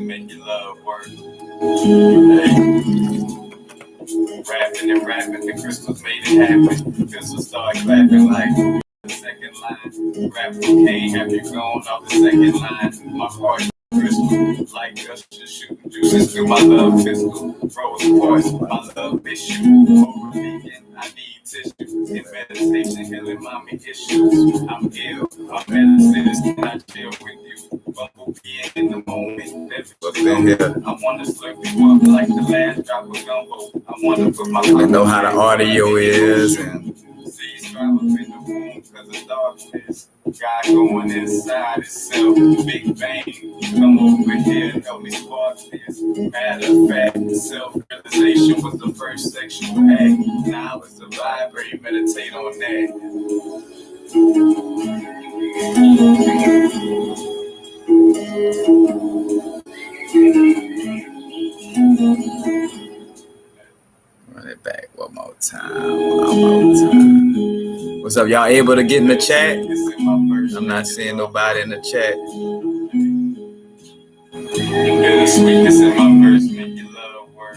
Make your love work. Hey. Rapping and rapping, the crystals made it happen. Crystals start clapping like the second line. Rap can't have you gone off the second line. My heart is crystal, like gushers shooting juices through my love pistol. Rose voice, my love issue. Overthinking, I need tissue. In meditation, healing mommy issues. I'm ill, I'm medicine, can I chill with you? Bumblebee in the moment. I wanna slurp you up like the last drop of gumbo. I wanna put my I know how the audio is and seeds drive up in the womb cause of darkness. God going inside itself. Big bang. Come over here, help me spark this. Matter of fact, self-realization was the first sexual act. Now it's a vibrate, meditate on that. run it back one more time. What's up? Y'all able to get in the chat? I'm not seeing nobody in the chat. Feel the sweetness in my verse, make your love work.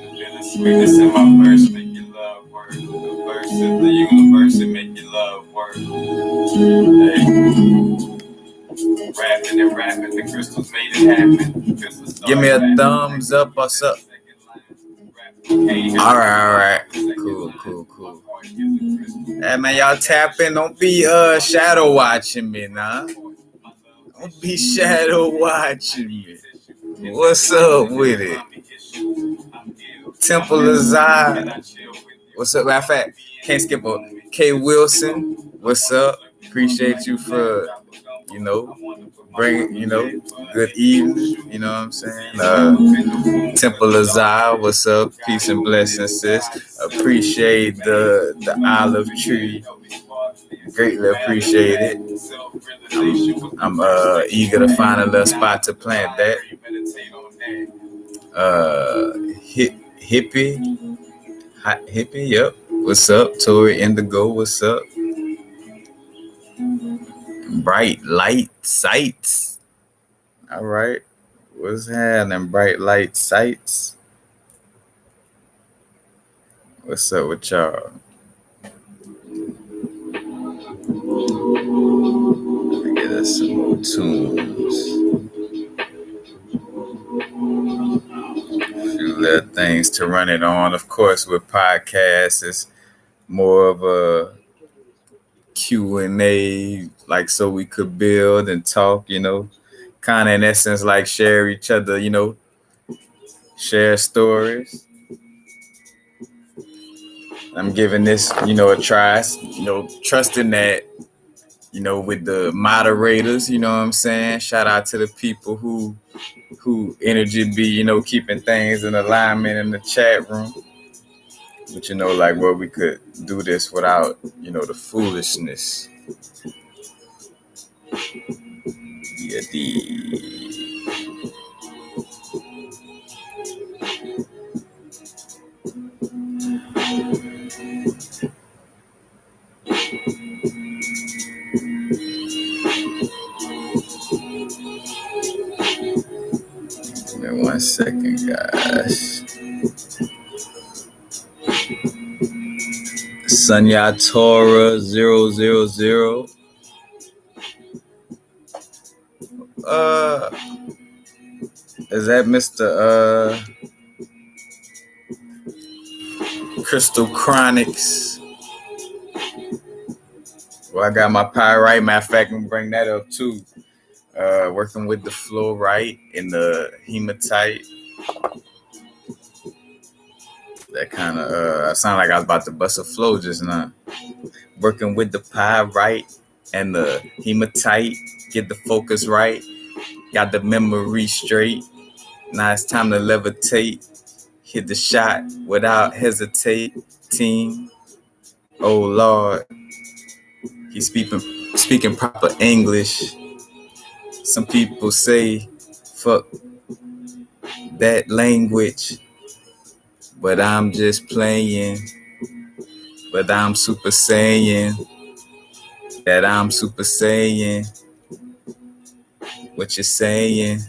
Feel the sweetness in my verse, make your love work. The verse of the universe and make your love work. Hey. Rapping and rapping, the crystals made it happen. Give me a thumbs up or something. All right. Cool. Hey, man, y'all tap in. Don't be shadow watching me, nah. Don't be shadow watching me. What's up with it? Temple Azai. What's up? Matter of fact, can't skip a K Wilson. What's up? Appreciate you for, bring, good evening. You know what I'm saying? Temple Azai. What's up? Peace and blessings, sis. Appreciate the olive tree. Greatly appreciate it. I'm eager to find a little spot to plant that. Hippie, yep. What's up? Tori Indigo, what's up? Bright light sights. All right. What's happening? Bright light sights. What's up with y'all? Get us some more tunes. A few little things to run it on. Of course, with podcasts, it's more of a Q&A, like so we could build and talk, kind of in essence, like share each other, share stories. I'm giving this, a try, trusting that, with the moderators, you know what I'm saying? Shout out to the people who energy be, keeping things in alignment in the chat room. But, like where we could do this without, the foolishness. Yeah, Give me 1 second, guys. Sunya Torah 000. Is that Mr. Crystal Chronics? Well, I got my pyrite. Matter of fact, I'm gonna bring that up too. Working with the fluorite and the hematite. That kind of sound like I was about to bust a flow just now. Working with the pyrite and the hematite, get the focus right, got the memory straight. Now it's time to levitate, hit the shot without hesitating. Oh Lord, he's speaking proper English. Some people say, fuck that language, but I'm just playing. But I'm Super Saiyan. That I'm Super Saiyan. what you're saying.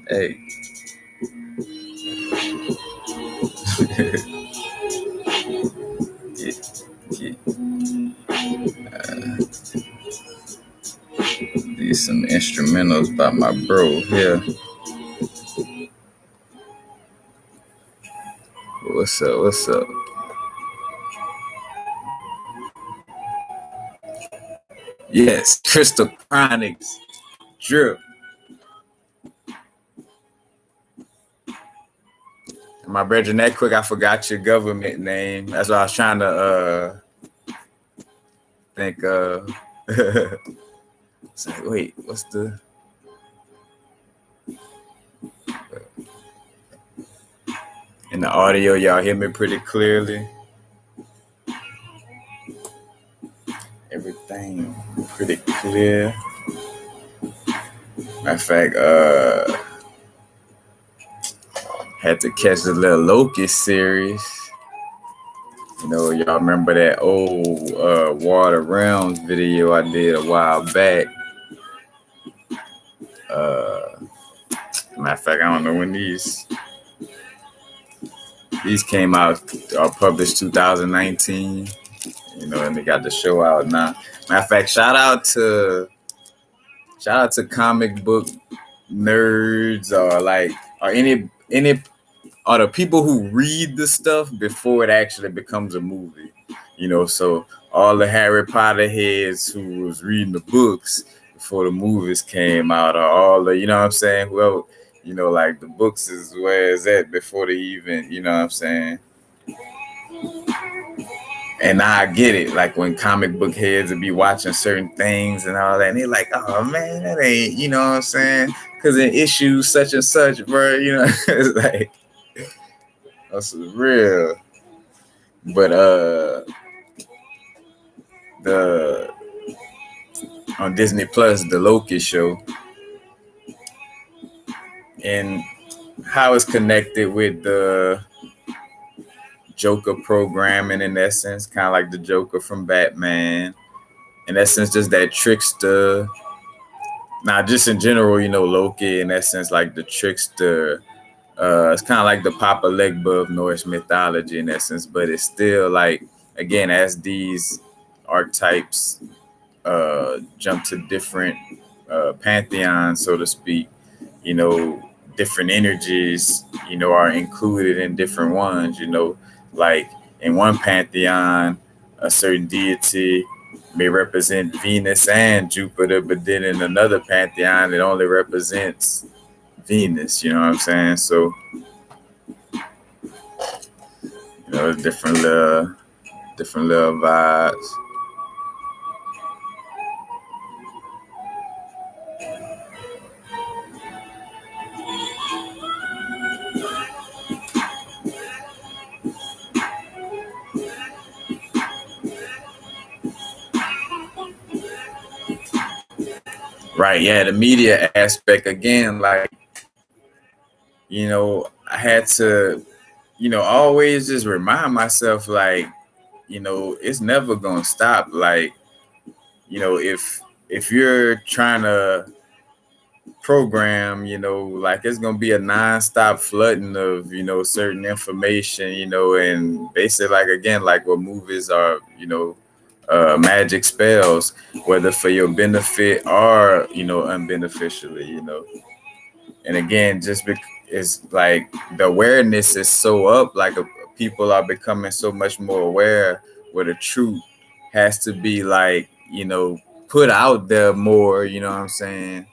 Hey. Get these some instrumentals by my bro here. What's up? What's up? Yes, Crystal Chronics. Drip. My brethren, that quick, I forgot your government name. That's what I was trying to think of. It's like, wait, what's the... In the audio, y'all hear me pretty clearly? Everything pretty clear. Matter of fact, had to catch the little Locust series. You know, y'all remember that old Water Realms video I did a while back. Matter of fact, I don't know when these came out, published 2019. You know, and they got the show out now. Matter of fact, shout out to comic book nerds or any or the people who read the stuff before it actually becomes a movie. You know, so all the Harry Potter heads who was reading the books before the movies came out, or all the, you know what I'm saying? Well, you know, like the books is where it's at before they even, you know what I'm saying? And I get it, like when comic book heads would be watching certain things and all that, and they're like, oh man, that ain't, you know what I'm saying? Because in issues such and such, bro, you know, it's like, that's real. But the on Disney Plus, the Loki show, and how it's connected with the Joker programming, in essence, kind of like the Joker from Batman. In essence, just that trickster. Now, just in general, you know, Loki, in essence, like the trickster. It's kind of like the Papa Legba of Norse mythology, in essence, but it's still like, again, as these archetypes jump to different pantheons, so to speak, you know, different energies, you know, are included in different ones, you know, like in one pantheon, a certain deity may represent Venus and Jupiter, but then in another pantheon, it only represents Venus, you know what I'm saying? So, you know, it's different little vibes. Right, yeah, the media aspect again, like, you know, I had to, you know, always just remind myself, like, you know, it's never gonna stop. Like, you know, if you're trying to program, you know, like it's gonna be a nonstop flooding of, you know, certain information, you know, and basically, like, again, like what movies are, you know, magic spells, whether for your benefit or, you know, unbeneficially, you know. And again, just it's like the awareness is so up, like people are becoming so much more aware, where the truth has to be, like, you know, put out there more, you know what I'm saying?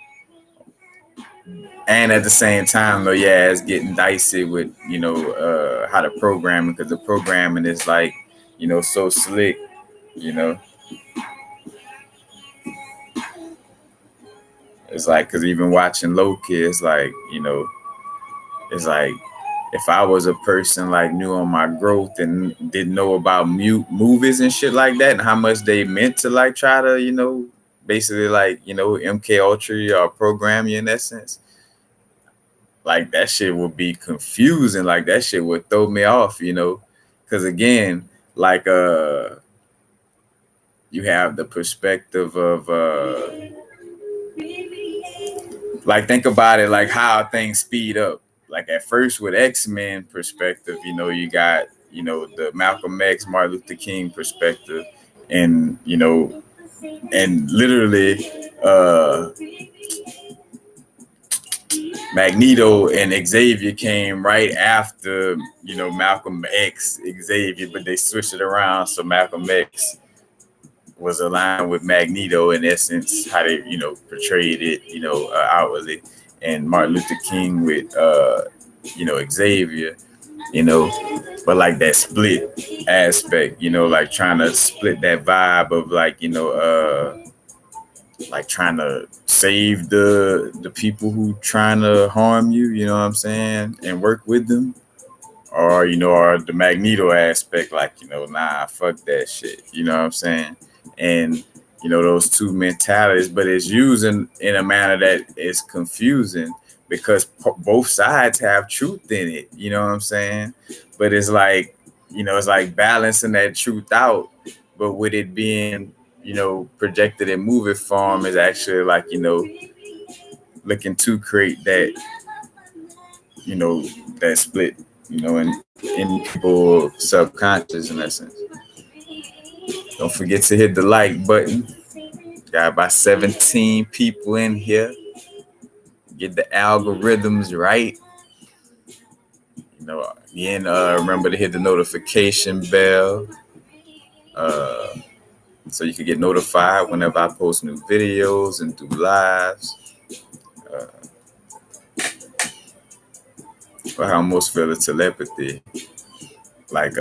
And at the same time, though, yeah, it's getting dicey with, you know, how to program, because the programming is like, you know, so slick, you know. It's like, because even watching Loki, it's like, you know, it's like, if I was a person like new on my growth and didn't know about movies and shit like that, and how much they meant to like try to, you know, basically like, you know, MK Ultra or program you, in essence, like that shit would be confusing. Like that shit would throw me off, you know, because again, like you have the perspective of like think about it, like how things speed up. Like at first with X-Men perspective, you got, the Malcolm X, Martin Luther King perspective, and and literally Magneto and Xavier came right after, Malcolm X, Xavier, but they switched it around. So Malcolm X was aligned with Magneto in essence, how they, portrayed it, outwardly, and Martin Luther King with, Xavier, you know, but like that split aspect, like trying to split that vibe of like, like trying to save the people who trying to harm you, you know what I'm saying, and work with them, or or the Magneto aspect, like nah, fuck that shit, you know what I'm saying, and those two mentalities, but it's used in a manner that is confusing because both sides have truth in it, you know what I'm saying, but it's like it's like balancing that truth out, but with it being projected in movie form is actually like looking to create that that split in people subconscious in essence. Don't forget to hit the like button. Got about 17 people in here. Get the algorithms right. Again, remember to hit the notification bell so you can get notified whenever I post new videos and do lives. I almost feel the telepathy. Like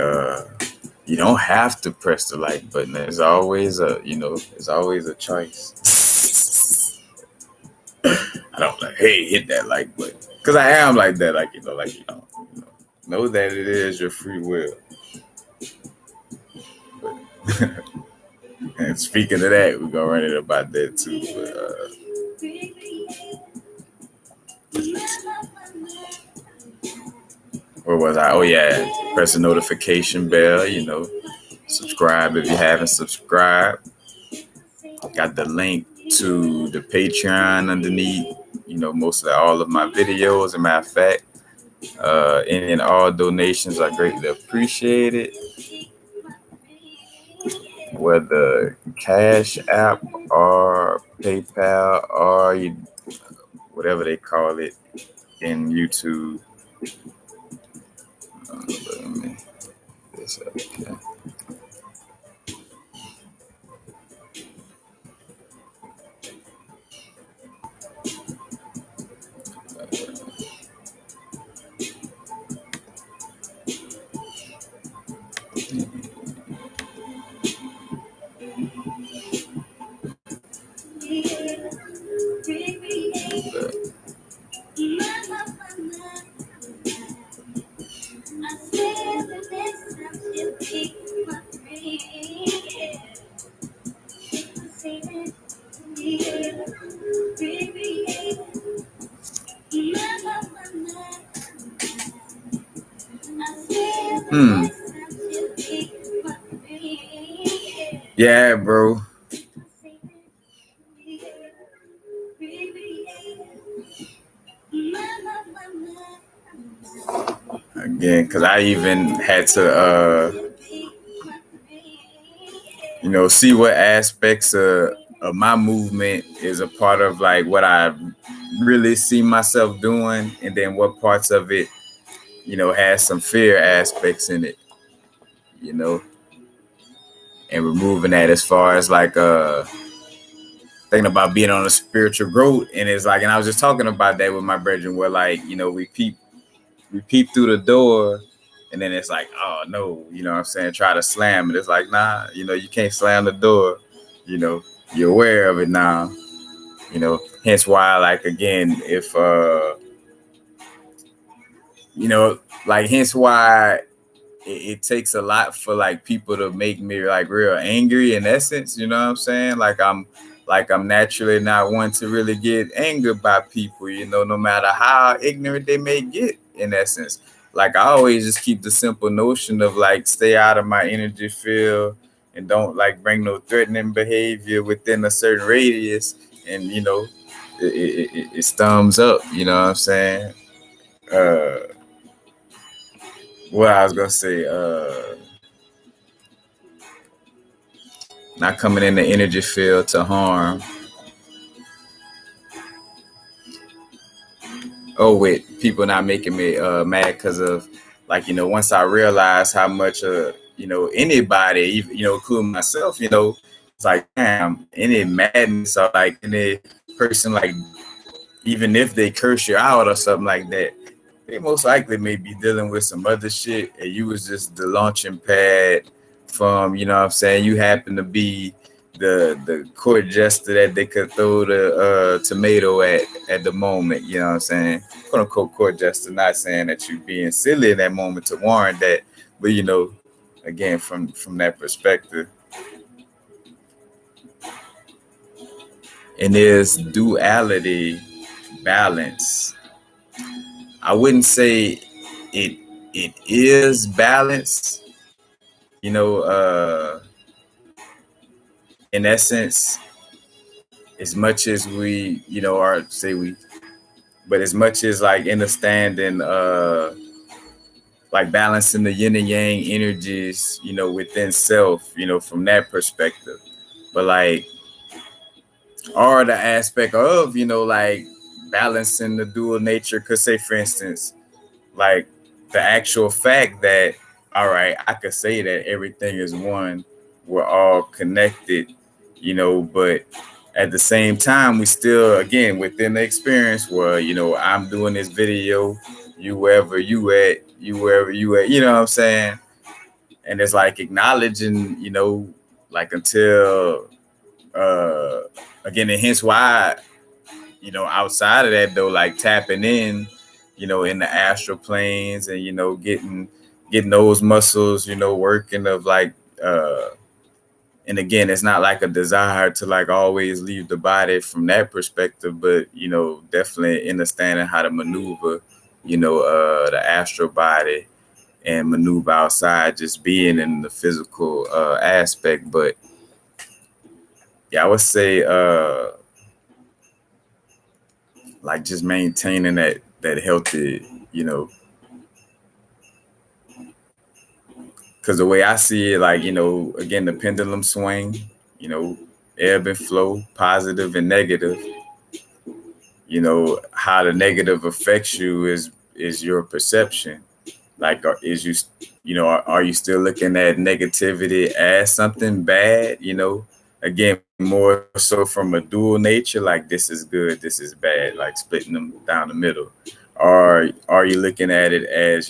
you don't have to press the like button. There's always there's always a choice. I don't like, hey, hit that like button. Because I am like that, like know that it is your free will. But, and speaking of that, we're gonna run it about that too. Where was I? Oh yeah, press the notification bell. Subscribe if you haven't subscribed. Got the link to the Patreon underneath. Most of all of my videos. As a matter of fact, any and all donations are greatly appreciated. Whether Cash App or PayPal or whatever they call it in YouTube. Let me this up, okay. Yeah, bro. Again, because I even had to, see what aspects of my movement is a part of like what I really see myself doing, and then what parts of it, has some fear aspects in it, and removing that as far as like thinking about being on a spiritual growth, and it's like, and I was just talking about that with my brethren, where like we peep through the door, and then it's like, oh no, what I'm saying, try to slam it. It's like, nah, you can't slam the door. You're aware of it now. Hence why, like, again, if like, hence why it takes a lot for like people to make me like real angry in essence, you know what I'm saying? Like I'm naturally not one to really get angered by people, no matter how ignorant they may get in essence. Like I always just keep the simple notion of like stay out of my energy field and don't like bring no threatening behavior within a certain radius. And it's thumbs up. You know what I'm saying? Uh, what I was gonna say, not coming in the energy field to harm. Oh, with people not making me mad because of, like, once I realized how much anybody, including myself, it's like, damn, any madness or like any person, like, even if they curse you out or something like that, they most likely may be dealing with some other shit, and you was just the launching pad from, what I'm saying, you happen to be the court jester that they could throw the tomato at the moment. You know what I'm saying? Quote unquote court jester, not saying that you being silly in that moment to warrant that, but again, from that perspective, and there's duality, balance. I wouldn't say it it is balance, you know, in essence, as much as we, are say we, but as much as like understanding, like balancing the yin and yang energies, within self, from that perspective. But like, or the aspect of, like balancing the dual nature, could say, for instance, like the actual fact that, all right, I could say that everything is one, we're all connected, but at the same time, we still, again, within the experience where, I'm doing this video, you wherever you at, you wherever you at, you know what I'm saying? And it's like acknowledging, like until, uh, again, and hence why, outside of that though, like tapping in, in the astral planes, and getting those muscles, working of like, and again, it's not like a desire to like always leave the body from that perspective, but definitely understanding how to maneuver, the astral body, and maneuver outside, just being in the physical aspect. But yeah, I would say, like just maintaining that healthy, because the way I see it, like, again, the pendulum swing, ebb and flow, positive and negative, how the negative affects you is your perception. Like, is you, are you still looking at negativity as something bad? Again, more so from a dual nature, like this is good, this is bad, like splitting them down the middle. Or are you looking at it as,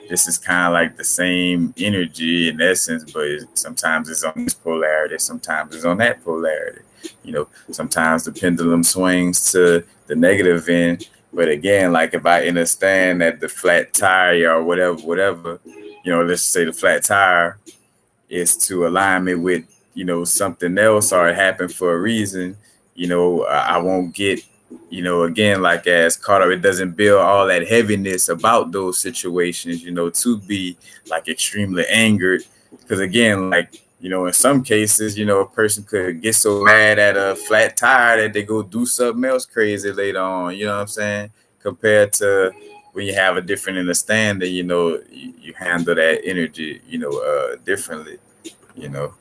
this is kind of like the same energy in essence, but sometimes it's on this polarity, sometimes it's on that polarity. Sometimes the pendulum swings to the negative end. But again, like if I understand that the flat tire or whatever, let's say the flat tire is to align me with, something else, or it happened for a reason, I won't get, again, like as caught up. It doesn't build all that heaviness about those situations, to be like extremely angered. Because again, like, in some cases, a person could get so mad at a flat tire that they go do something else crazy later on, you know what I'm saying? Compared to when you have a different understanding, you handle that energy, differently, you know.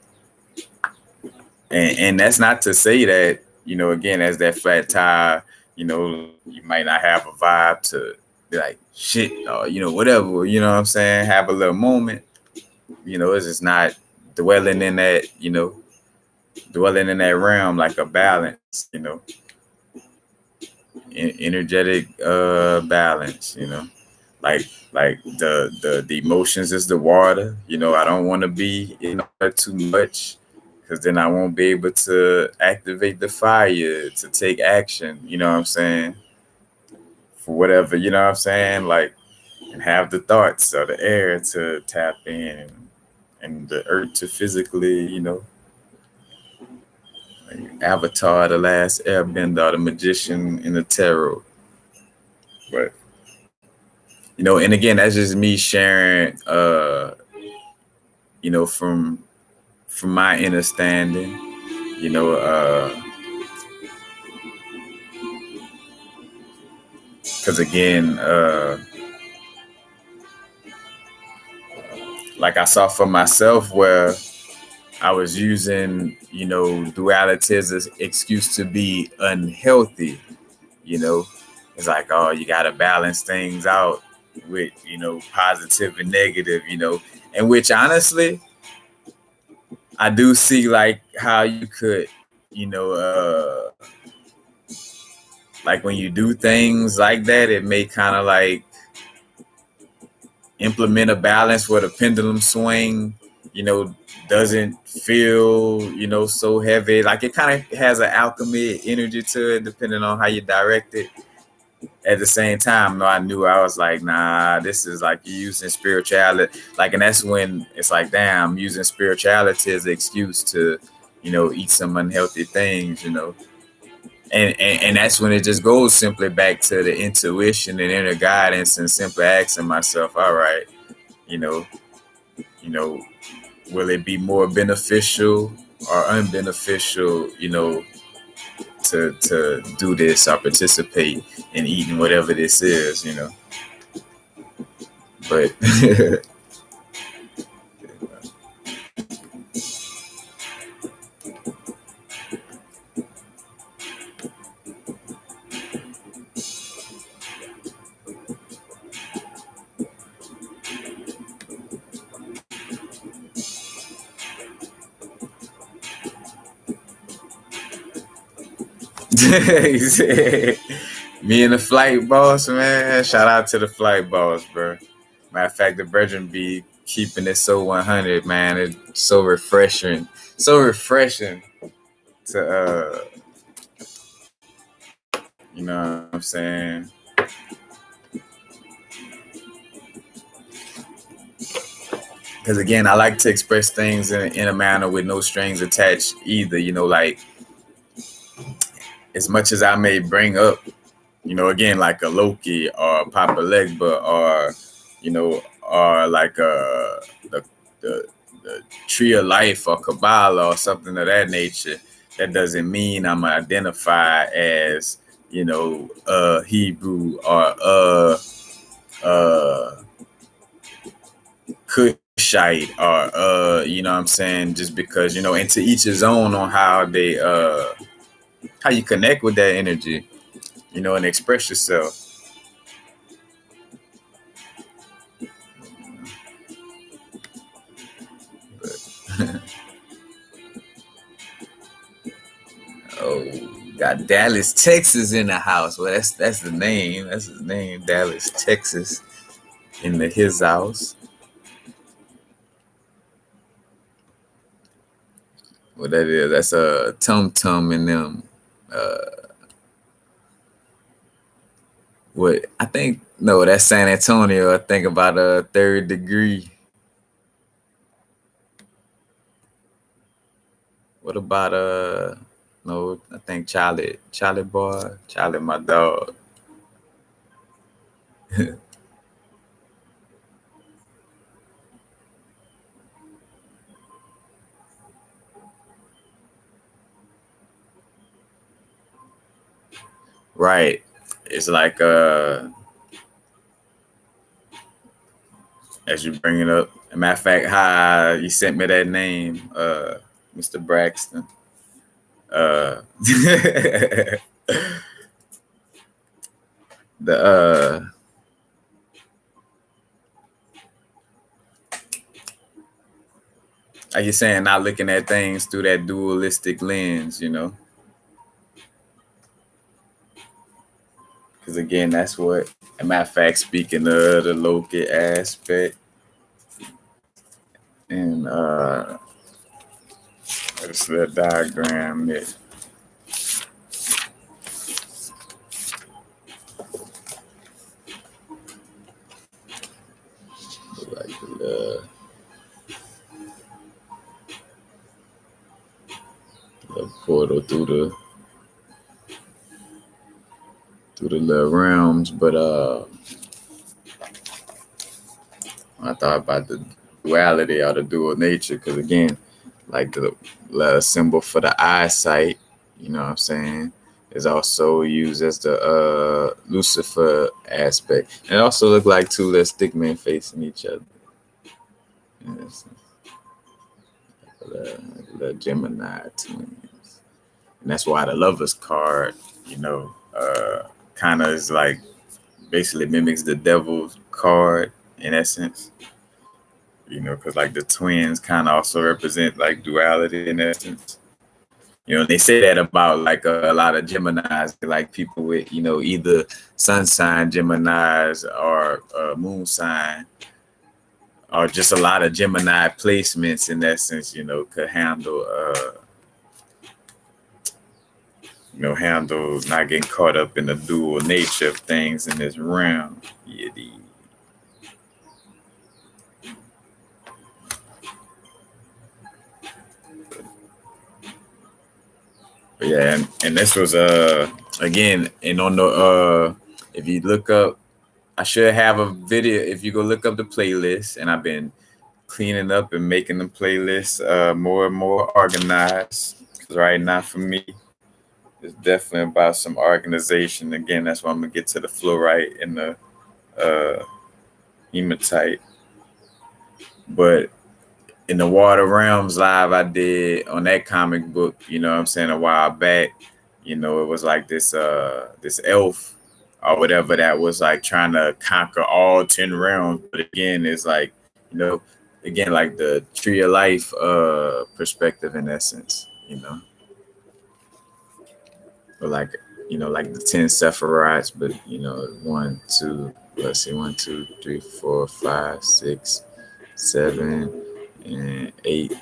And that's not to say that, again, as that flat tire, you might not have a vibe to be like shit, or whatever, what I'm saying, have a little moment, it's just not dwelling in that, dwelling in that realm, like a balance, energetic balance, like the emotions is the water. I don't want to be in there too much, because then I won't be able to activate the fire to take action, you know what I'm saying, for whatever, you know what I'm saying, like, and have the thoughts or the air to tap in, and the earth to physically, like Avatar, the last airbender, the magician in the tarot. But and again, that's just me sharing, from my understanding, you know, uh, because again, like I saw for myself where I was using, duality as an excuse to be unhealthy. It's like, oh, you got to balance things out with, positive and negative, and which honestly, I do see like how you could, like when you do things like that, it may kind of like implement a balance where the pendulum swing, you know, doesn't feel, so heavy. Like it kind of has an alchemy energy to it, depending on how you direct it. At the same time, though, I knew I was like, nah, this is like you using spirituality. Like, and that's when it's like, damn, I'm using spirituality as an excuse to, eat some unhealthy things, and that's when it just goes simply back to the intuition and inner guidance and simply asking myself, all right, you know, you know, will it be more beneficial or unbeneficial, to do this or participate in eating whatever this is, But me and the flight boss, man. Shout out to the flight boss, bro. Matter of fact, the Virgin be keeping it so 100, man. It's so refreshing. So refreshing to you know what I'm saying? Because again, I like to express things in a manner with no strings attached either. Like as much as I may bring up, again, like a Loki or Papa Legba or, or like the Tree of Life or Kabbalah or something of that nature, that doesn't mean I'm identified as, Hebrew or Kushite or you know what I'm saying, just because, and to each his own on how they how you connect with that energy, and express yourself. But oh, got Dallas, Texas in the house. Well, that's the name. That's his name, Dallas, Texas, in his house. What that is? That's a Tum Tum in them. What I think? No, that's San Antonio. I think about a third degree. What about No, I think Charlie boy, Charlie my dog. Right. It's like as you bring it up. As a matter of fact, how you sent me that name, Mr. Braxton. The like you're saying, not looking at things through that dualistic lens, because again, that's what, as a matter of fact, speaking of the Loki aspect, and let's that diagram that. Like the portal through the little realms, but I thought about the duality or the dual nature, because again, like the symbol for the eyesight, you know what I'm saying? is also used as the Lucifer aspect. And it also look like two little stick men facing each other. Yes, the Gemini twins. And that's why the Lovers card, kind of is like basically mimics the Devil's card in essence. Because like the twins kind of also represent like duality in essence. They say that about like a lot of Geminis, like people with, either sun sign Geminis or moon sign, or just a lot of Gemini placements in essence, could handle not getting caught up in the dual nature of things in this realm. Yeah, and this was again, and on the if you look up, I should have a video. If you go look up the playlist, and I've been cleaning up and making the playlist more and more organized. Because right now, for me, it's definitely about some organization. Again, that's why I'm gonna get to the fluorite and the hematite. But in the Water Realms live I did on that comic book, what I'm saying, a while back, it was like this elf or whatever that was like trying to conquer all 10 realms. But again, it's like, again, like the tree of life perspective in essence, or like the 10 Sephiroths, but one, two, let's see, 1, 2, 3, 4, 5, 6, 7, and 8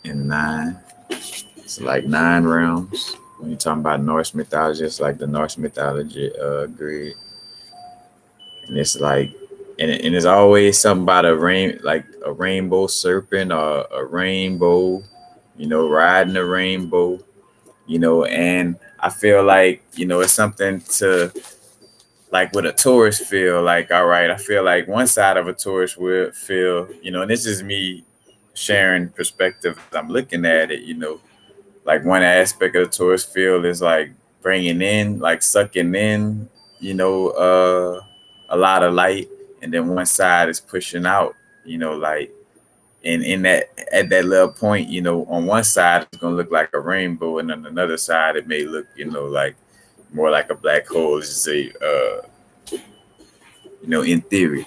and 9. It's like 9 realms. When you're talking about Norse mythology, it's like the Norse mythology grid. And it's like, and it's always something about like a rainbow serpent or a rainbow, riding a rainbow, and I feel like, it's something to, like with a tourist feel like, all right, I feel like one side of a tourist would feel, and this is me sharing perspective as I'm looking at it, like one aspect of the tourist field is like bringing in, like sucking in, a lot of light, and then one side is pushing out, like, and in that, at that little point, on one side it's gonna look like a rainbow, and on another side it may look, like more like a black hole. Let's just say, in theory.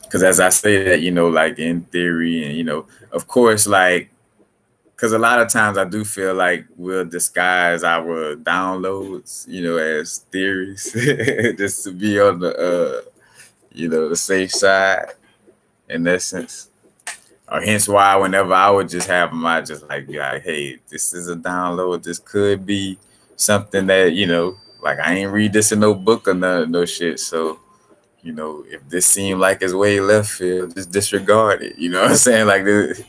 Because as I say that, like in theory, and of course, like, because a lot of times I do feel like we'll disguise our downloads, as theories, just to be on the, the safe side, in essence. Or hence why whenever I would just have them, I just like be like, hey, this is a download. This could be something that, like I ain't read this in no book or no shit. So, if this seemed like it's way left field, just disregard it. You know what I'm saying? Like this,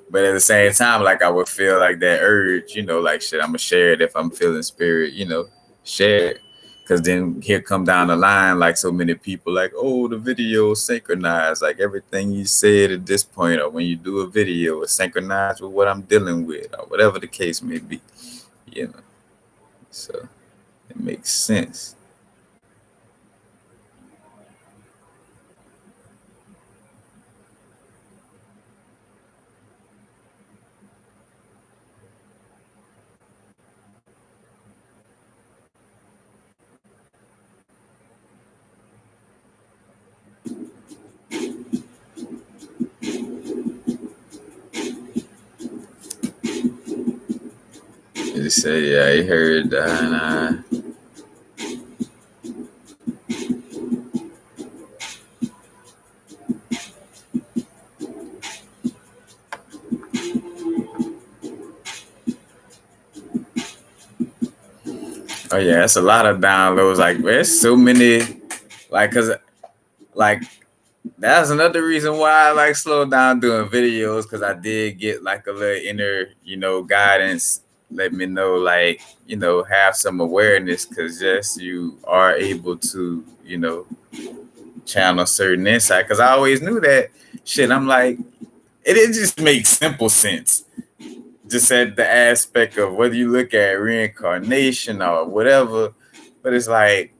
but at the same time, like I would feel like that urge, like shit, I'm gonna share it if I'm feeling spirit, share it. Cause then here come down the line, like so many people like, oh, the video is synchronized. Like everything you said at this point, or when you do a video, is synchronized with what I'm dealing with, or whatever the case may be, So it makes sense. You say, yeah, I heard that. Oh yeah, it's a lot of downloads. Like there's so many, like, cause like that's another reason why I like slow down doing videos, because I did get like a little inner, guidance. Let me know, like, have some awareness, because yes, you are able to, channel certain insight, because I always knew that shit. I'm like, it just makes simple sense. Just at the aspect of whether you look at reincarnation or whatever, but it's like,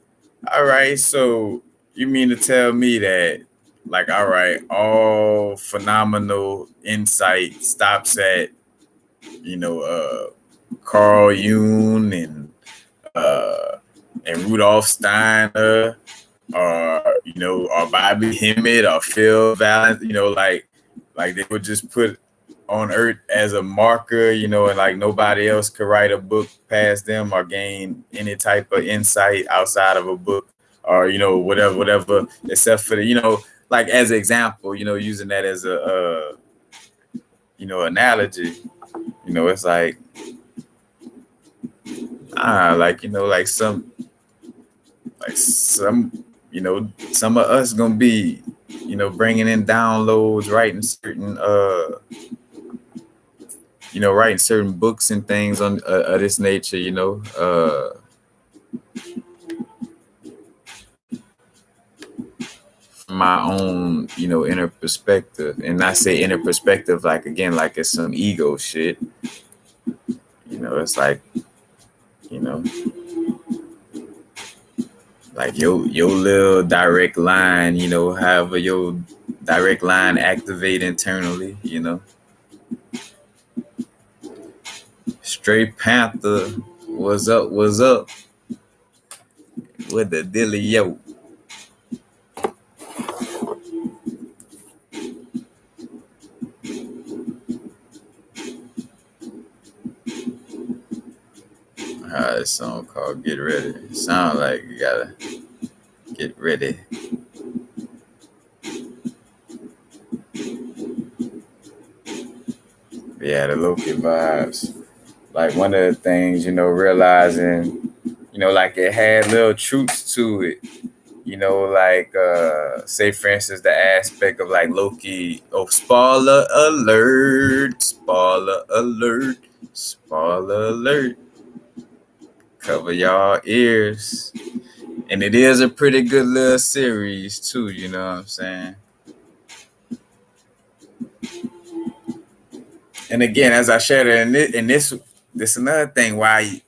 all right, so you mean to tell me that, like, all right, all phenomenal insight stops at, Carl Jung and Rudolf Steiner, or or Bobby Hemmett or Phil Valance, like they would just put on Earth as a marker, and like nobody else could write a book past them or gain any type of insight outside of a book, or whatever, except for the like as an example, using that as a analogy, it's like like some some of us gonna be bringing in downloads, writing certain books and things on this nature, from my own inner perspective. And I say inner perspective like, again, like it's some ego shit. It's like like your little direct line, however your direct line activate internally, Straight Panther, what's up with the dealio? This song called Get Ready. It sound like you gotta get ready. Yeah, the Loki vibes. Like one of the things, realizing, like it had little truths to it. Like say for instance the aspect of like Loki. Oh, spoiler alert! Spoiler alert! Spoiler alert! Cover y'all ears. And it is a pretty good little series too, you know what I'm saying? And again, as I shared it, and this another thing why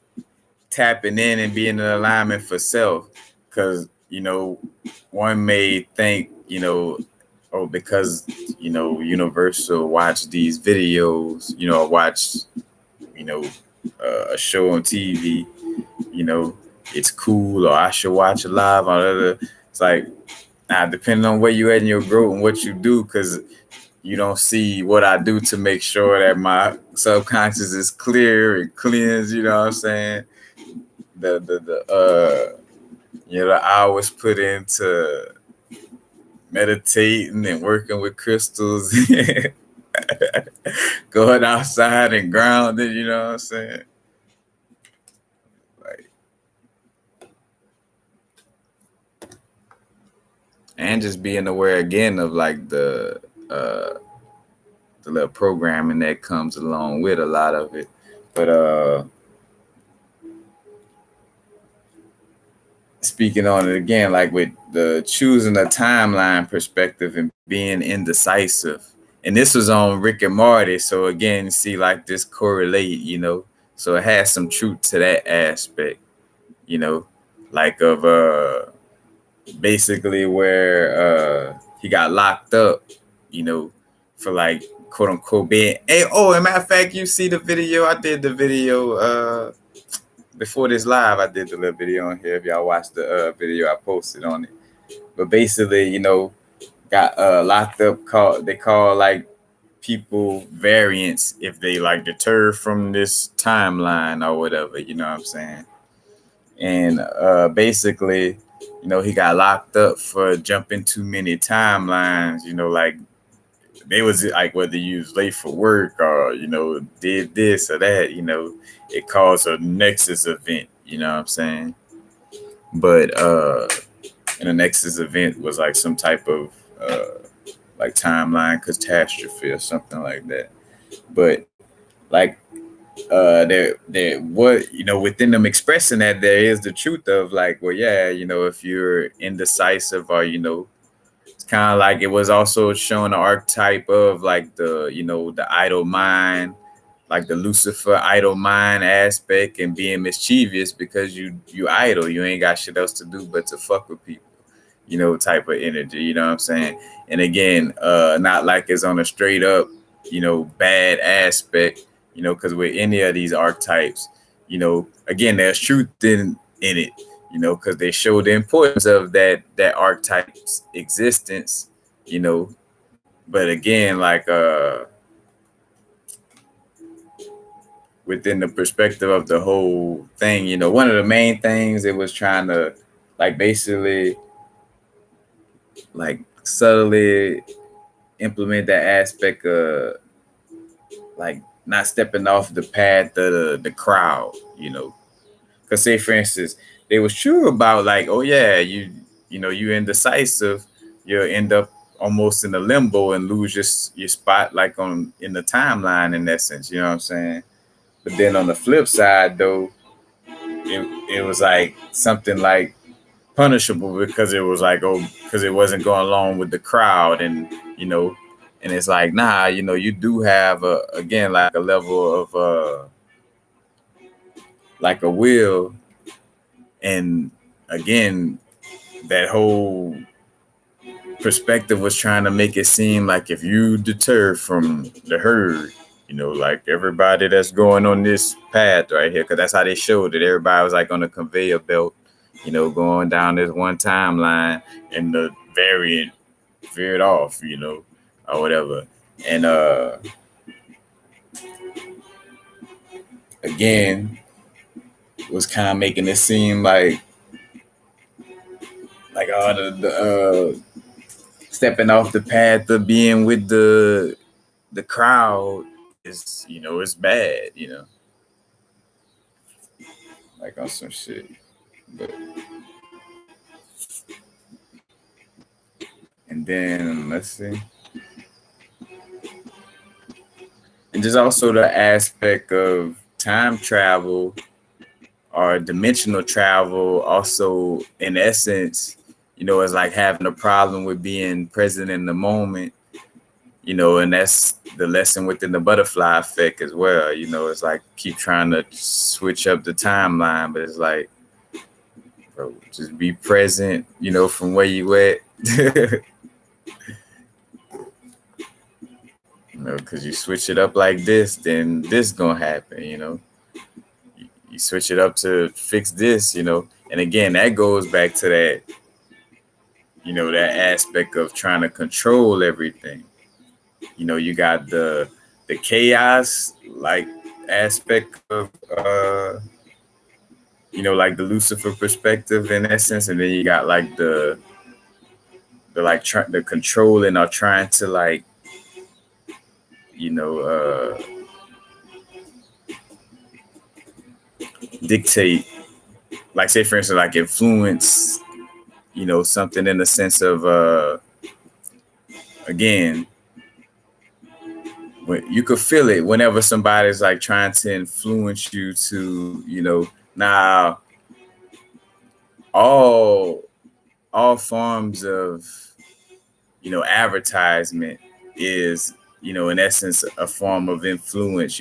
tapping in and being in alignment for self, because one may think oh, because Universal watch these videos, watch a show on TV, it's cool, or I should watch it live on other. It's like, depending on where you at in your growth and what you do, because you don't see what I do to make sure that my subconscious is clear and cleansed. You know what I'm saying? The hours put into meditating and working with crystals, going outside and grounding. You know what I'm saying? Like, and just being aware again of like the little programming that comes along with a lot of it. But speaking on it again, like with the choosing a timeline perspective and being indecisive. And this was on Rick and Morty. So again, see like this correlate, so it has some truth to that aspect, like of basically where he got locked up, for like quote unquote being. Hey, oh, as a matter of fact, you see the video? I did the video before this live. I did the little video on here. If y'all watched the video I posted on it, but basically, got locked up. They call like people variants if they like deter from this timeline or whatever. You know what I'm saying? And basically, he got locked up for jumping too many timelines. Like they was like whether you was late for work or did this or that. It caused a nexus event. You know what I'm saying? But and the nexus event was like some type of like timeline catastrophe or something like that. But like there what within them expressing that, there is the truth of like, well, yeah, if you're indecisive or kind of like it was also showing the archetype of like the the idle mind, like the Lucifer idle mind aspect, and being mischievous because you idle, you ain't got shit else to do but to fuck with people, type of energy. You know what I'm saying? And again, not like it's on a straight up, bad aspect, because with any of these archetypes, again, there's truth in it, because they show the importance of that archetype's existence, you know. But again, like within the perspective of the whole thing, one of the main things it was trying to like basically like subtly implement that aspect of like not stepping off the path of the crowd, Because say for instance, they was true about like, oh yeah, you indecisive, you'll end up almost in a limbo and lose your spot like on in the timeline in that sense, you know what I'm saying? But then on the flip side though, it was like something like punishable because it was like, oh, because it wasn't going along with the crowd, and and it's like, nah, you do have again like a level of like a will, and again that whole perspective was trying to make it seem like if you deter from the herd, like everybody that's going on this path right here, because that's how they showed it. Everybody was like on a conveyor belt, going down this one timeline, and the variant veered off, or whatever. And again, was kind of making it seem like all the stepping off the path of being with the crowd is, it's bad, like on some shit. But and then let's see. And there's also the aspect of time travel or dimensional travel, also in essence, it's like having a problem with being present in the moment, and that's the lesson within the butterfly effect as well. It's like keep trying to switch up the timeline, but it's like, bro, just be present, from where you at. Because you switch it up like this, then this gonna happen, You switch it up to fix this, And again, that goes back to that, that aspect of trying to control everything. You got the chaos like aspect of like the Lucifer perspective in essence, and then you got like the like the controlling or trying to like you know uh dictate, like say for instance like influence, something in the sense of again, when you could feel it whenever somebody's like trying to influence you to, now all forms of advertisement is, in essence a form of influence.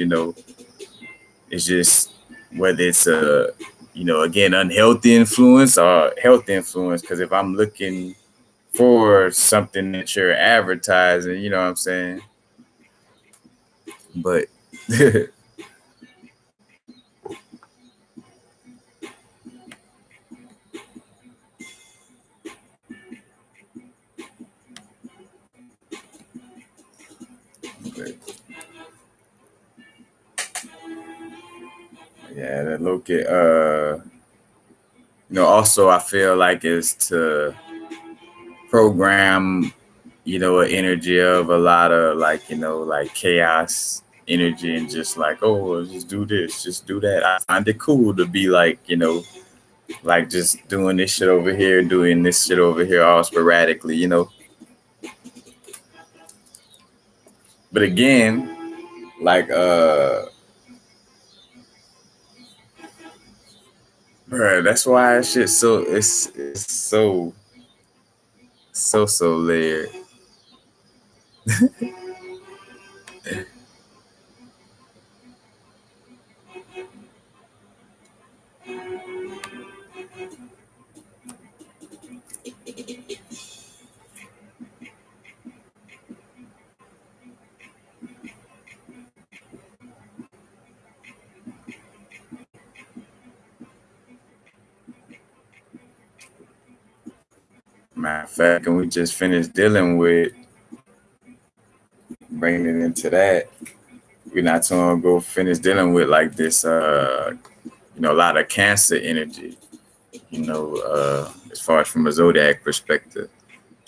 It's just whether it's a, again, unhealthy influence or healthy influence, because if I'm looking for something that you're advertising, you know what I'm saying? But yeah, that look at also I feel like is to program, an energy of a lot of like, like chaos energy, and just like, oh, well, just do this, just do that. I find it cool to be like, like just doing this shit over here, doing this shit over here all sporadically, But again, like bruh, that's why shit it's so So layered. Matter of fact, and we just finished dealing with bringing it into that. We're not too long ago finish dealing with like this a lot of cancer energy, as far as from a zodiac perspective.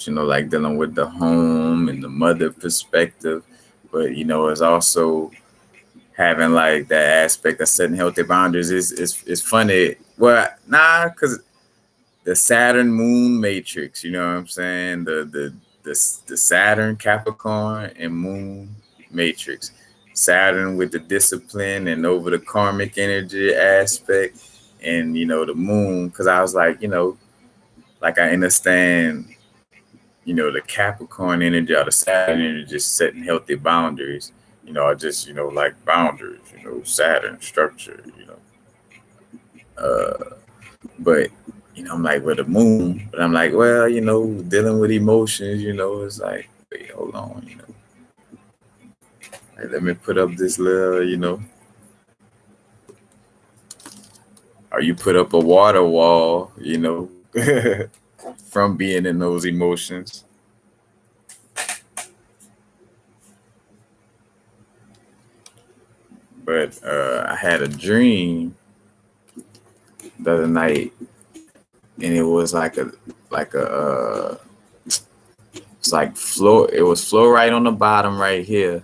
Like dealing with the home and the mother perspective. But it's also having like that aspect of setting healthy boundaries is funny. Well, nah, because the Saturn Moon matrix, you know what I'm saying? The Saturn Capricorn and Moon matrix. Saturn with the discipline and over the karmic energy aspect, and the Moon, because I was like I understand, the Capricorn energy or the Saturn energy, just setting healthy boundaries. I just like boundaries. Saturn structure. But I'm like, with the moon, but I'm like, well, dealing with emotions, it's like, wait, hold on, like, let me put up this little, or you put up a water wall, from being in those emotions. But I had a dream the other night, and it was it's like floor. It was fluorite on the bottom right here.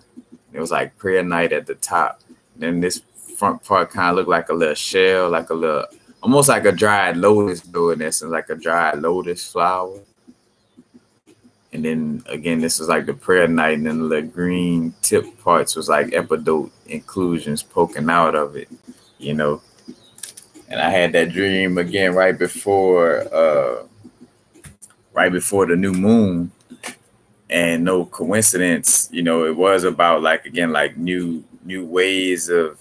It was like prayer night at the top. Then this front part kind of looked like a little shell, like a little, almost like a dried lotus, though, in essence, like a dried lotus flower. And then again, this was like the prayer night, and then the little green tip parts was like epidote inclusions poking out of it, you know. And I had that dream again right before the new moon, and no coincidence, it was about like again like new ways of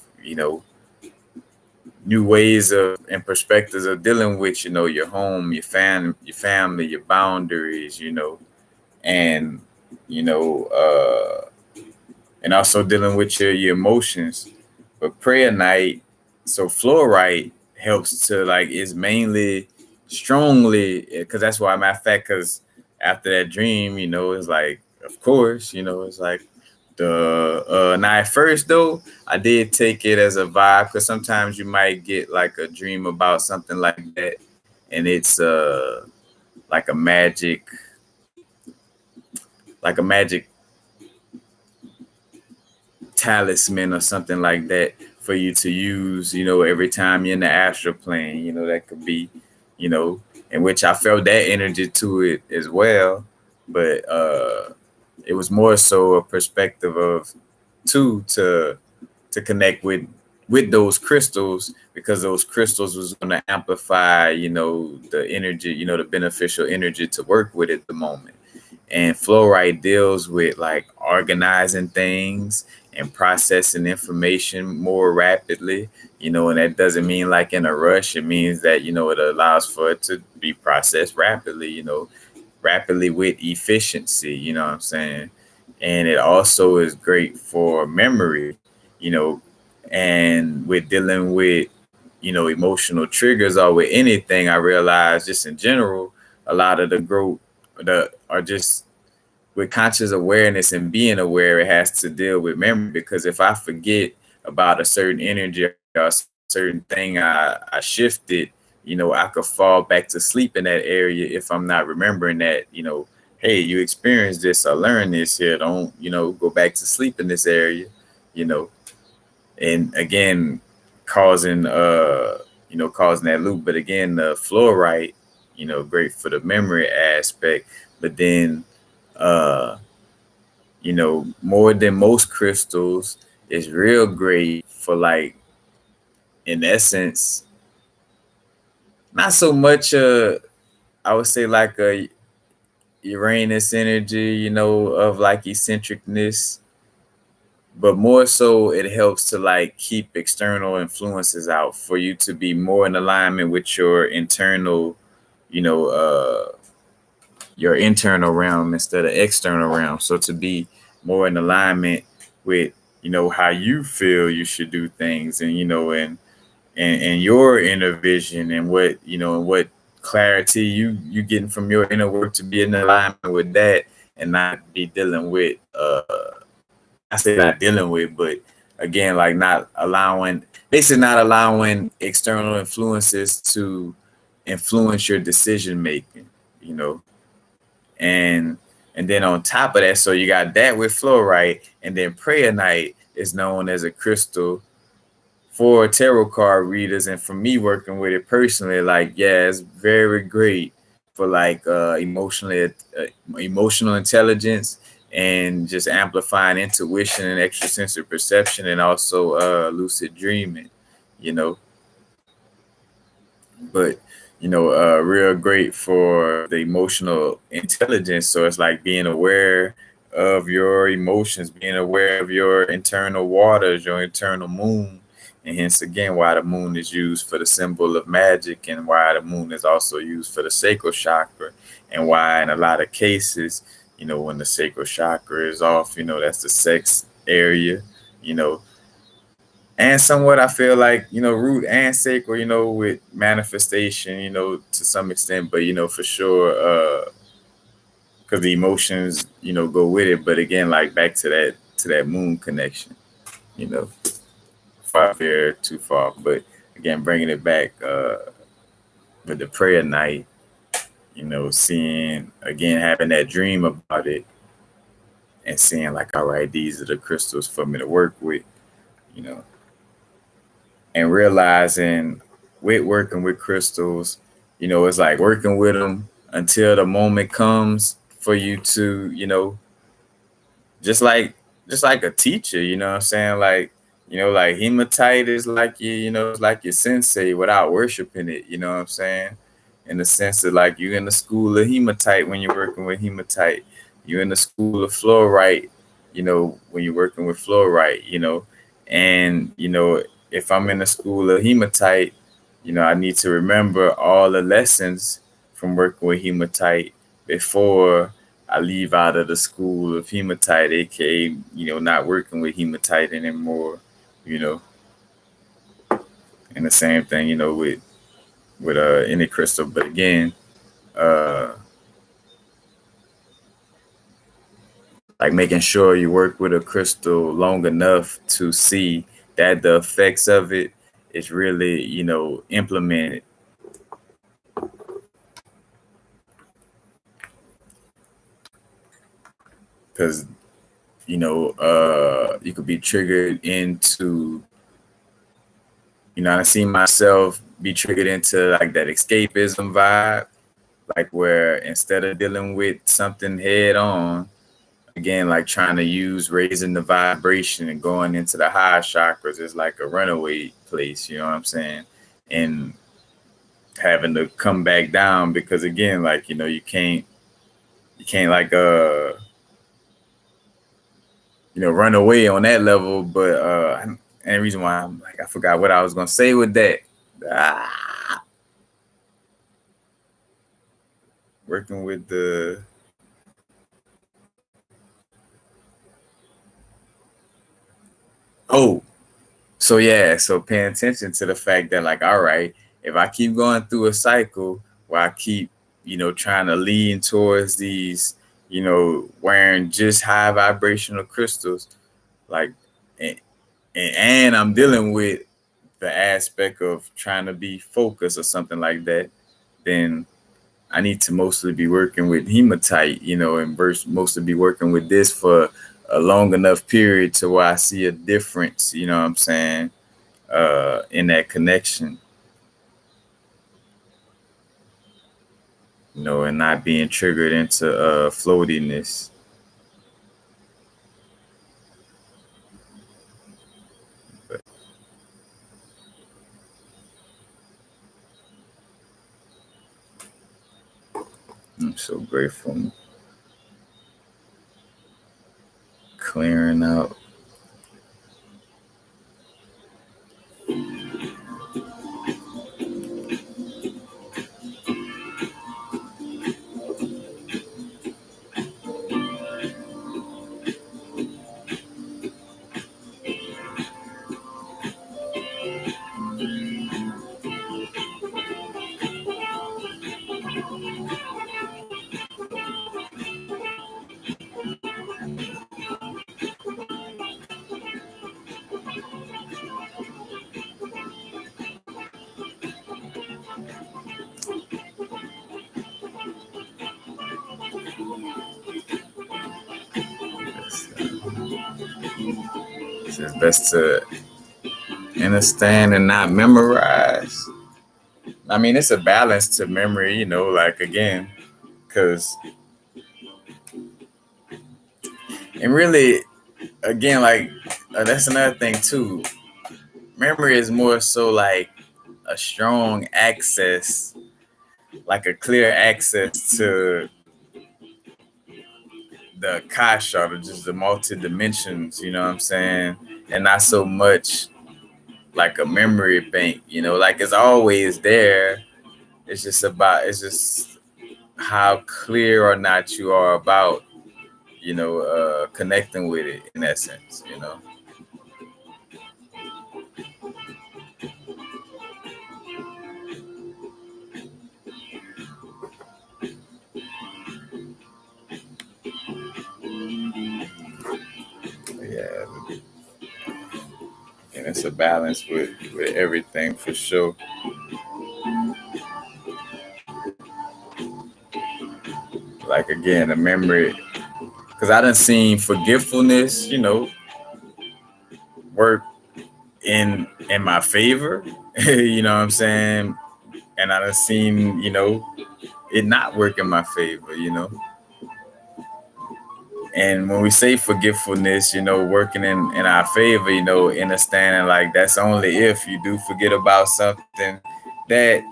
new ways of and perspectives of dealing with your home, your family, your boundaries, and you know and also dealing with your emotions. But prayer night, so fluorite helps to like is mainly strongly, because that's why, matter of fact, because after that dream, it's like, of course, it's like the now at first though I did take it as a vibe, because sometimes you might get like a dream about something like that, and it's like a magic like a magic talisman or something like that for you to use, every time you're in the astral plane, that could be, you know, in which I felt that energy to it as well. But it was more so a perspective of to connect with those crystals, because those crystals was going to amplify, the energy, the beneficial energy to work with at the moment. And fluorite deals with like organizing things and processing information more rapidly, and that doesn't mean like in a rush. It means that, it allows for it to be processed rapidly, rapidly with efficiency, you know what I'm saying? And it also is great for memory, you know, and with dealing with, emotional triggers or with anything. I realize just in general, a lot of the growth the are just with conscious awareness and being aware, it has to deal with memory, because if I forget about a certain energy or a certain thing I shifted, I could fall back to sleep in that area if I'm not remembering that, hey, you experienced this or learned this here. Don't, go back to sleep in this area, you know, and again, causing, causing that loop. But again, the fluorite, great for the memory aspect, but then, uh, more than most crystals, is real great for like, in essence, not so much I would say like a Uranus energy, of like eccentricness, but more so it helps to like keep external influences out for you to be more in alignment with you know, uh, your internal realm instead of external realm. So to be more in alignment with, how you feel you should do things, and, and your inner vision, and what clarity you getting from your inner work, to be in alignment with that, and not be dealing with I say not dealing with, but again, like not allowing, basically not allowing external influences to influence your decision making, you know. And then on top of that, so you got that with fluorite, and then prayer night is known as a crystal for tarot card readers, and for me working with it personally, like, yeah, it's very great for like emotional intelligence, and just amplifying intuition and extrasensory perception, and also lucid dreaming, you know. But real great for the emotional intelligence. So it's like being aware of your emotions, being aware of your internal waters, your internal moon. And hence again why the moon is used for the symbol of magic, and why the moon is also used for the sacral chakra, and why in a lot of cases, when the sacral chakra is off, that's the sex area, you know. And somewhat I feel like, root and sacral, with manifestation, to some extent, but for sure, because the emotions, go with it. But again, like back to that moon connection, you know, far there too far. But again, bringing it back with the prayer night, seeing again, having that dream about it, and seeing like, all right, these are the crystals for me to work with, you know, and realizing with working with crystals, it's like working with them until the moment comes for you to, just like just like a teacher, what I'm saying? Like, like hematite is like it's like your sensei without worshiping it, you know what I'm saying? In the sense that like you in the school of hematite when you're working with hematite, you in the school of fluorite, when you're working with fluorite, and if I'm in the school of hematite, I need to remember all the lessons from working with hematite before I leave out of the school of hematite, aka, not working with hematite anymore, you know. And the same thing, with any crystal. But again, uh like making sure you work with a crystal long enough to see that the effects of it is really, implemented. Because, you could be triggered into, I see myself be triggered into like that escapism vibe, like where instead of dealing with something head on, again, like trying to use raising the vibration and going into the high chakras is like a runaway place, you know what I'm saying? And having to come back down because again, like, you can't like run away on that level. But and the reason why I'm like, I forgot what I was gonna say with that. Ah, working with the oh, so yeah, so paying attention to the fact that like, all right, if I keep going through a cycle where I keep, trying to lean towards these, wearing just high vibrational crystals, like, and, and I'm dealing with the aspect of trying to be focused or something like that, then I need to mostly be working with hematite, and mostly be working with this for a long enough period to where I see a difference, you know what I'm saying, in that connection, and not being triggered into floatiness. But I'm so grateful. clearing out. It's best to understand and not memorize. I mean, it's a balance to memory, like again, because, and really, again, like, that's another thing too. Memory is more so like a strong access, like a clear access to the kasha, or just the multi dimensions, you know what I'm saying? And not so much like a memory bank, like it's always there. It's just how clear or not you are about, connecting with it in essence. Yeah, and it's a balance with everything for sure. Like again, a memory, because I done seen forgetfulness, work in my favor. You know what I'm saying? And I done seen, it not work in my favor. And when we say forgetfulness, working in our favor, understanding like that's only if you do forget about something that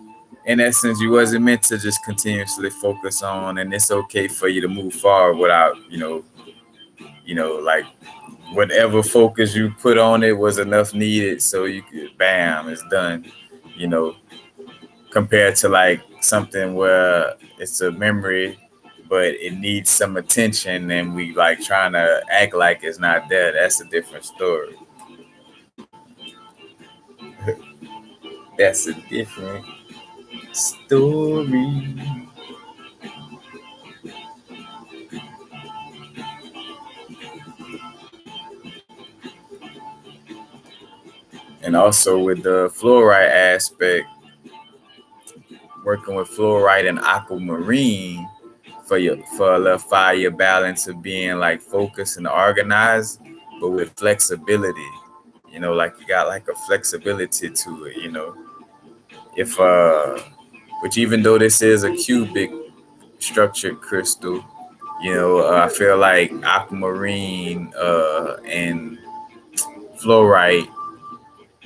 in essence you wasn't meant to just continuously focus on, and it's okay for you to move forward without, like whatever focus you put on it was enough needed so you could bam, it's done, you know, compared to like something where it's a memory but it needs some attention and we like trying to act like it's not there. That's a different story. That's a different story. And also with the fluoride aspect, working with fluoride and aquamarine for the fire balance of being like focused and organized, but with flexibility. Like you got like a flexibility to it. If which even though this is a cubic structured crystal, I feel like aquamarine and fluorite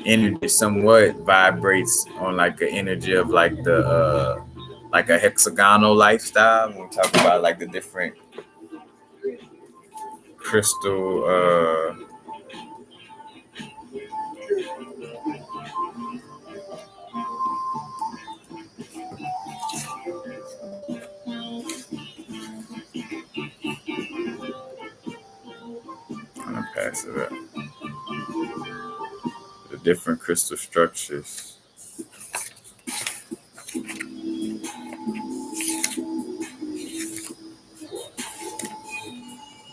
energy somewhat vibrates on like the energy of like the like a hexagonal lifestyle. When we talk about like the different crystal I'm gonna pass it up. The different crystal structures.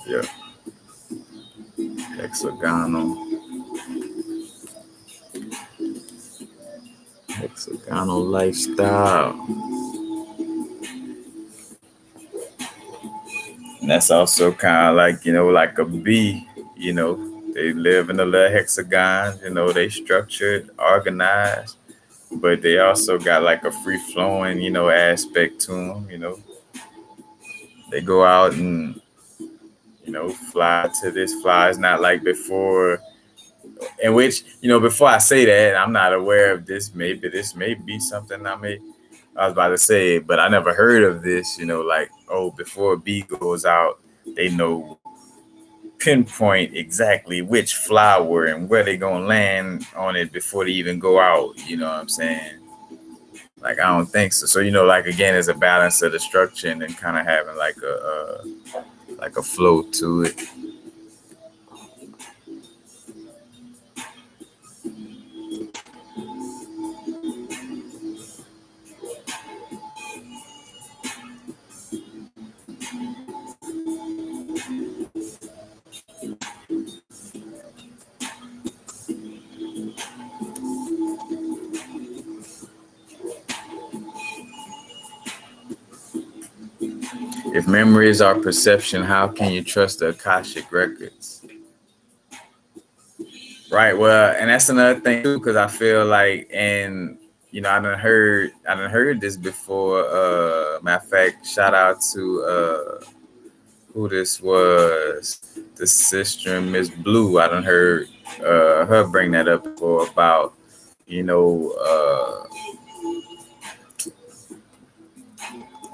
Yeah. Hexagonal lifestyle. And that's also kind of like, like a bee, they live in a little hexagon, they structured, organized, but they also got like a free flowing, aspect to them, they go out and, fly to this, fly. It's not like before, in which, before I say that, I'm not aware of this. Maybe this may be something I was about to say, but I never heard of this, like, oh, before a bee goes out, they know pinpoint exactly which flower and where they gonna land on it before they even go out. You know what I'm saying? Like I don't think so. So like again, it's a balance of the structure and then kind of having like a flow to it. If memories are perception, how can you trust the Akashic records? Right. Well, and that's another thing too, because I feel like, and I done heard this before. Matter of fact, shout out to who this was, the sister Miss Blue. I done heard her bring that up before about you know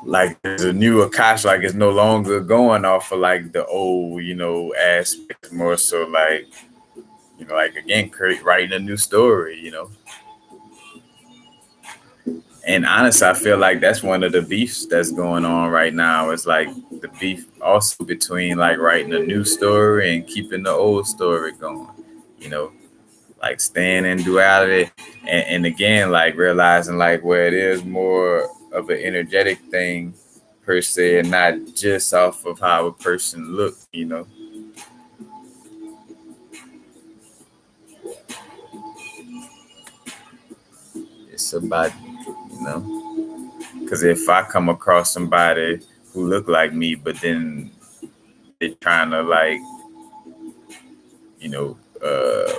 like there's a new Akash, like it's no longer going off of like the old aspects, more so like like again writing a new story. And honestly, I feel like that's one of the beefs that's going on right now. It's like the beef also between like writing a new story and keeping the old story going. You know, like staying in duality, and again, like realizing like where it is more of an energetic thing per se, and not just off of how a person look. It's about you know because if I come across somebody who look like me, but then they're trying to like you know uh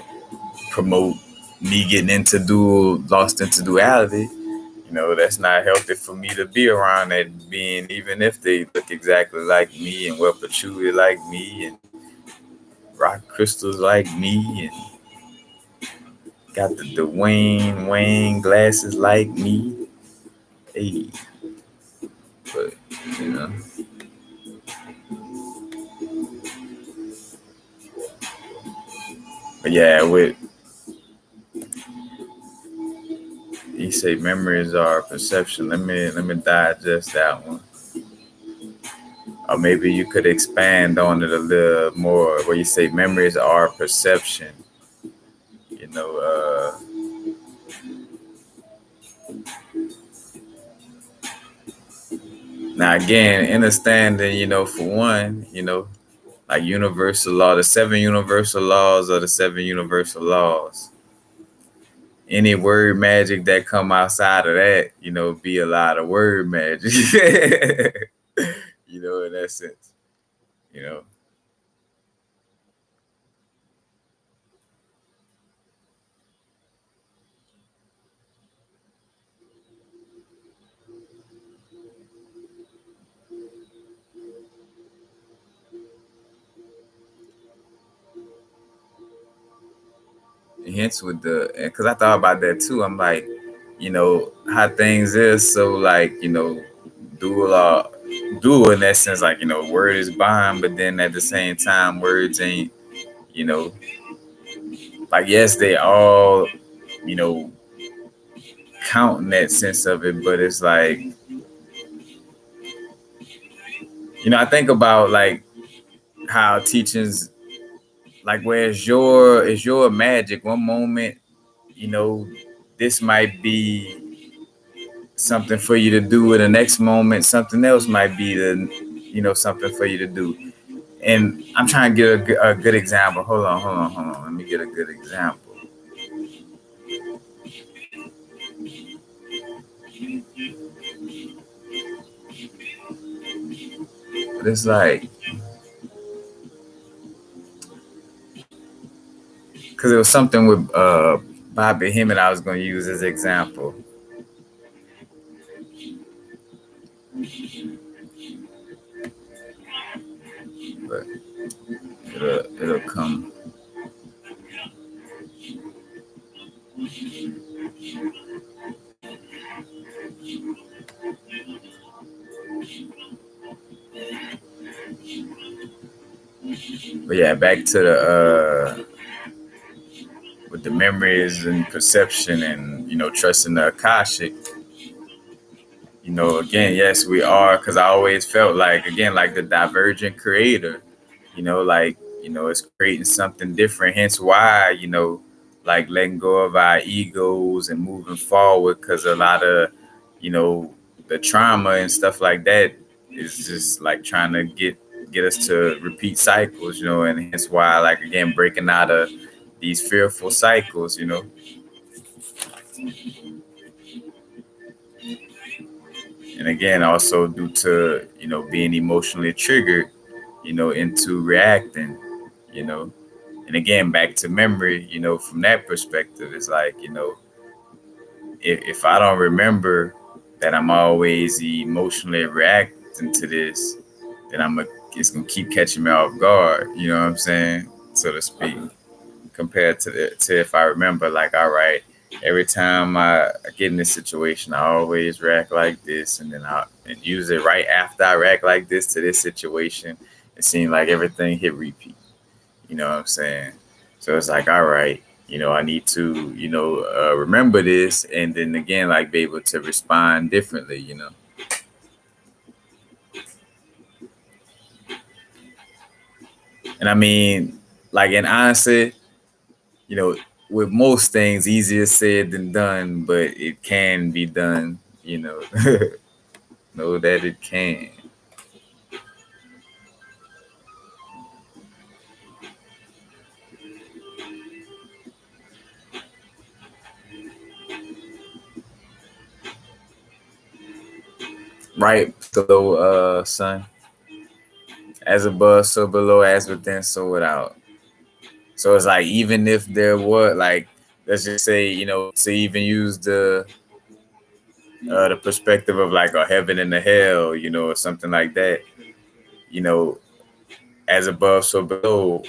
promote me getting into lost into duality, that's not healthy for me to be around that being, even if they look exactly like me and wear patchouli like me and rock crystals like me and got the Wayne glasses like me. Hey, but you know, but yeah, with you say memories are perception. Let me digest that one. Or maybe you could expand on it a little more, where you say memories are perception. You know, now again, understanding, for one, like universal law, the seven universal laws are the seven universal laws. Any word magic that come outside of that, be a lot of word magic. In that sense, you know. Hence with because I thought about that too. I'm like, how things is so like, dual dual in that sense, like, word is bond, but then at the same time, words ain't, you know, like yes, they all, you know, count in that sense of it, but it's like, I think about like how teachings, like where is your magic one moment, you know, this might be something for you to do, in the next moment something else might be something for you to do. And I'm trying to get a good example. Hold on, let me get a good example. But it's like, because it was something with Bobby Hemmett I was going to use as example, but it'll come. But yeah, back to the with the memories and perception and trusting the Akashic. Again, yes, we are, because I always felt like, again, like the divergent creator. Like it's creating something different. Hence why like letting go of our egos and moving forward, because a lot of you know the trauma and stuff like that is just like trying to get us to repeat cycles, and hence why, like, again, breaking out of these fearful cycles. And again, also due to being emotionally triggered, into reacting, you know and again, back to memory, from that perspective, it's like, if I don't remember that I'm always emotionally reacting to this, then it's gonna keep catching me off guard, you know what I'm saying, so to speak, compared to if I remember, like, all right, every time I get in this situation, I always react like this, and then and usually right after I react like this to this situation, it seemed like everything hit repeat. You know what I'm saying? So it's like, all right, I need to, remember this, and then again, like, be able to respond differently. And I mean, like, and honestly, you know, with most things, easier said than done, but it can be done. Know that it can. Right, so, son, as above, so below, as within, so without. So it's like, even if there were, like, let's just say, to even use the perspective of like a heaven and a hell, or something like that, you know, as above, so below.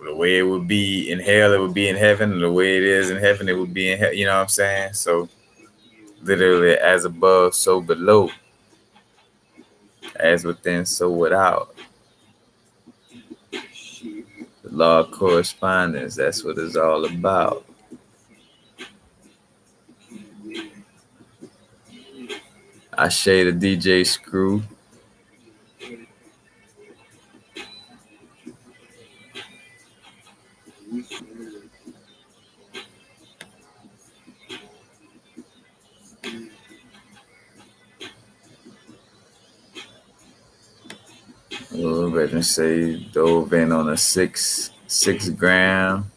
The way it would be in hell, it would be in heaven, and the way it is in heaven, it would be in hell. You know what I'm saying? So literally, as above, so below, as within, so without. The law of correspondence, that's what it's all about. I shade a DJ Screw. A little bit and say dove in on a six gram.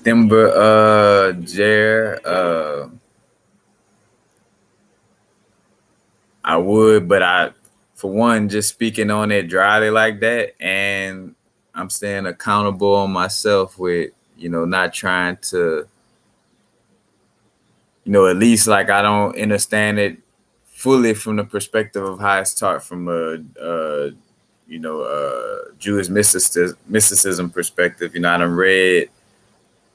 Timber, Jer, I would, but for one, just speaking on it dryly like that, and I'm staying accountable on myself with, not trying to, at least, like, I don't understand it fully from the perspective of how it's taught from a Jewish mysticism perspective. I done read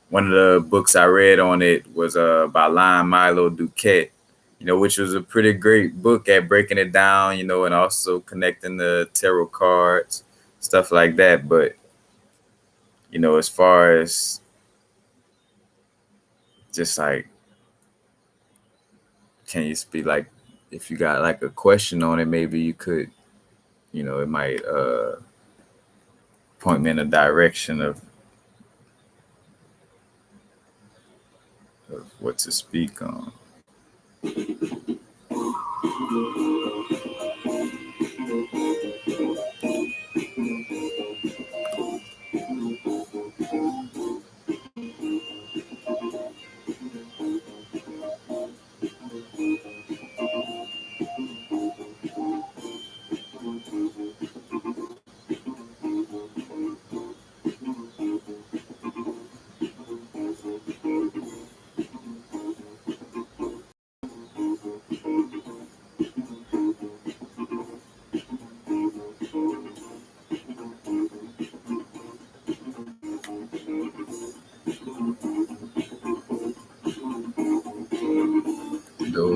one of the books I read on it was by Lon Milo Duquette, which was a pretty great book at breaking it down, and also connecting the tarot cards, stuff like that. But, as far as just like, can you speak, like, if you got like a question on it, maybe you could, it might point me in a direction of what to speak on.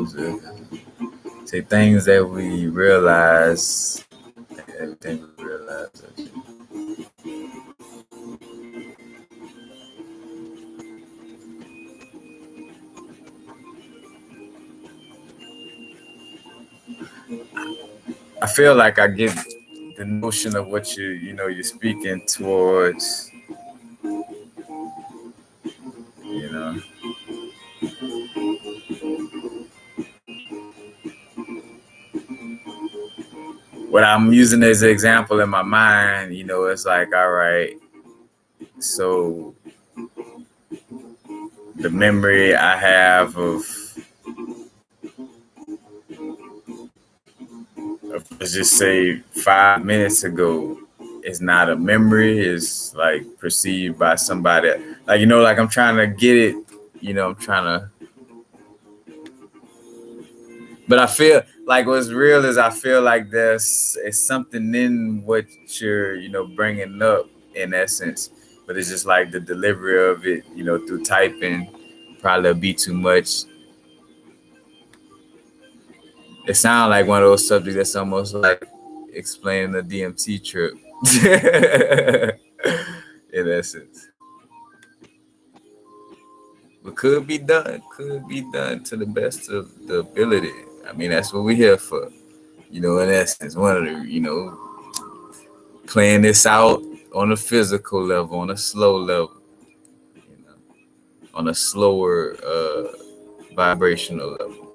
those say things that we realize. Everything we realize. I feel like I get the notion of what you're speaking towards. You know. What I'm using as an example in my mind, it's like, all right, so the memory I have of let's just say 5 minutes ago is not a memory, it's like perceived by somebody. Like, like I'm trying to get it, I'm trying to. But I feel like what's real is I feel like there's something in what you're, bringing up in essence. But it's just like the delivery of it, through typing probably be too much. It sounds like one of those subjects that's almost like explaining a DMT trip. In essence. But could be done to the best of the ability. I mean, that's what we're here for. In essence, one of the, playing this out on a physical level, on a slow level, on a slower vibrational level.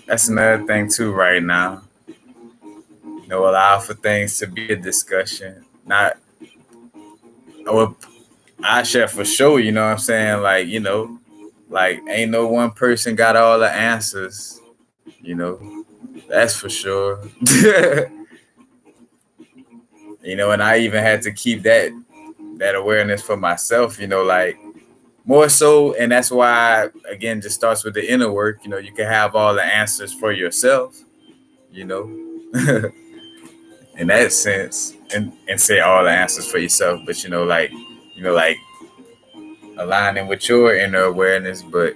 That's another thing too right now. Allow for things to be a discussion. Not, well, I share for sure, you know what I'm saying? Like, like ain't no one person got all the answers, that's for sure. And I even had to keep that awareness for myself, like more so. And that's why, again, just starts with the inner work. You can have all the answers for yourself, in that sense, and say all the answers for yourself. But, like aligning with your inner awareness. But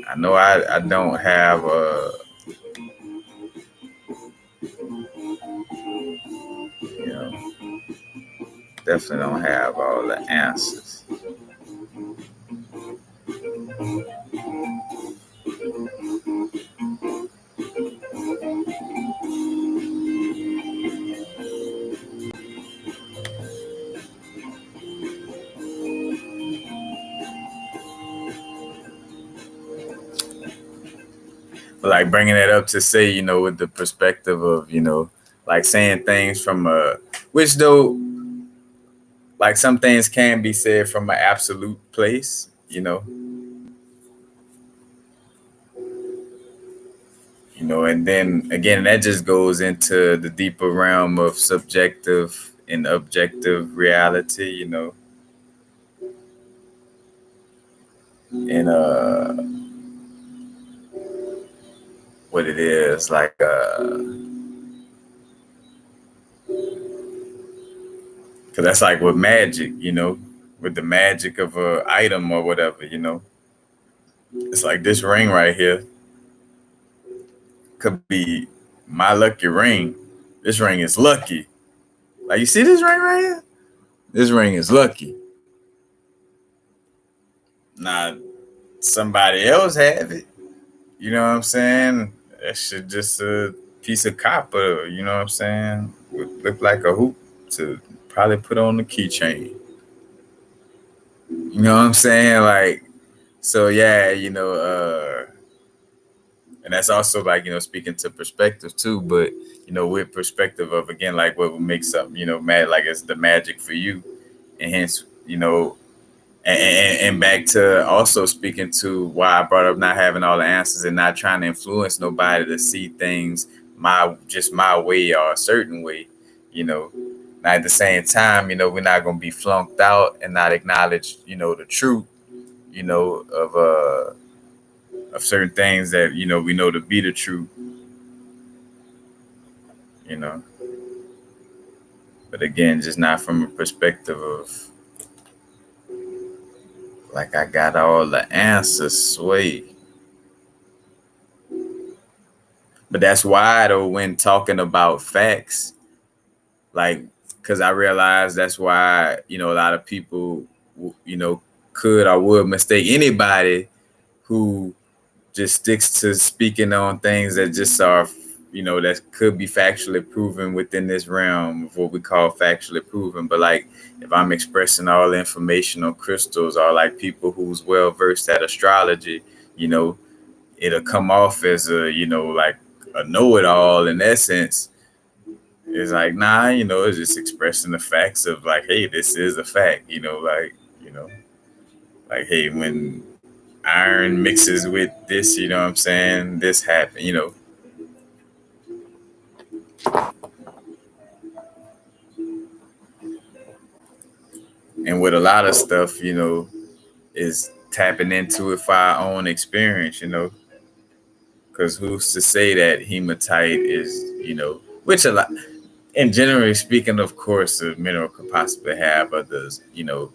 I know I don't have definitely don't have all the answers. But like bringing it up to say, with the perspective of, like saying things from which though, like some things can be said from an absolute place, and then again, that just goes into the deeper realm of subjective and objective reality, and what it is like, because that's like with magic, with the magic of a item or whatever, it's like this ring right here could be my lucky ring. This ring is lucky. Like, you see this ring right here? This ring is lucky. Now, somebody else have it. You know what I'm saying? That shit just a piece of copper. You know what I'm saying? Would look like a hoop to probably put on the keychain. You know what I'm saying? Like, so yeah, and that's also like, speaking to perspective too, but with perspective of, again, like what would make something, mad, like it's the magic for you. And hence, and back to also speaking to why I brought up not having all the answers and not trying to influence nobody to see things my way or a certain way, you know. Now at the same time, we're not gonna be flunked out and not acknowledge, the truth, of certain things that, we know to be the truth, you know. But again, just not from a perspective of like I got all the answers, sway. But that's why, though, when talking about facts, like, because I realize that's why, a lot of people, could or would mistake anybody who just sticks to speaking on things that just are, that could be factually proven within this realm of what we call factually proven. But like, if I'm expressing all the information on crystals, or like people who's well versed at astrology, it'll come off as a, like a know-it-all in essence. It's like, nah, it's just expressing the facts of like, hey, this is a fact, like, hey, when iron mixes with this, what I'm saying, this happened, and with a lot of stuff, is tapping into it for our own experience, because who's to say that hematite is, which a lot, and generally speaking, of course, a mineral could possibly have others,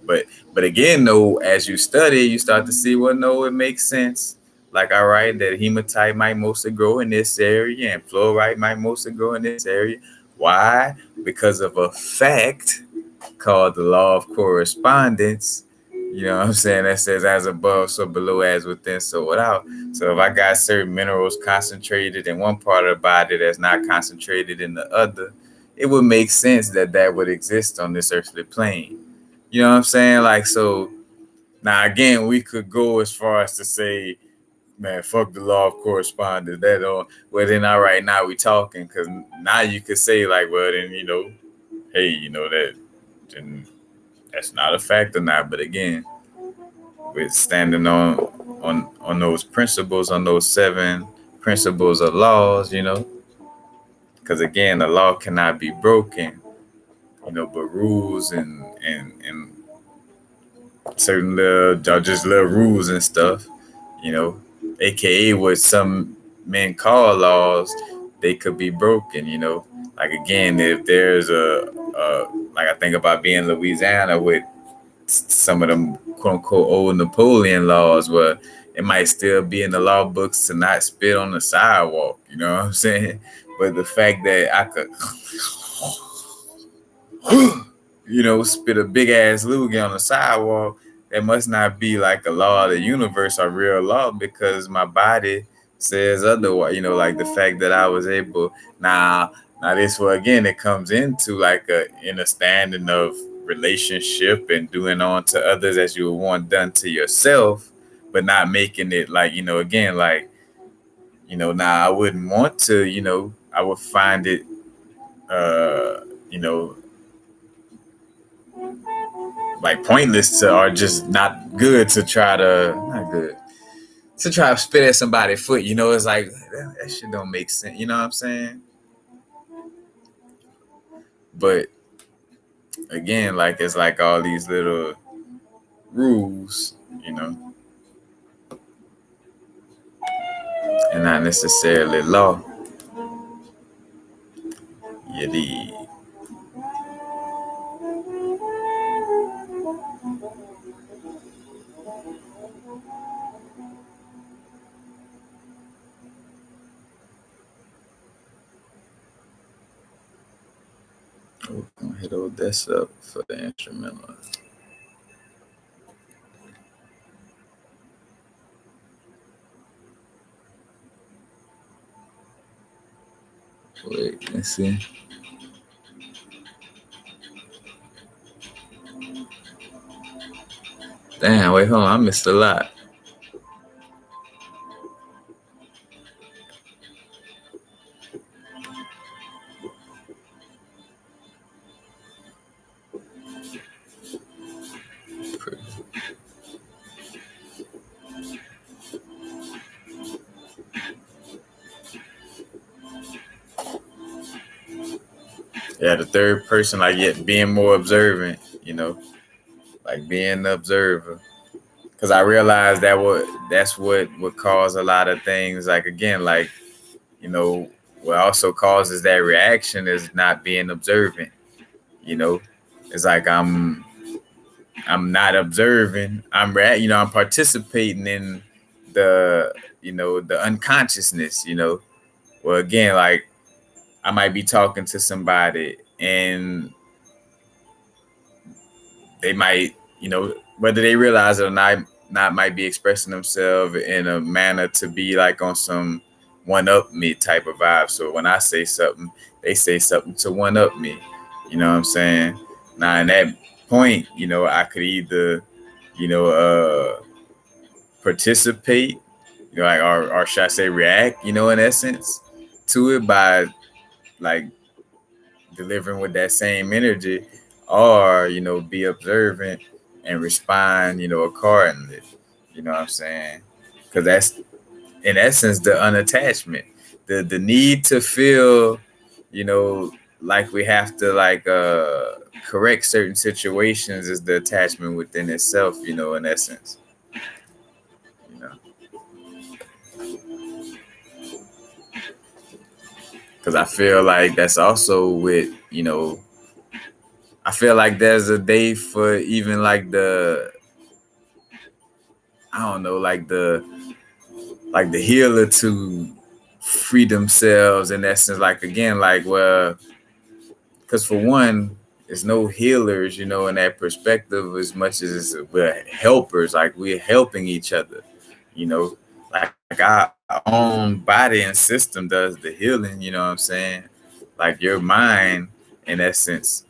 but again, though, as you study, you start to see, well, no, it makes sense. Like, all right, that hematite might mostly grow in this area and fluorite might mostly grow in this area. Why? Because of a fact called the law of correspondence. You know what I'm saying? That says, as above, so below, as within, so without. So if I got certain minerals concentrated in one part of the body that's not concentrated in the other, it would make sense that that would exist on this earthly plane. You know what I'm saying? Like, so now again, we could go as far as to say, man, fuck the law of correspondence. That don't, well, then, all right, now we talking, because now you could say, like, well, then, hey, that, then that's not a fact or not. But again, we're standing on those principles, on those 7 principles of laws, because again, the law cannot be broken, but rules and certain little, just little rules and stuff, aka what some men call laws, they could be broken, like, again, if there's like, I think about being in Louisiana with some of them quote unquote old Napoleon laws, where it might still be in the law books to not spit on the sidewalk, you know what I'm saying? But the fact that I could spit a big ass loogie on the sidewalk, that must not be like a law of the universe or real law, because my body says otherwise. Like the fact that I was able, now this, well, again, it comes into like a understanding of relationship and doing on to others as you would want done to yourself, but not making it like, again, like, now I wouldn't want to, I would find it, uh, you know, like pointless to, or just not good to try to, not good to try to spit at somebody's foot. It's like that shit don't make sense. You know what I'm saying? But again, like, it's like all these little rules, and not necessarily law. Yeah, We're gonna hit all this up for the instrumental. Wait, let's see. Damn, wait, hold on, I missed a lot. Yeah, the third person, like, yet being more observant, like being the observer. Because I realized that's what would cause a lot of things. Like, again, like, what also causes that reaction is not being observant. You know, it's like I'm not observing. I'm participating in the unconsciousness. Well, again, like, I might be talking to somebody and they might, whether they realize it or not might be expressing themselves in a manner to be like on some one up me type of vibe. So when I say something, they say something to one up me. You know what I'm saying? Now, in that point, I could either, you know, participate, like, or should I say react, in essence, to it by like delivering with that same energy, or be observant and respond, accordingly. You know what I'm saying? Because that's in essence the unattachment, the need to feel, like we have to like correct certain situations is the attachment within itself. In essence, you know, because I feel like that's also with I feel like there's a day for even like I don't know, like the healer to free themselves in essence. Like, again, like, well, because for one, there's no healers, in that perspective, as much as we're helpers. Like, we're helping each other, like our own body and system does the healing. You know what I'm saying? Like, your mind, in essence,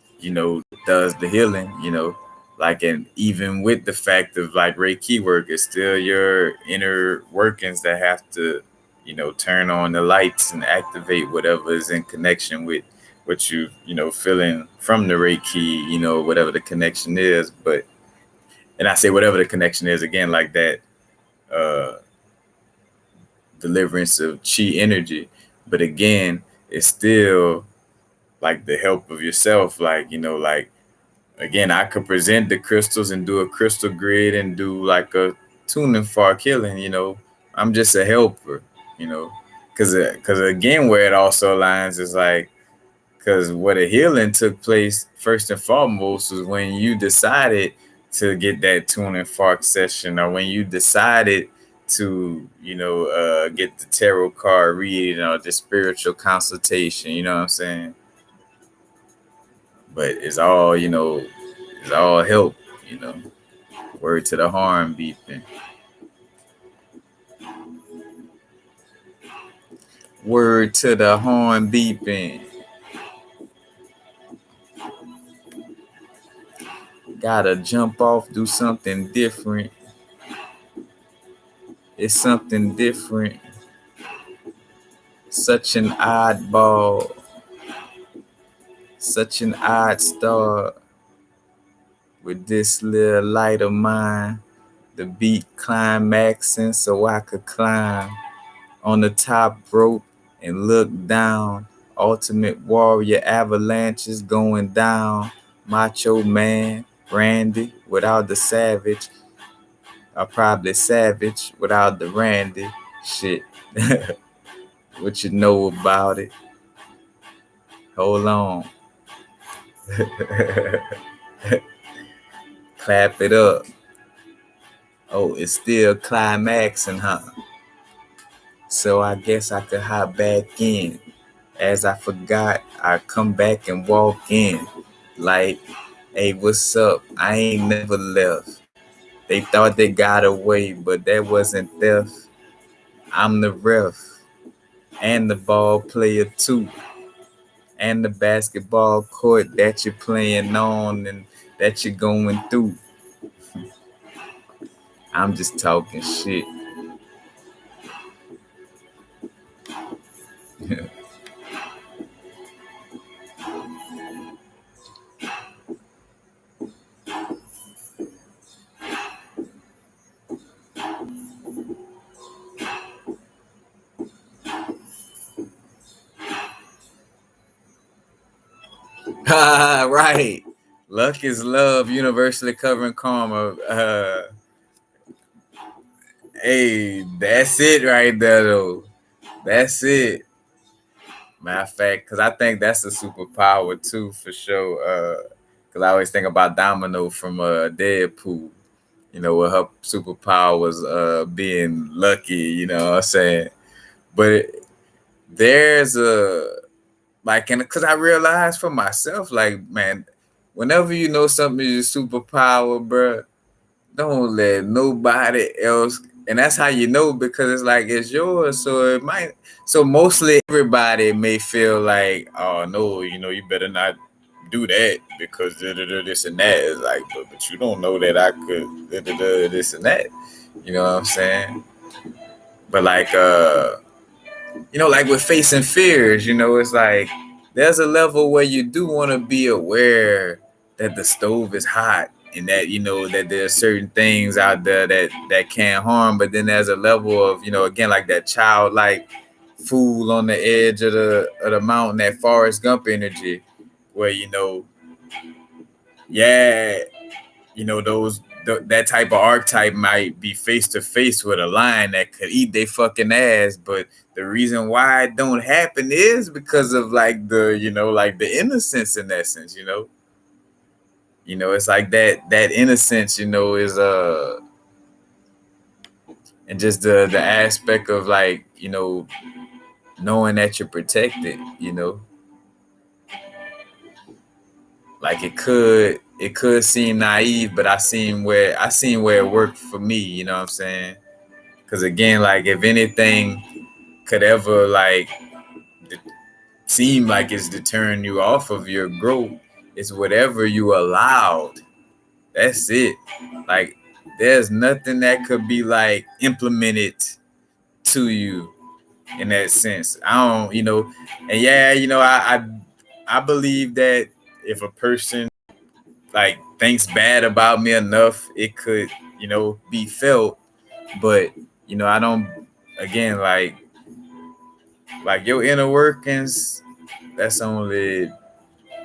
does the healing. Like, and even with the fact of like Reiki work, it's still your inner workings that have to, turn on the lights and activate whatever is in connection with what feeling from the Reiki, whatever the connection is. But, and I say whatever the connection is, again, like that uh deliverance of chi energy. But again, it's still like the help of yourself. Like, like, again, I could present the crystals and do a crystal grid and do like a tuning fork healing. I'm just a helper. Because again, where it also aligns is like, because what a healing took place first and foremost was when you decided to get that tuning fork session, or when you decided to, get the tarot card reading or the spiritual consultation. You know what I'm saying? But it's all help. You know, word to the horn beeping. Word to the horn beeping. Gotta jump off, do something different. It's something different. Such an oddball. Such an odd star. With this little light of mine, the beat climaxing so I could climb on the top rope and look down. Ultimate warrior avalanches going down. Macho man, Randy without the savage. Or probably savage without the Randy. Shit. What you know about it? Hold on. Clap it up. Oh, it's still climaxing, huh? So I guess I could hop back in. As I forgot, I come back and walk in like, hey, what's up? I ain't never left. They thought they got away, but that wasn't theft. I'm the ref and the ball player too, and the basketball court that you're playing on and that you're going through. I'm just talking shit. Right. Luck is love, universally covering karma. Hey, that's it right there, though. That's it. Matter of fact, because I think that's a superpower too, for sure. Because I always think about Domino from Deadpool. You know, with her superpower was being lucky. You know what I'm saying? But there's a like, and because I realized for myself, like, man, whenever you know something is your superpower, bruh, don't let nobody else. And that's how you know, because it's like it's yours. So it might. So mostly everybody may feel like, oh no, you know, you better not do that because this and that. Is like, but you don't know that I could this and that. You know what I'm saying? But like, you know, like with facing fears, you know, it's like there's a level where you do want to be aware that the stove is hot and that, you know, that there's certain things out there that can harm. But then there's a level of, you know, again, like that childlike fool on the edge of the mountain, that Forrest Gump energy, where, you know, yeah, you know, that type of archetype might be face to face with a lion that could eat they fucking ass, but the reason why it don't happen is because of like the, you know, like the innocence in essence, you know, it's like that innocence, you know, is and just the aspect of like, you know, knowing that you're protected, you know, like it could seem naive, but I seen where it worked for me, you know what I'm saying? Because again, like if anything could ever like seem like it's deterring you off of your growth, it's whatever you allowed. That's it. Like there's nothing that could be like implemented to you in that sense. I don't, you know, and yeah, you know, I believe that if a person like thinks bad about me enough, it could, you know, be felt. But you know, I don't. Again, like your inner workings, that's only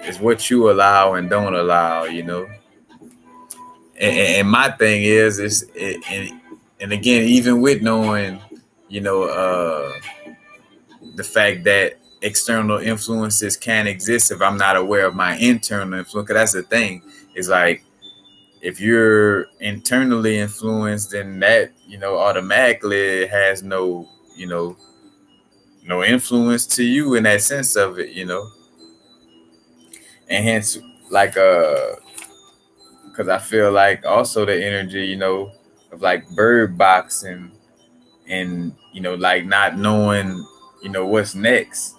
is what you allow and don't allow, you know. And my thing and again, even with knowing, you know, the fact that external influences can exist if I'm not aware of my internal influence. Cause that's the thing. Is like if you're internally influenced, then that, you know, automatically has no, you know, no influence to you in that sense of it, you know. And hence, like because I feel like also the energy, you know, of like bird boxing and, you know, like not knowing, you know, what's next,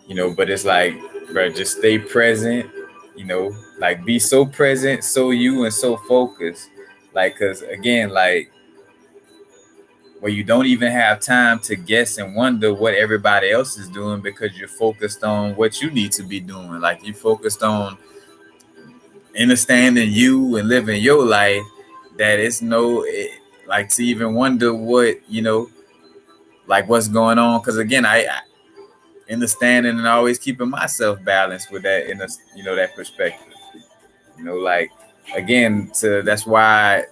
you know, but it's like, bro, just stay present, you know, like be so present, so you and so focused. Like, cause again, like where you don't even have time to guess and wonder what everybody else is doing because you're focused on what you need to be doing. Like you focused on understanding you and living your life, that it's like to even wonder what, you know, like what's going on. Because again, I understanding and always keeping myself balanced with that in a, you know, that perspective, you know, like again, to that's why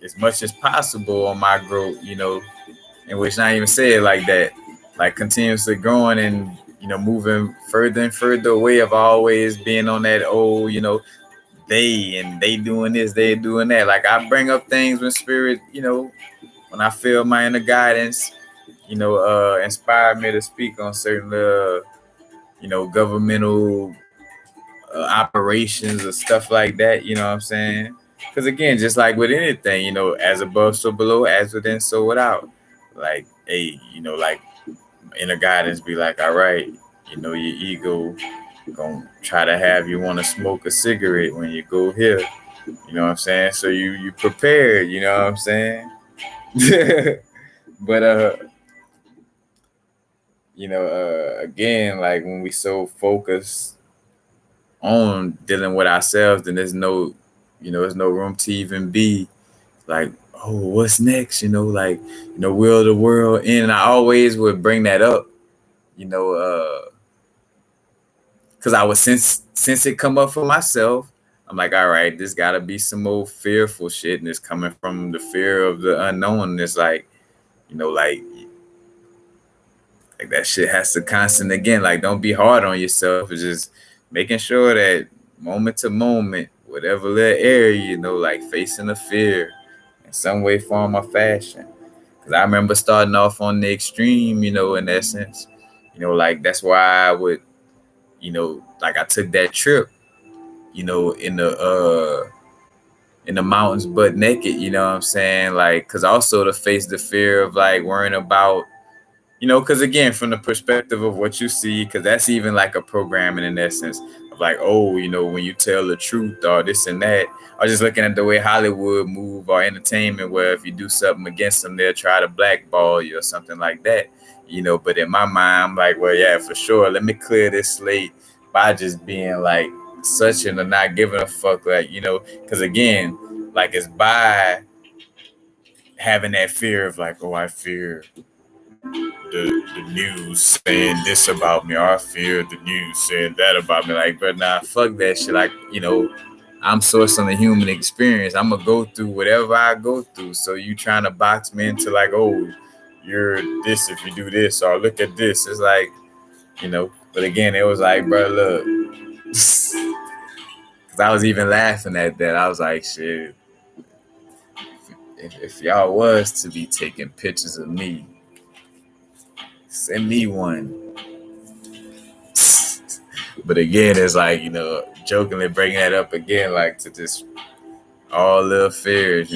as much as possible on my growth, you know, in which I even say it like that, like continuously growing and, you know, moving further and further away of always being on that old, you know, they doing this, they doing that. Like I bring up things when spirit, you know, when I feel my inner guidance, inspired me to speak on certain governmental operations or stuff like that. You know what I'm saying? Because again, just like with anything, as above, so below, as within, so without. Like, hey, like inner guidance be like, all right, your ego gonna try to have you want to smoke a cigarette when you go here. You know what I'm saying? So you prepared. You know what I'm saying? But again, like when we so focused on dealing with ourselves, then there's no room to even be like, oh, what's next? Like, will the world end? And I always would bring that up, because I was since it come up for myself. I'm like, all right, this gotta be some old fearful shit, and it's coming from the fear of the unknown. And it's like, like that shit has to constant again. Like, don't be hard on yourself. It's just making sure that moment to moment, whatever little area, like facing the fear in some way, form, or fashion. Because I remember starting off on the extreme, in essence, like that's why I would, like I took that trip, in the mountains butt naked, you know what I'm saying? Like, because also to face the fear of like worrying about, because again, from the perspective of what you see, because that's even like a programming in essence of like, oh, when you tell the truth or this and that, or just looking at the way Hollywood move or entertainment, where if you do something against them, they'll try to blackball you or something like that, But in my mind, I'm like, well, yeah, for sure. Let me clear this slate by just being like such and not giving a fuck, like, because again, like it's by having that fear of like, oh, I fear the news saying this about me, or I fear the news saying that about me. Like, but nah, fuck that shit. Like, I'm sourcing the human experience. I'm gonna go through whatever I go through. So you trying to box me into like, oh, you're this if you do this, or look at this. It's like, But again, it was like, bro, look, because I was even laughing at that. I was like, shit. If y'all was to be taking pictures of me, send me one. But again, it's like, jokingly bringing that up again, like to just all little fears,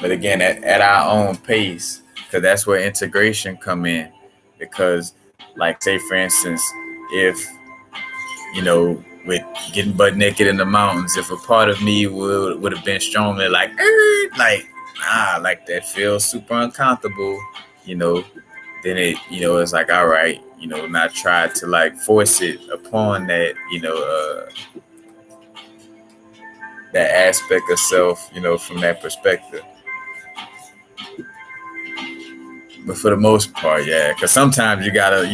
But again, at our own pace, because that's where integration come in. Because, like, say for instance, if with getting butt naked in the mountains, if a part of me would have been strongly like, like that feels super uncomfortable, then it's like, all right, not try to like force it upon that, that aspect of self, from that perspective. But for the most part, yeah, because sometimes you gotta,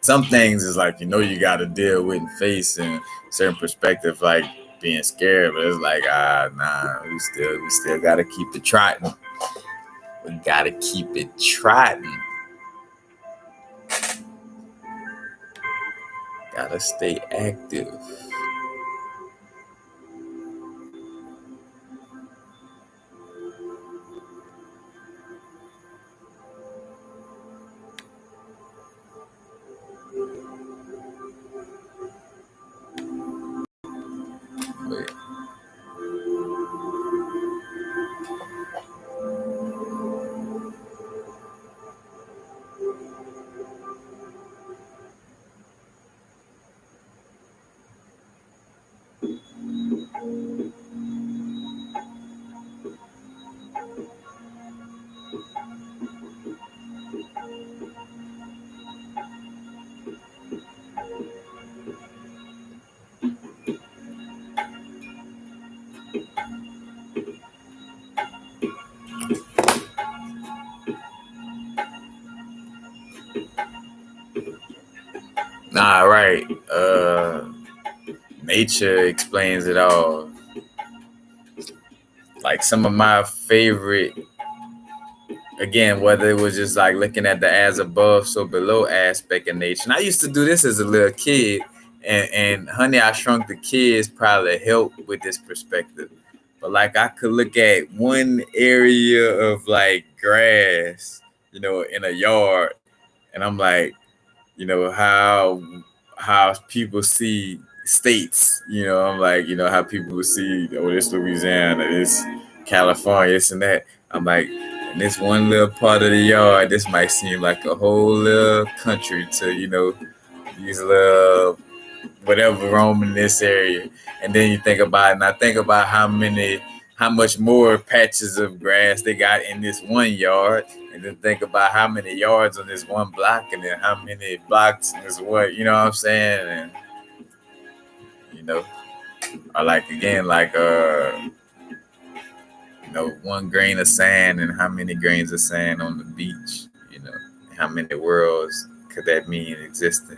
some things is like, you gotta deal with and face in certain perspective, like being scared, but it's like, nah, we still gotta keep it trotting. We gotta keep it trotting. Gotta stay active. But, nah, right. Nature explains it all. Like some of my favorite, again, whether it was just like looking at the as above, so below aspect of nature. And I used to do this as a little kid, and Honey, I Shrunk the Kids probably helped with this perspective. But like I could look at one area of like grass, in a yard, and I'm like, how people see states, I'm like, how people see, oh, this Louisiana, this California, this and that. I'm like, in this one little part of the yard, this might seem like a whole little country to, these little whatever roam in this area. And then you think about it, and I think about how much more patches of grass they got in this one yard, and then think about how many yards on this one block, and then how many blocks in this one, you know what I'm saying? And or like again, like one grain of sand and how many grains of sand on the beach, how many worlds could that mean existing,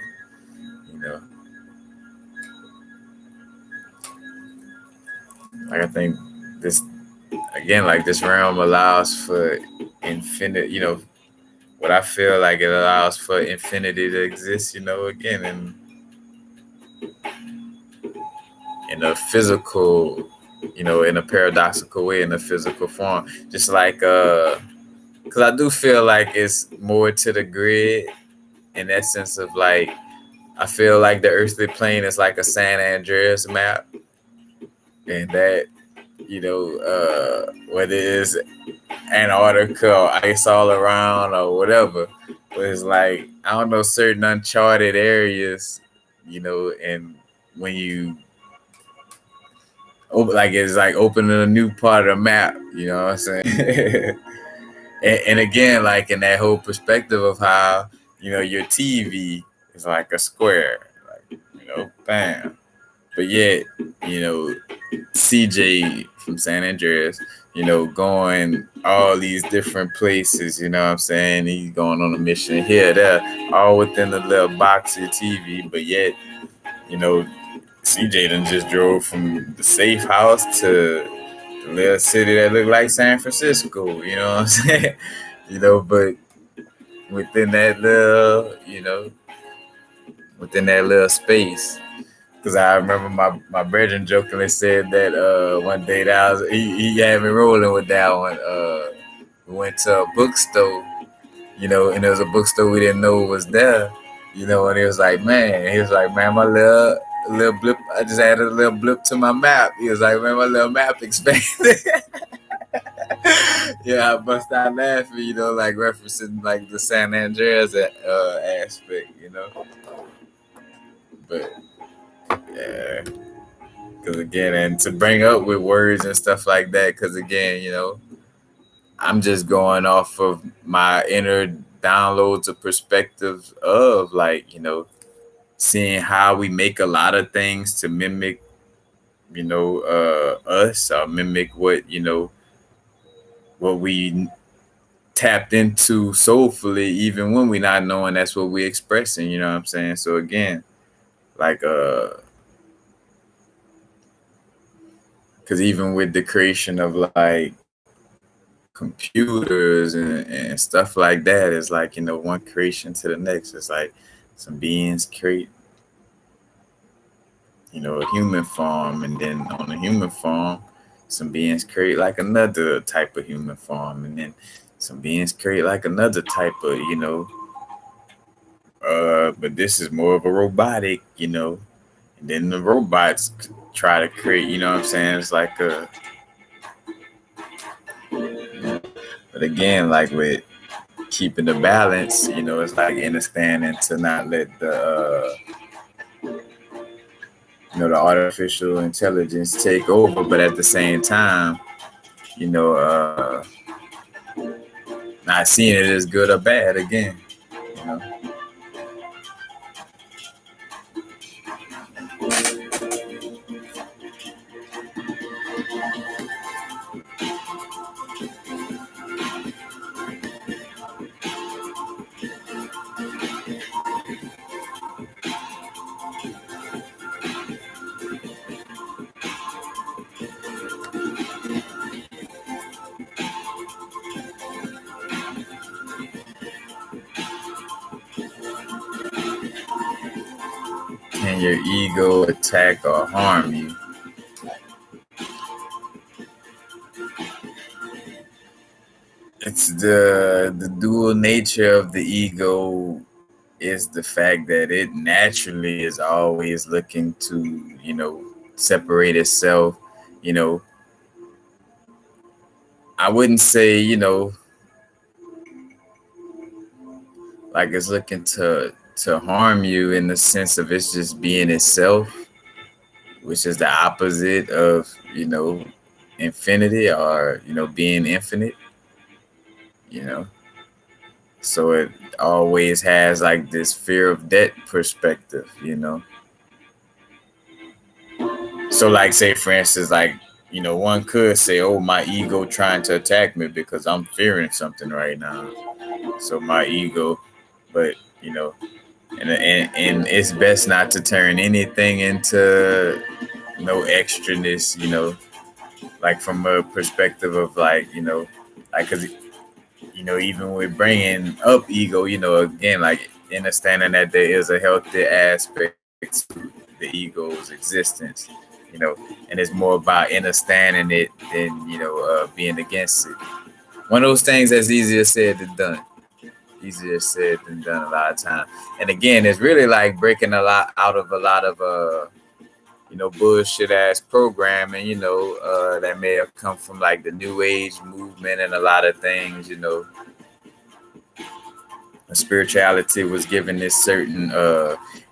like I think this again, like this realm allows for infinite, what I feel like it allows for infinity to exist, again in a physical, in a paradoxical way, in a physical form. Just like because I do feel like it's more to the grid in that sense of like I feel like the earthly plane is like a San Andreas map, and that whether it's Antarctica or ice all around or whatever, but it's like I don't know, certain uncharted areas, and when you like it's like opening a new part of the map, you know what I'm saying? and again, like in that whole perspective of how your TV is like a square, like bam, but yet CJ from San Andreas, going all these different places, you know what I'm saying? He's going on a mission here, there, all within the little boxy TV, but yet, CJ done just drove from the safe house to the little city that looked like San Francisco, you know what I'm saying? But within that little, within that little space. Because I remember my brethren jokingly said that one day that he had me rolling with that one. We went to a bookstore, and there was a bookstore we didn't know was there, and he was like, man, my little blip, I just added a little blip to my map. He was like, man, my little map expanded. Yeah, I bust out laughing, like referencing like the San Andreas aspect, but. Yeah, because again, and to bring up with words and stuff like that, because again, I'm just going off of my inner downloads of perspectives of like, seeing how we make a lot of things to mimic, us or mimic what we tapped into soulfully, even when we're not knowing that's what we're expressing, you know what I'm saying? So again, like, because even with the creation of like computers and stuff like that, it's like, one creation to the next. It's like some beings create, a human form, and then on the human form, some beings create like another type of human form, and then some beings create like another type of, but this is more of a robotic, and then the robots try to create, you know what I'm saying? It's like a, but again, like with keeping the balance, it's like understanding to not let the artificial intelligence take over, but at the same time, not seeing it as good or bad again, you know. Can your ego attack or harm you? It's the dual nature of the ego is the fact that it naturally is always looking to, separate itself. You know, I wouldn't say, like it's looking to harm you in the sense of it's just being itself, which is the opposite of, infinity or, being infinite, you know. So it always has like this fear of death perspective, So like say for instance, like, one could say, oh, my ego trying to attack me because I'm fearing something right now. So my ego, but and it's best not to turn anything into no extraness, like from a perspective of like, like, cause even with bringing up ego, again, like understanding that there is a healthy aspect to the ego's existence, and it's more about understanding it than, being against it. One of those things that's easier said than done. Easier said than done a lot of time. And again, it's really like breaking a lot out of a lot of bullshit ass programming, that may have come from like the new age movement and a lot of things, spirituality was given this certain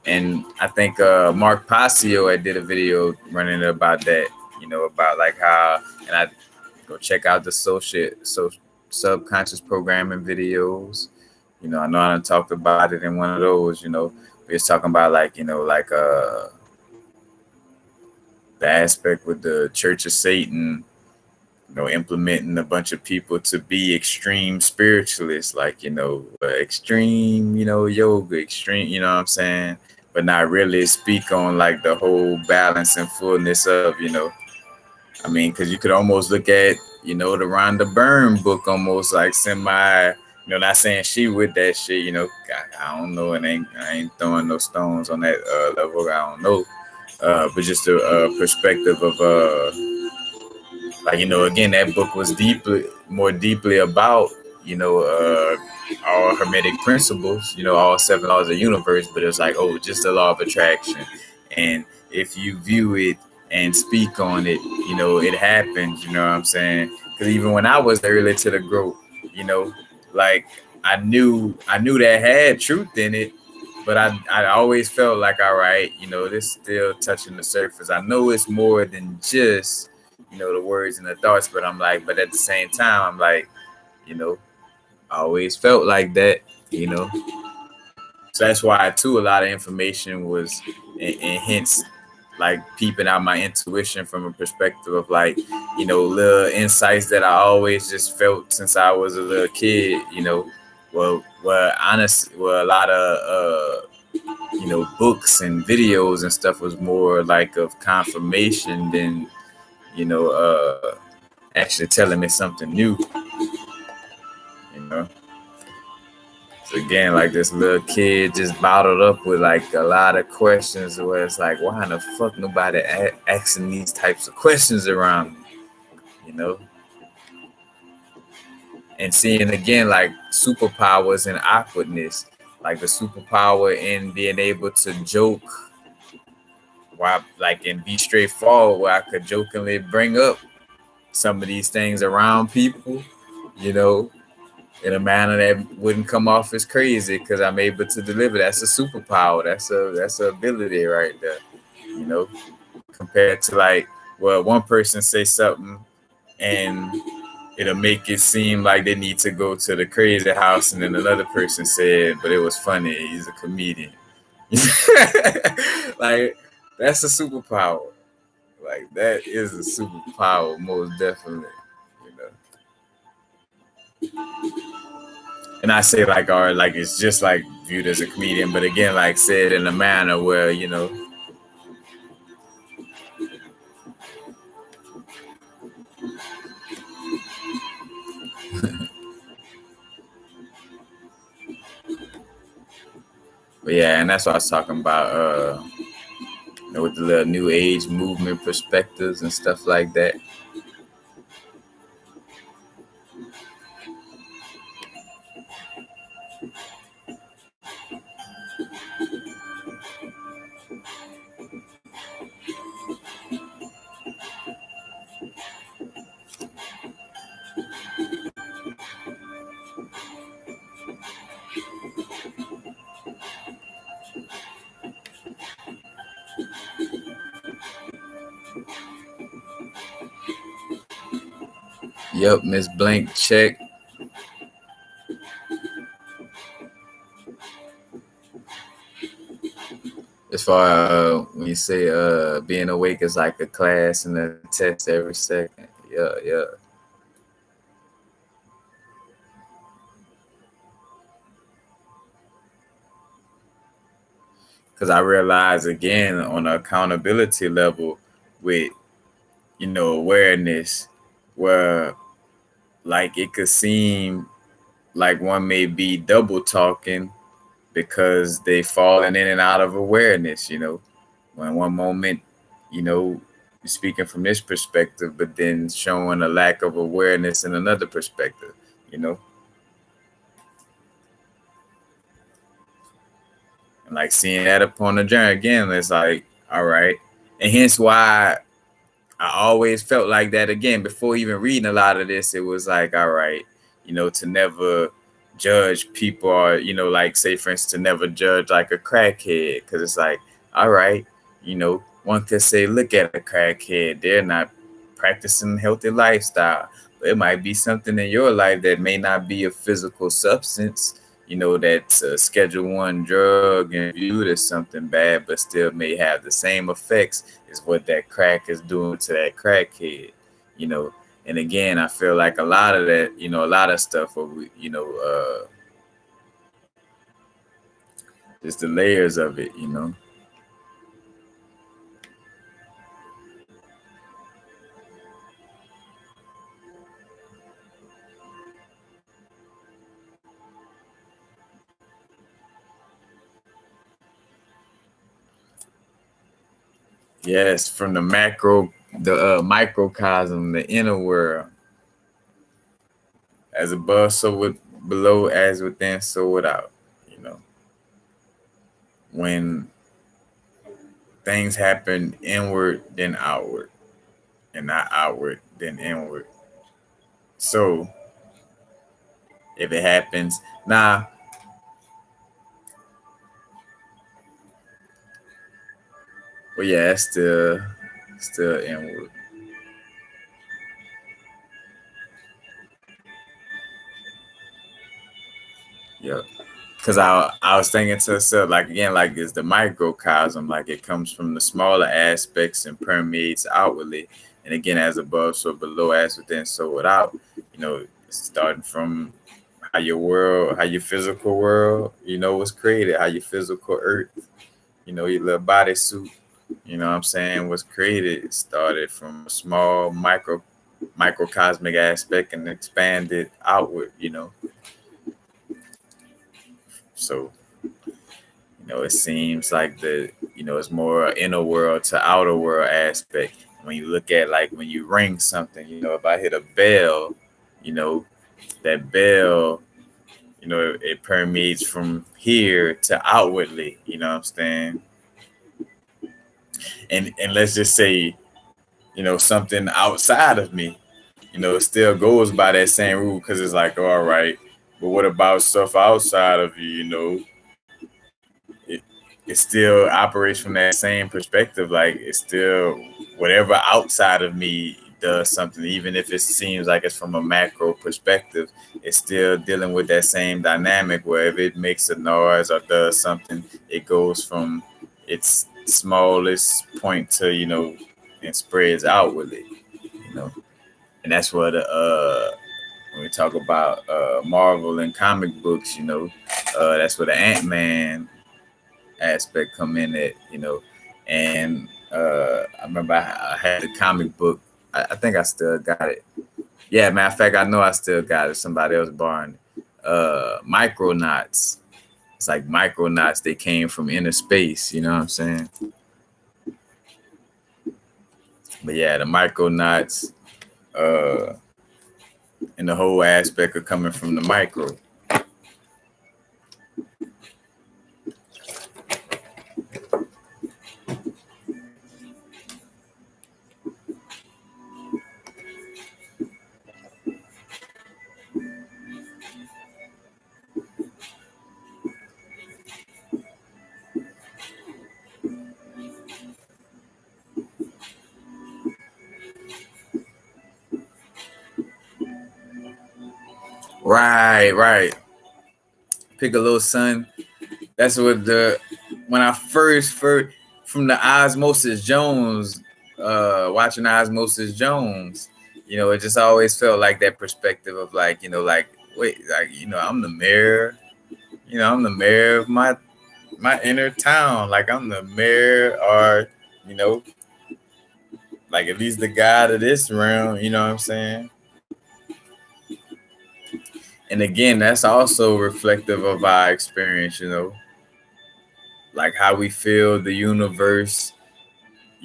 and I think Mark Passio had did a video running about that, about like how, and I go check out the subconscious programming videos. I know I talked about it in one of those, we was talking about like, like the aspect with the Church of Satan, implementing a bunch of people to be extreme spiritualists, like, extreme, yoga, extreme, you know what I'm saying? But not really speak on like the whole balance and fullness of, I mean, because you could almost look at, the Rhonda Byrne book almost like semi, not saying she with that shit, I don't know, and I ain't throwing no stones on that level, I don't know. But just a perspective of like, again, that book was more deeply about, all hermetic principles, all seven laws of the universe, but it's like, oh, just the law of attraction. And if you view it and speak on it, it happens, you know what I'm saying? Because even when I was early to the growth, like I knew that had truth in it, but I always felt like, all right, this still touching the surface. I know it's more than just, the words and the thoughts, but I'm like, but at the same time, I'm like, I always felt like that, So that's why too a lot of information was, and hence like peeping out my intuition from a perspective of like, little insights that I always just felt since I was a little kid, honestly, a lot of books and videos and stuff was more like of confirmation than, actually telling me something new, you know. So again, like this little kid just bottled up with like a lot of questions where it's like, why in the fuck nobody asking these types of questions around me, you know? And seeing again like superpowers and awkwardness, like the superpower in being able to joke while like and be straightforward where I could jokingly bring up some of these things around people, you know, in a manner that wouldn't come off as crazy because I'm able to deliver. That's a superpower. That's a ability right there, you know, compared to like, well, one person say something and it'll make it seem like they need to go to the crazy house, and then another person said, but it was funny. He's a comedian. Like that's a superpower. Like that is a superpower, most definitely. You know. And I say like, or like it's just like viewed as a comedian, but again, like said in a manner where but yeah, and that's what I was talking about. With the little new age movement perspectives and stuff like that. Yep, Miss Blank check. As far when you say being awake is like a class and a test every second. Yeah, yeah. Because I realize again on an accountability level with awareness, where like it could seem like one may be double talking because they falling in and out of awareness. When one moment, speaking from this perspective, but then showing a lack of awareness in another perspective. You know, and like seeing that upon the journey again, it's like, all right, and hence why I always felt like that again before even reading a lot of this. It was like, all right, to never judge people, or like say for instance, to never judge like a crackhead, because it's like, all right, one could say, look at a crackhead, they're not practicing healthy lifestyle, but it might be something in your life that may not be a physical substance. That's a Schedule 1 drug and viewed as something bad, but still may have the same effects is what that crack is doing to that crackhead, you know. And again, I feel like a lot of that, a lot of stuff, just the layers of it. Yes, from the macro, the microcosm, the inner world, as above, so with below, as within, so without. You know, when things happen inward, then outward, and not outward, then inward. So if it happens now, well, yeah, it's still inward. Yep. Because I was thinking to myself, like again, like it's the microcosm, like it comes from the smaller aspects and permeates outwardly. And again, as above, so below, as within, so without. Starting from how your physical world, was created, how your physical earth, your little bodysuit, what I'm saying, was created. It started from a small microcosmic aspect and expanded outward. So it seems like it's more inner world to outer world aspect. When you look at like when you ring something, if I hit a bell, you know, that bell, it permeates from here to outwardly, what I'm saying? And let's just say, something outside of me, it still goes by that same rule, because it's like, all right, but what about stuff outside of you, it, it still operates from that same perspective. Like it's still whatever outside of me does something, even if it seems like it's from a macro perspective, it's still dealing with that same dynamic where if it makes a noise or does something, it goes from its smallest point to, and spreads outwardly, you know. And that's what when we talk about Marvel and comic books, that's where the Ant-Man aspect come in at, and I remember I had the comic book. I think I still got it. Yeah, matter of fact, I know I still got it. Somebody else borrowed it. Micronauts. It's like micronauts. They came from inner space. You know what I'm saying? But yeah, the micronauts and the whole aspect of coming from the micro. Right. Piccolo son. That's what the when I first from the Osmosis Jones, watching Osmosis Jones, it just always felt like that perspective of like, like wait, like I'm the mayor, I'm the mayor of my inner town, like I'm the mayor, or you know, like at least the god of this realm, you know what I'm saying? And again, that's also reflective of our experience, like how we feel the universe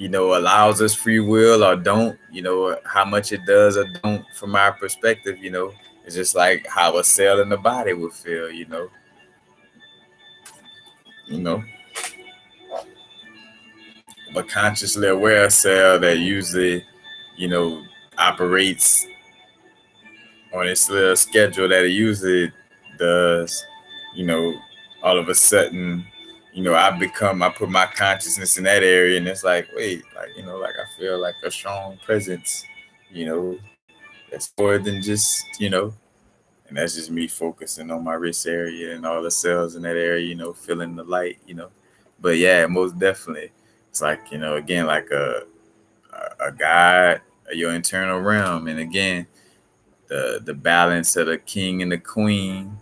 allows us free will or don't, how much it does or don't from our perspective, it's just like how a cell in the body would feel, you know, but consciously aware cell that usually, you know, operates on its little schedule that it usually does, you know, all of a sudden, I put my consciousness in that area and it's like, wait, like, like I feel like a strong presence, you know, that's more than just, and that's just me focusing on my wrist area and all the cells in that area, feeling the light, But yeah, most definitely. It's like, again, like a guide of your internal realm. And again, the balance of the king and the queen,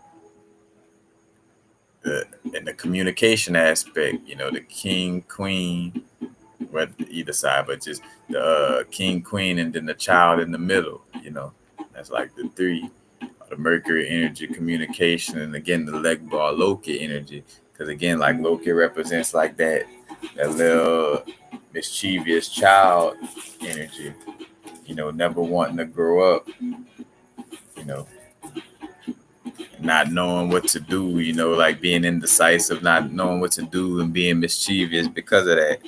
and the communication aspect, the king, queen, but either side, but just the king, queen, and then the child in the middle, that's like the three. The Mercury energy, communication, and again the leg ball Loki energy, because again, like Loki represents like that little mischievous child energy, never wanting to grow up, you know, not knowing what to do, like being indecisive, not knowing what to do, and being mischievous because of that.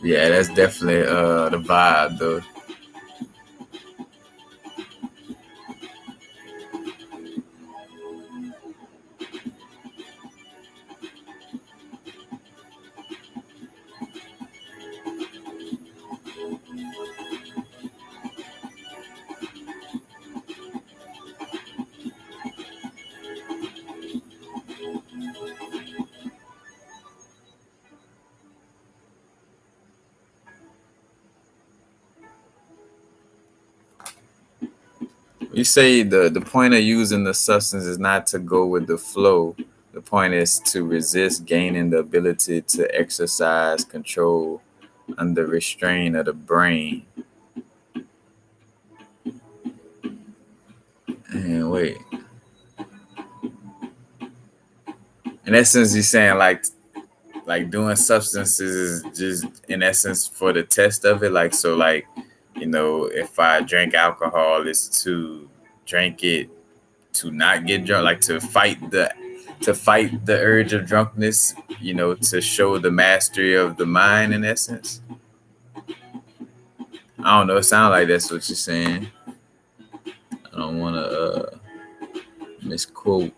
Yeah, that's definitely the vibe though. You say the point of using the substance is not to go with the flow. The point is to resist gaining the ability to exercise control under restraint of the brain. And wait, in essence, he's saying like doing substances is just in essence for the test of it. Like so, like if I drink alcohol, it's to drink it to not get drunk, like to fight the urge of drunkenness, to show the mastery of the mind in essence. I don't know. It sounds like that's what you're saying. I don't want to misquote.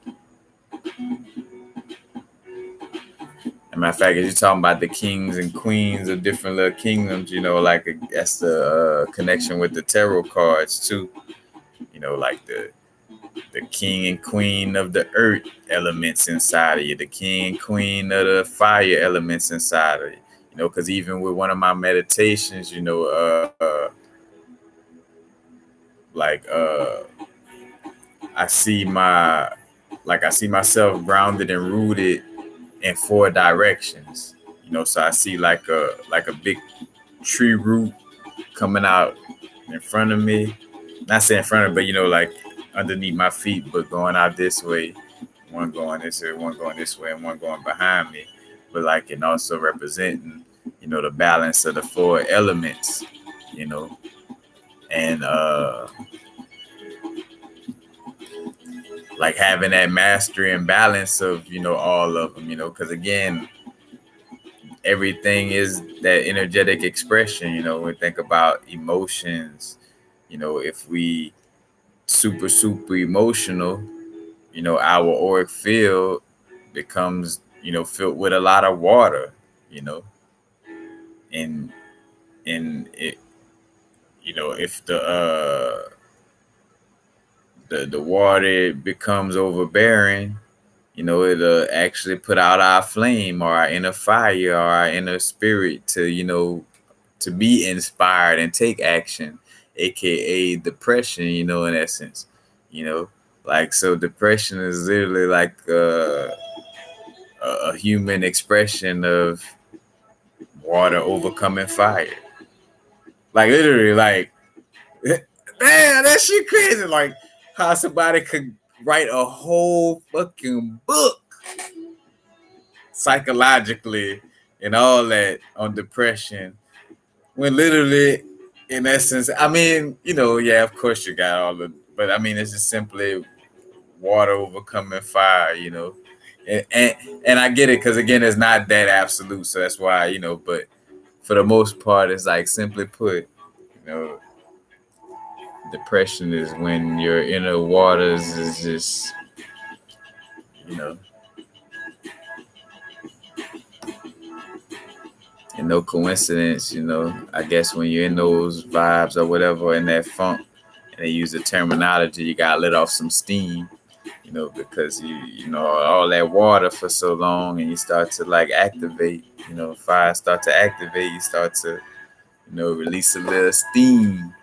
As a matter of fact, as you're talking about the kings and queens of different little kingdoms, like that's the connection with the tarot cards too. Like the king and queen of the earth elements inside of you, the king and queen of the fire elements inside of you. Because even with one of my meditations, like I see I see myself grounded and rooted in four directions. So I see like a big tree root coming out in front of me. Not saying in front of, but like underneath my feet, but going out this way. One going this way, one going this way, and one going behind me. But like and also representing, the balance of the four elements, and like having that mastery and balance of all of them, because again, everything is that energetic expression. When we think about emotions, if we super emotional, our auric field becomes, filled with a lot of water, you know, and it, if the water becomes overbearing, it'll actually put out our flame or our inner fire or our inner spirit to, to be inspired and take action, aka depression, in essence, like, so depression is literally like a human expression of water overcoming fire. Like literally, like, damn, that shit crazy. Like how somebody could write a whole fucking book psychologically and all that on depression, when literally, in essence, I mean, yeah, of course you got all the, but I mean, it's just simply water overcoming fire, and I get it, because again, it's not that absolute, so that's why, but for the most part, it's like, simply put, depression is when your inner waters is just, you know and no coincidence, I guess when you're in those vibes or whatever, in that funk, and they use the terminology, you got let off some steam, because all that water for so long, and you start to like activate, fire start to activate, you start to, release a little steam.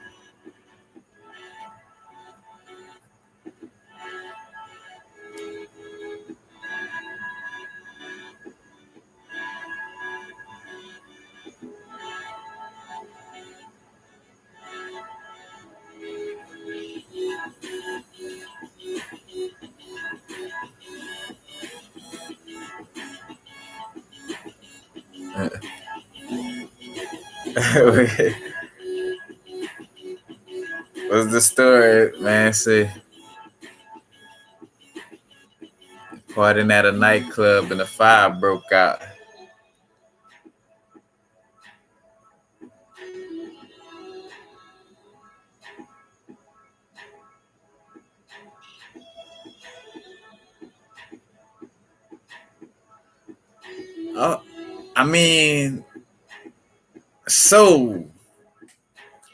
What's the story, man? Say, partying at a nightclub and a fire broke out. Oh, I mean, so,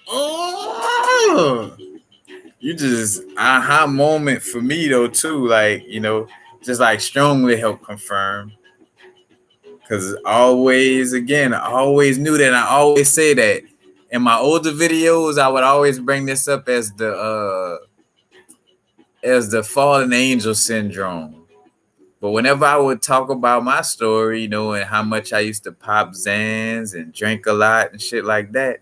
oh, you just aha moment for me though too, like, just like strongly help confirm, because always, again, I always knew that. I always say that in my older videos, I would always bring this up as the fallen angel syndrome. But whenever I would talk about my story, and how much I used to pop Zans and drink a lot and shit like that,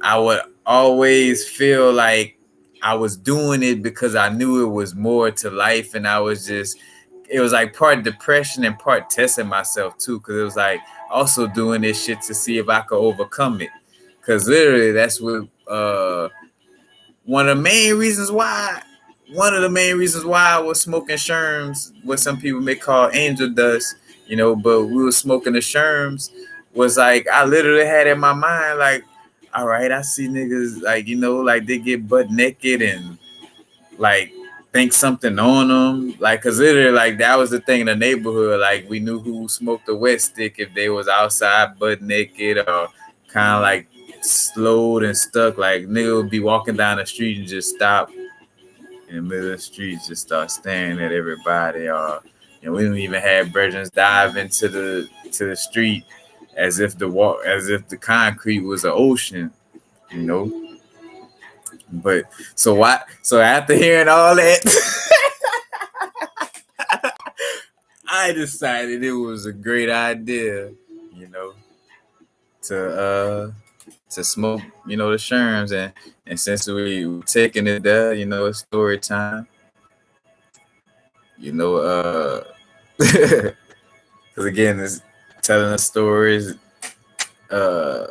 I would always feel like I was doing it because I knew it was more to life, and it was like part depression and part testing myself too, because it was like also doing this shit to see if I could overcome it. Because literally, that's what one of the main reasons why. One of the main reasons why I was smoking sherms, what some people may call angel dust, but we were smoking the sherms, was like, I literally had in my mind, like, all right, I see niggas, like, like they get butt naked and like think something on them, like, cause literally, like, that was the thing in the neighborhood, like, we knew who smoked the wet stick if they was outside butt naked or kind of like slowed and stuck, like nigga would be walking down the street and just stop in the middle of the street, just start staring at everybody, or we don't even have brethren dive into the street as if the concrete was an ocean, you know. But so after hearing all that, I decided it was a great idea, you know, to smoke, the sherms, and since we were taking it there, it's story time, you know, because again, it's telling the stories, uh,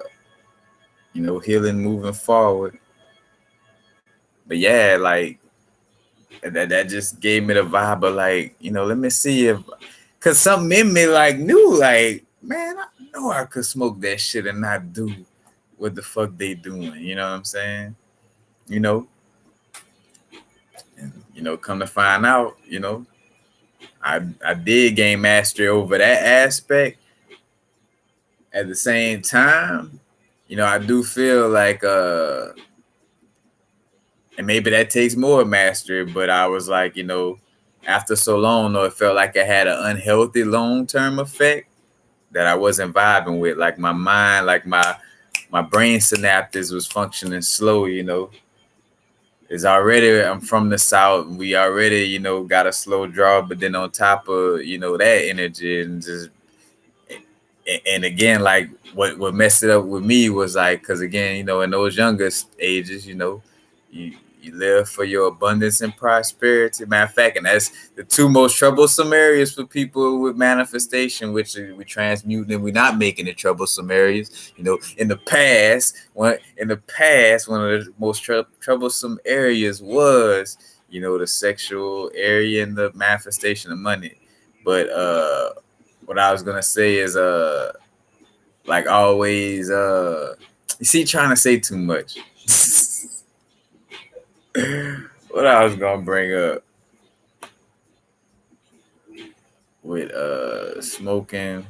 healing, moving forward. But yeah, like that just gave me the vibe of like, let me see if, cause something in me like knew like, man, I know I could smoke that shit and not do what the fuck they doing. You know what I'm saying? You know, and come to find out, I did gain mastery over that aspect. At the same time, I do feel like and maybe that takes more mastery, but I was like, after so long, though, it felt like it had an unhealthy long-term effect that I wasn't vibing with. Like my mind, like my brain synapses was functioning slow, It's already, I'm from the South. We already, got a slow draw, but then on top of, that energy and just, and again, like what messed it up with me was like, because again, in those youngest ages, you you live for your abundance and prosperity. Matter of fact, and that's the two most troublesome areas for people with manifestation, which we transmute and we're not making it troublesome areas. In the past, one of the most troublesome areas was, the sexual area and the manifestation of money. But what I was gonna say is like always you see trying to say too much. What I was gonna bring up with smoking.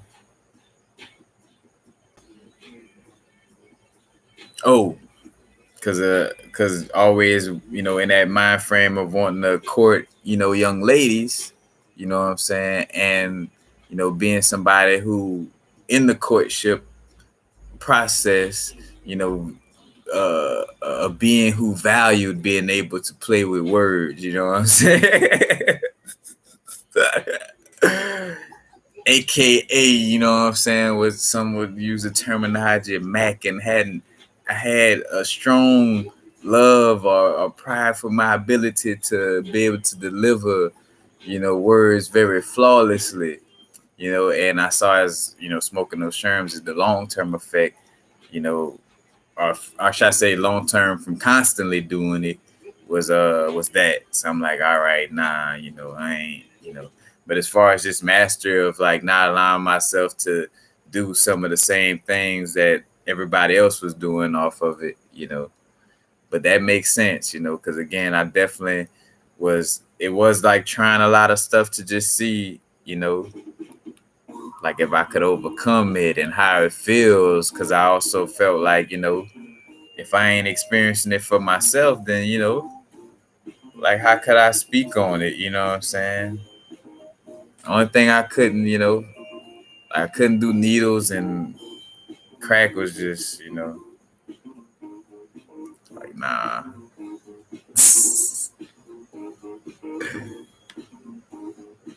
Oh, cause always, in that mind frame of wanting to court, young ladies, you know what I'm saying? And, being somebody who in the courtship process, a being who valued being able to play with words, you know what I'm saying? AKA, you know what I'm saying, what some would use the terminology of Mac, and I had a strong love or pride for my ability to be able to deliver, words very flawlessly, and I saw as, smoking those sherms is the long term effect, you know, or should I say long term from constantly doing it was that. So I'm like, all right, nah, I ain't, But as far as just mastery of like not allowing myself to do some of the same things that everybody else was doing off of it, But that makes sense, because again, I definitely it was like trying a lot of stuff to just see, like if I could overcome it and how it feels. Cause I also felt like, if I ain't experiencing it for myself, then like how could I speak on it? You know what I'm saying? Only thing I couldn't, I couldn't do needles and crack was just, like nah.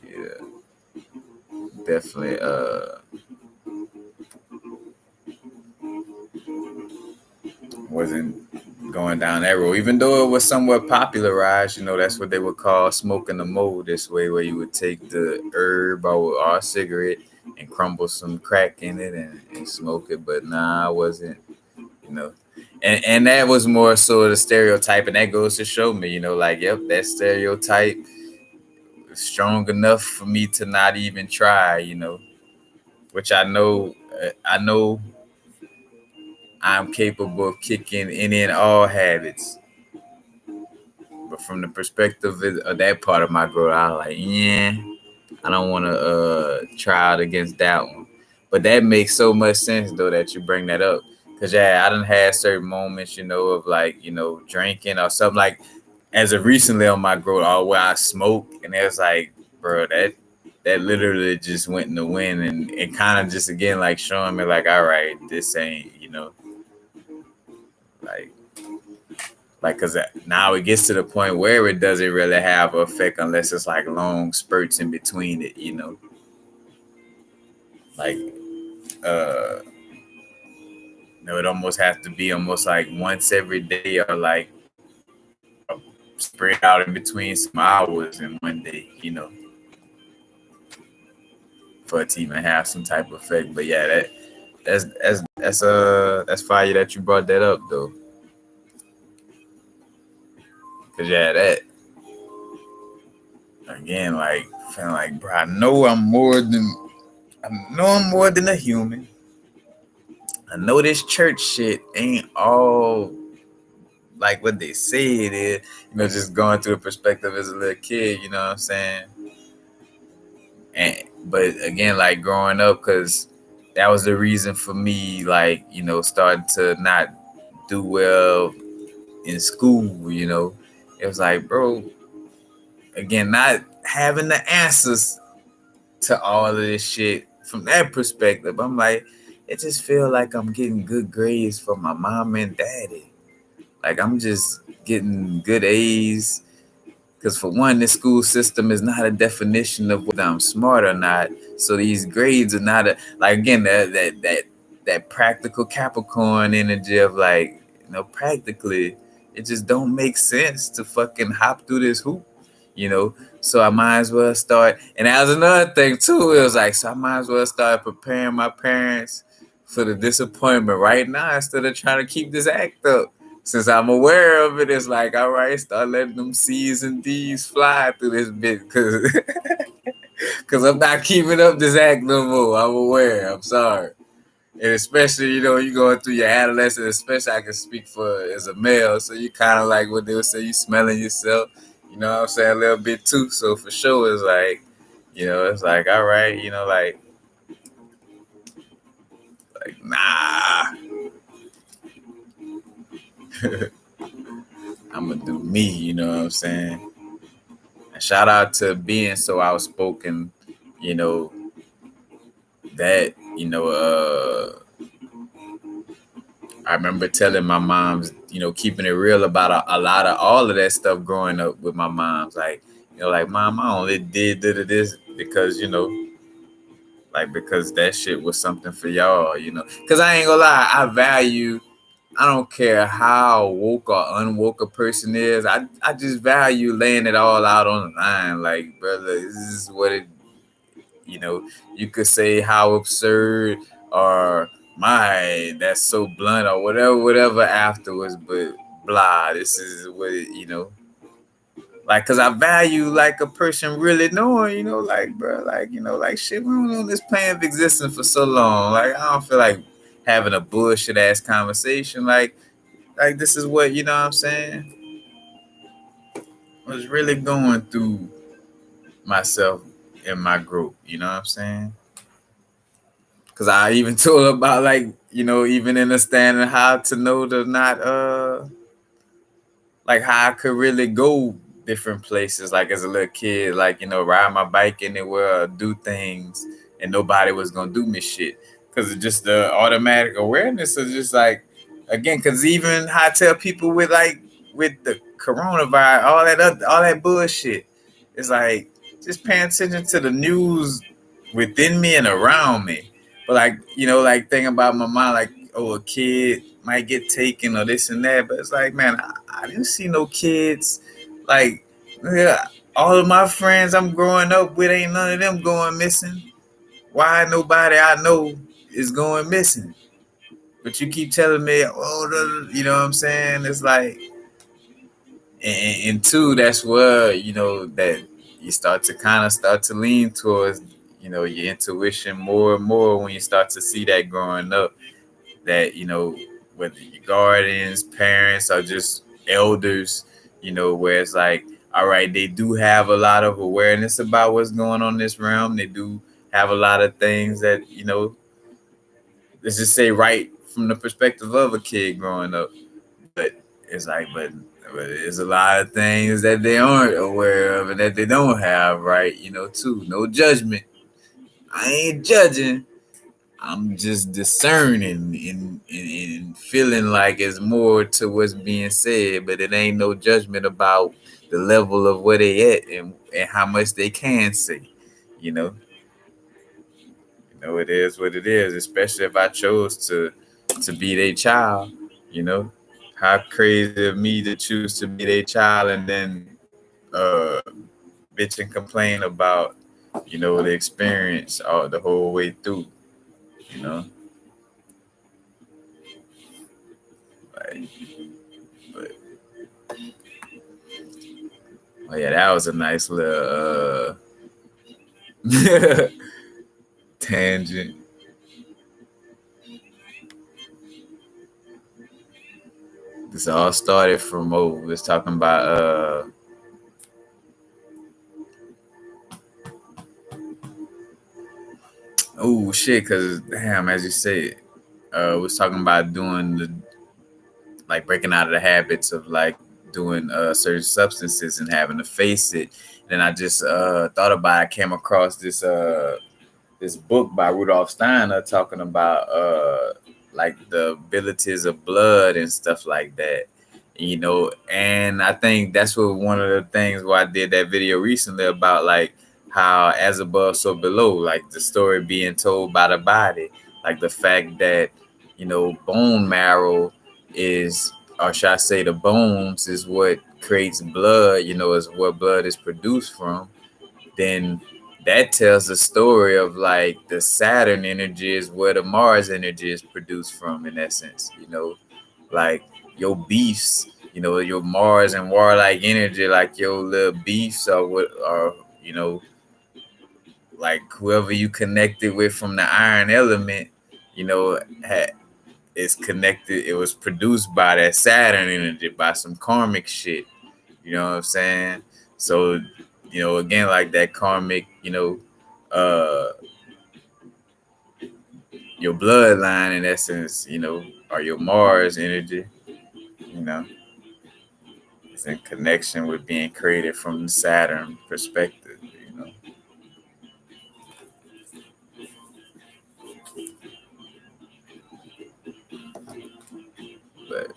Yeah, definitely wasn't going down that road, even though it was somewhat popularized. That's what they would call smoking the mold this way, where you would take the herb or a cigarette and crumble some crack in it and smoke it. But nah, I wasn't, you know. And that was more so the stereotype, and that goes to show me, like, yep, that stereotype is strong enough for me to not even try, which I know I'm capable of kicking any and all habits. But from the perspective of that part of my growth, I was like, yeah, I don't want to try out against that one. But that makes so much sense though that you bring that up. Cause yeah, I done had certain moments, of like, drinking or something like as of recently on my growth, or where I smoke, and it was like, bro, that literally just went in the wind, and it kind of just again like showing me like, all right, this ain't, like because now it gets to the point where it doesn't really have an effect unless it's like long spurts in between it, like uh it almost has to be almost like once every day, or like spread out in between some hours in one day, for it to even have some type of effect. But yeah, that's fire that you brought that up though, because yeah, that again, like feeling like, bro, I know I'm more than I know I'm more than a human. I know this church shit ain't all like what they say it is. Just going through the perspective as a little kid. You know what I'm saying? And but again, like growing up, because that was the reason for me, like starting to not do well in school. It was like, bro, again, not having the answers to all of this shit from that perspective. I'm like, it just feel like I'm getting good grades from my mom and daddy. Like I'm just getting good A's. Because for one, the school system is not a definition of whether I'm smart or not. So these grades are not like again that practical Capricorn energy of like practically it just don't make sense to fucking hop through this hoop, you know. So I might as well start. And that was another thing too. It was like so I might as well start preparing my parents for the disappointment right now instead of trying to keep this act up. Since I'm aware of it, it's like, all right, start letting them C's and D's fly through this bit because I'm not keeping up this act no more. I'm aware. I'm sorry. And especially, you going through your adolescence, especially I can speak for as a male. So you kind of like what they would say, you smelling yourself, you know what I'm saying, a little bit too. So for sure, it's like, it's like, all right, like nah, I'm going to do me, you know what I'm saying? Shout out to being so outspoken, you know, that, I remember telling my moms, keeping it real about a lot of all of that stuff growing up with my moms. Like, like, mom, I only did this because, like, because that shit was something for y'all, Because I ain't gonna lie, I don't care how woke or unwoke a person is. I just value laying it all out on the line. Like, brother, this is what it, you could say how absurd or my, that's so blunt or whatever afterwards, but blah, this is what it, like, cause I value like a person really knowing, like, bro, like, like shit, we don't on this plane of existence for so long. Like, I don't feel like having a bullshit ass conversation. Like this is what, what I'm saying? I was really going through myself in my group, you know what I'm saying? Cause I even told her about like, even understanding how to know to not like how I could really go different places, like as a little kid, like ride my bike anywhere, do things, and nobody was gonna do me shit, because it's just the automatic awareness of just like, again, because even how I tell people with the coronavirus, all that bullshit, it's like just paying attention to the news within me and around me. But like, like thinking about my mind, like, oh, a kid might get taken or this and that. But it's like, man, I didn't see no kids. Like, yeah, all of my friends I'm growing up with, ain't none of them going missing. Why nobody I know is going missing? But you keep telling me, oh, you know what I'm saying? It's like, and two, that's where, that you start to lean towards, your intuition more and more when you start to see that growing up. That whether your guardians, parents, or just elders, where it's like, all right, they do have a lot of awareness about what's going on in this realm. They do have a lot of things that let's just say right from the perspective of a kid growing up. But it's like, but there's a lot of things that they aren't aware of and that they don't have, right? Too. No judgment. I ain't judging. I'm just discerning and feeling like it's more to what's being said, but it ain't no judgment about the level of where they at and how much they can say. You know, it is what it is. Especially if I chose to be their child. How crazy of me to choose to be their child and then uh, bitch and complain about the experience all the whole way through. You know, like, but oh yeah, that was a nice little Tangent. This all started from we was talking about oh shit, cause damn, as you said, we was talking about doing the like breaking out of the habits of like doing certain substances and having to face it. Then I just thought about I came across this book by Rudolf Steiner talking about like the abilities of blood and stuff like that. And I think that's what one of the things why I did that video recently about like how as above so below, like the story being told by the body, like the fact that bone marrow is, or should I say the bones is what creates blood, is what blood is produced from. Then that tells the story of like the Saturn energy is where the Mars energy is produced from, in essence. Like your beefs, your Mars and warlike energy, like your little beefs or what, or like whoever you connected with from the iron element, you know, had, is connected. It was produced by that Saturn energy, by some karmic shit. You know what I'm saying? So, again, like that karmic, uh, your bloodline in essence, or your Mars energy, you know, is in connection with being created from the Saturn perspective. But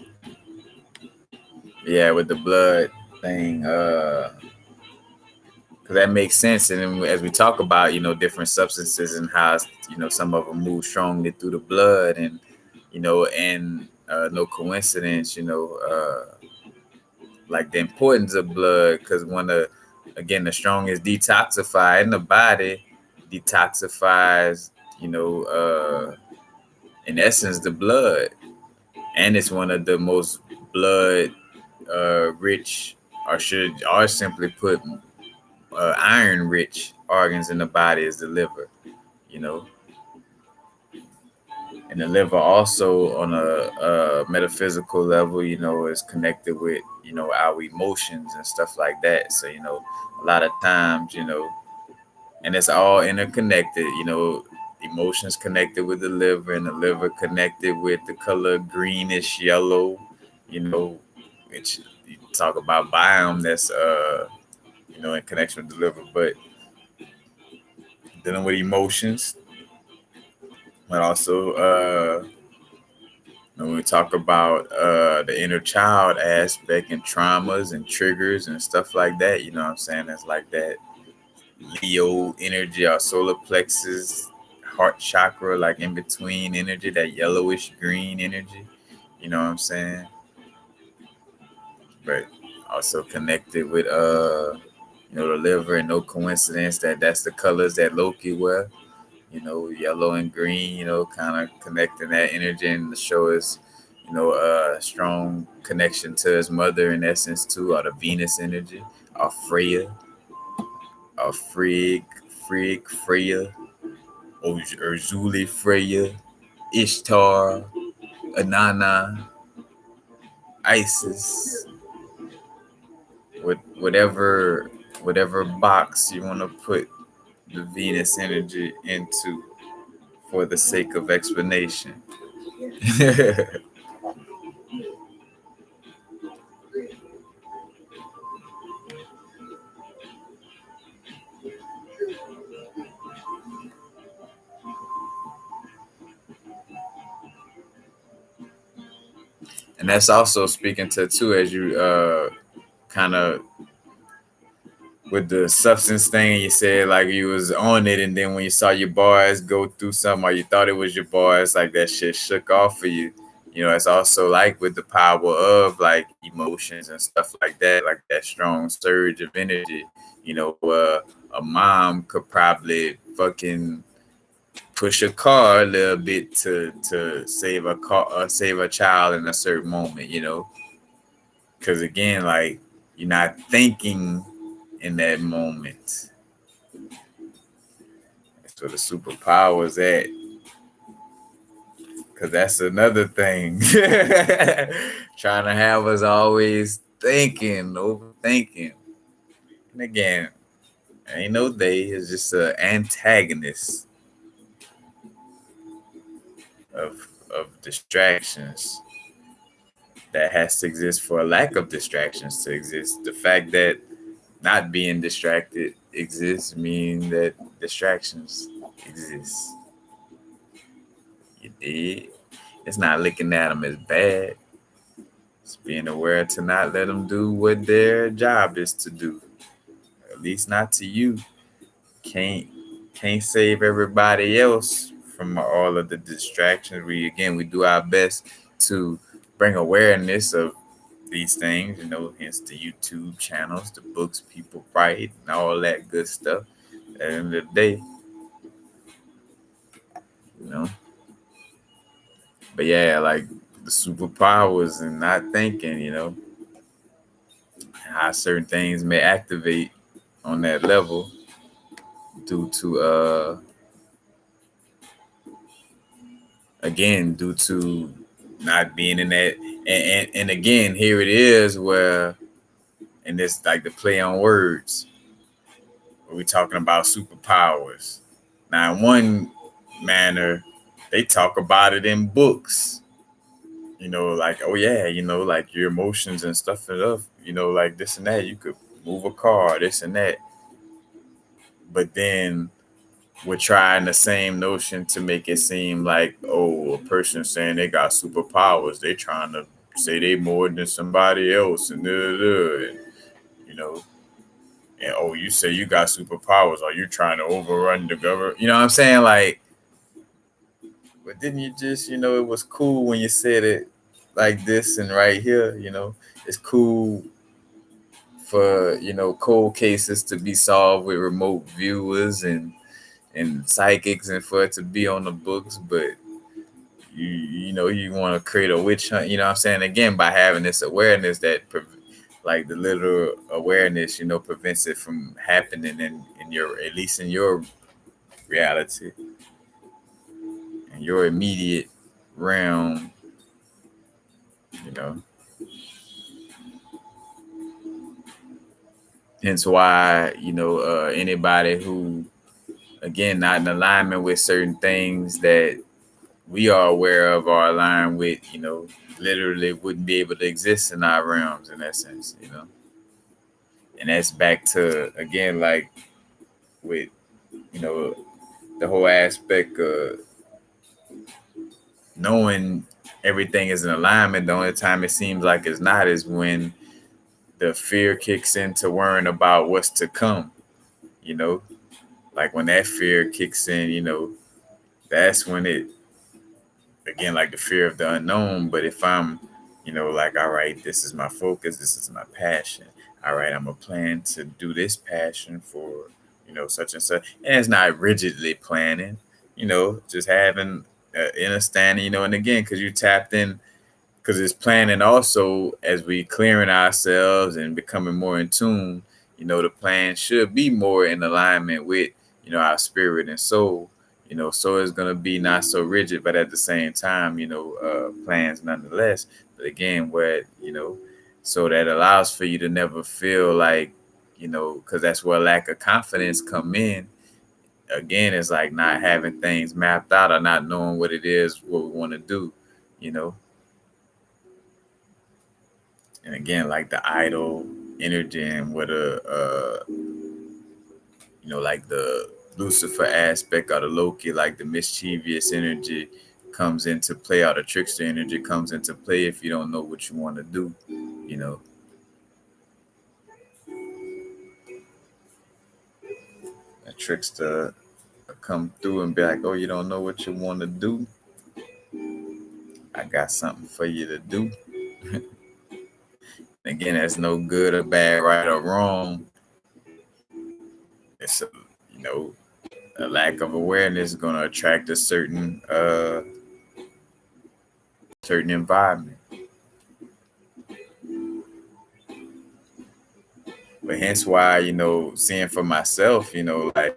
yeah, with the blood thing, because that makes sense. And then as we talk about, different substances and how, some of them move strongly through the blood and no coincidence, like the importance of blood, because one of, again, the strongest detoxifier in the body detoxifies, in essence, the blood. And it's one of the most blood rich, or simply put, iron rich organs in the body is the liver, you know. And the liver also on a metaphysical level, is connected with, our emotions and stuff like that. So, a lot of times, and it's all interconnected, emotions connected with the liver and the liver connected with the color greenish yellow, which you talk about biome that's, in connection with the liver, but dealing with emotions, but also, when we talk about the inner child aspect and traumas and triggers and stuff like that, you know what I'm saying? It's like that Leo energy, our solar plexus, heart chakra, like in between energy, that yellowish green energy, you know what I'm saying? But also connected with, the liver, and no coincidence that that's the colors that Loki wear, yellow and green, kind of connecting that energy, and the show is, a strong connection to his mother in essence too, or the Venus energy, or Freya, or Freya, Urzuli Freya, Ishtar, Anana, Isis, whatever box you want to put the Venus energy into for the sake of explanation. And that's also speaking to too, as you kind of with the substance thing, you said like you was on it, and then when you saw your bars go through something, or you thought it was your bars, like that shit shook off for you. It's also like with the power of like emotions and stuff like that strong surge of energy. A mom could probably fucking push a car a little bit to save a car or save a child in a certain moment. Because again, like you're not thinking in that moment. So the superpowers at, because that's another thing. Trying to have us always thinking, overthinking. And again, ain't no they, it's just an antagonist of distractions that has to exist for a lack of distractions to exist. The fact that not being distracted exists mean that distractions exist. You did. It's not looking at them as bad. It's being aware to not let them do what their job is to do. At least not to you. Can't can't save everybody else from all of the distractions. We do our best to bring awareness of these things, hence the YouTube channels, the books people write, and all that good stuff. At the end of the day, you know. But yeah, like the superpowers and not thinking, how certain things may activate on that level due to due to not being in that and again here it is where and it's like the play on words where we're talking about superpowers. Now in one manner they talk about it in books, like, oh yeah, like your emotions and stuff, like this and that, you could move a car, this and that. But then we're trying the same notion to make it seem like, oh, a person saying they got superpowers, they trying to say they more than somebody else, and you know, and oh, you say you got superpowers, are you trying to overrun the government? You know what I'm saying? Like, but didn't you just, it was cool when you said it like this and right here, it's cool for, cold cases to be solved with remote viewers and psychics and for it to be on the books, but you want to create a witch hunt, what I'm saying, again, by having this awareness that like the little awareness, prevents it from happening in your, at least in your reality, in your immediate realm, you know. Hence why, anybody who, again, not in alignment with certain things that we are aware of or aligned with, literally wouldn't be able to exist in our realms in that sense. And that's back to, again, like with, the whole aspect of knowing everything is in alignment. The only time it seems like it's not is when the fear kicks into worrying about what's to come, you know, like when that fear kicks in, that's when it, again, like the fear of the unknown. But if I'm, like, all right, this is my focus, this is my passion. All right, I'm a plan to do this passion for, such and such. And it's not rigidly planning, just having understanding, and again, because you tapped in, because it's planning also as we clearing ourselves and becoming more in tune, the plan should be more in alignment with, our spirit and soul, so it's going to be not so rigid, but at the same time, plans nonetheless. But again, where, so that allows for you to never feel like, because that's where lack of confidence come in. Again, it's like not having things mapped out or not knowing what it is, what we want to do, you know. And again, like the idol energy and what like the Lucifer aspect or the Loki, like the mischievous energy comes into play, or the trickster energy comes into play if you don't know what you want to do, A trickster come through and be like, oh, you don't know what you want to do? I got something for you to do. Again, that's no good or bad, right or wrong. It's a lack of awareness is going to attract a certain environment. But hence why, seeing for myself, like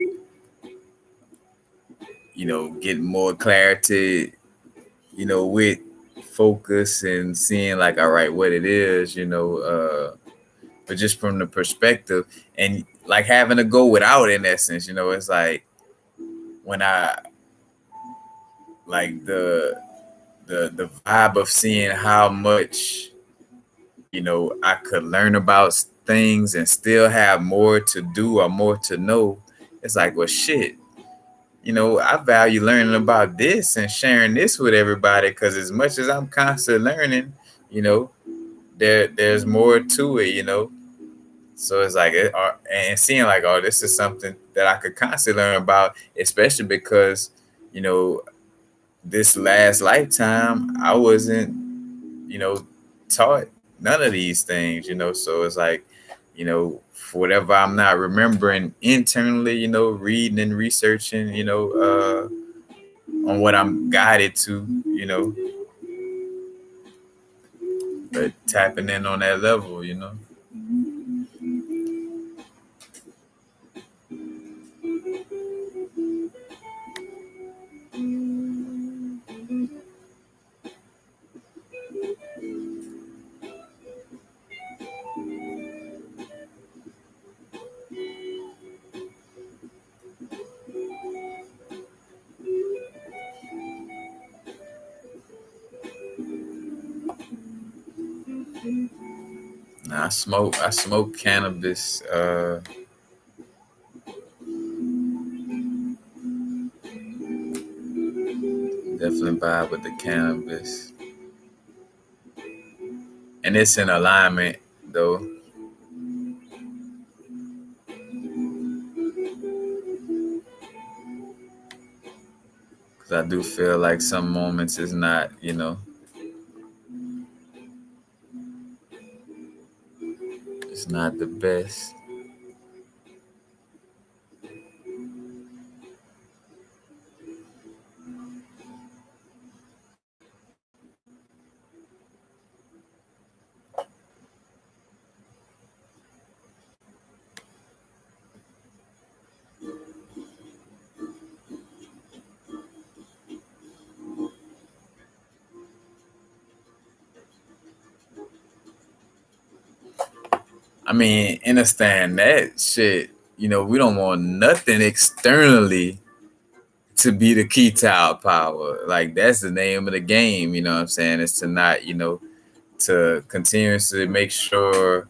getting more clarity, with focus and seeing like, all right, what it is, but just from the perspective and like having to go without in essence, it's like when I like the vibe of seeing how much I could learn about things and still have more to do or more to know. It's like, well, shit. I value learning about this and sharing this with everybody because as much as I'm constantly learning, you know, there's more to it. So it's like, and seeing like, oh, this is something that I could constantly learn about, especially because, you know, this last lifetime I wasn't, taught none of these things. So it's like, for whatever I'm not remembering internally, reading and researching, on what I'm guided to, but tapping in on that level. Now, I smoke cannabis. Definitely vibe with the cannabis, and it's in alignment though, because I do feel like some moments is not, it's not the best. I mean, understand that shit. We don't want nothing externally to be the key to our power. Like that's the name of the game. You know what I'm saying? It's to not, to continuously make sure,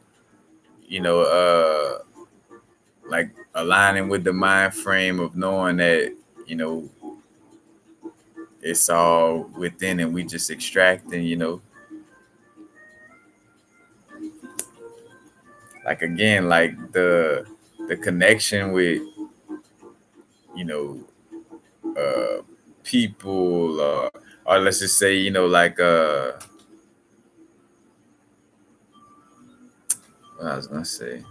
you know, like aligning with the mind frame of knowing that, you know, it's all within and we just extracting, like again, like the connection with, you know, uh people, or let's just say, like what I was gonna say.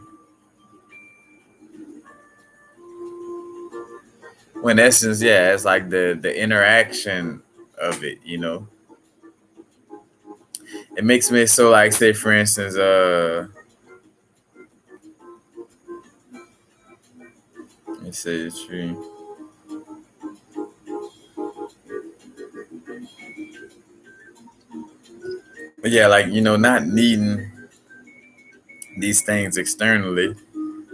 Well, in essence, yeah, it's like the interaction of it, It makes me so like, say for instance, let me say the tree. But yeah, like, not needing these things externally.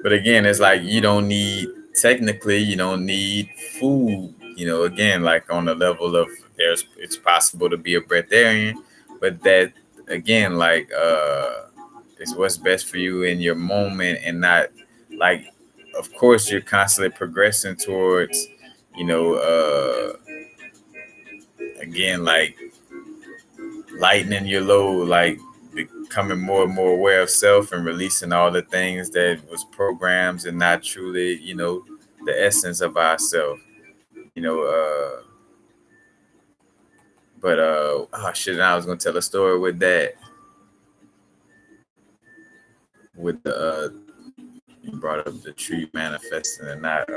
But again, it's like you don't need, technically, you don't need food. Again, like on the level of it's possible to be a breatharian, but that again, like is what's best for you in your moment, and not like, of course, you're constantly progressing towards, you know, again, like lightening your load, like becoming more and more aware of self and releasing all the things that was programs and not truly, the essence of ourself. You know, but oh shit, I was gonna tell a story with that, with the you brought up the tree manifesting and not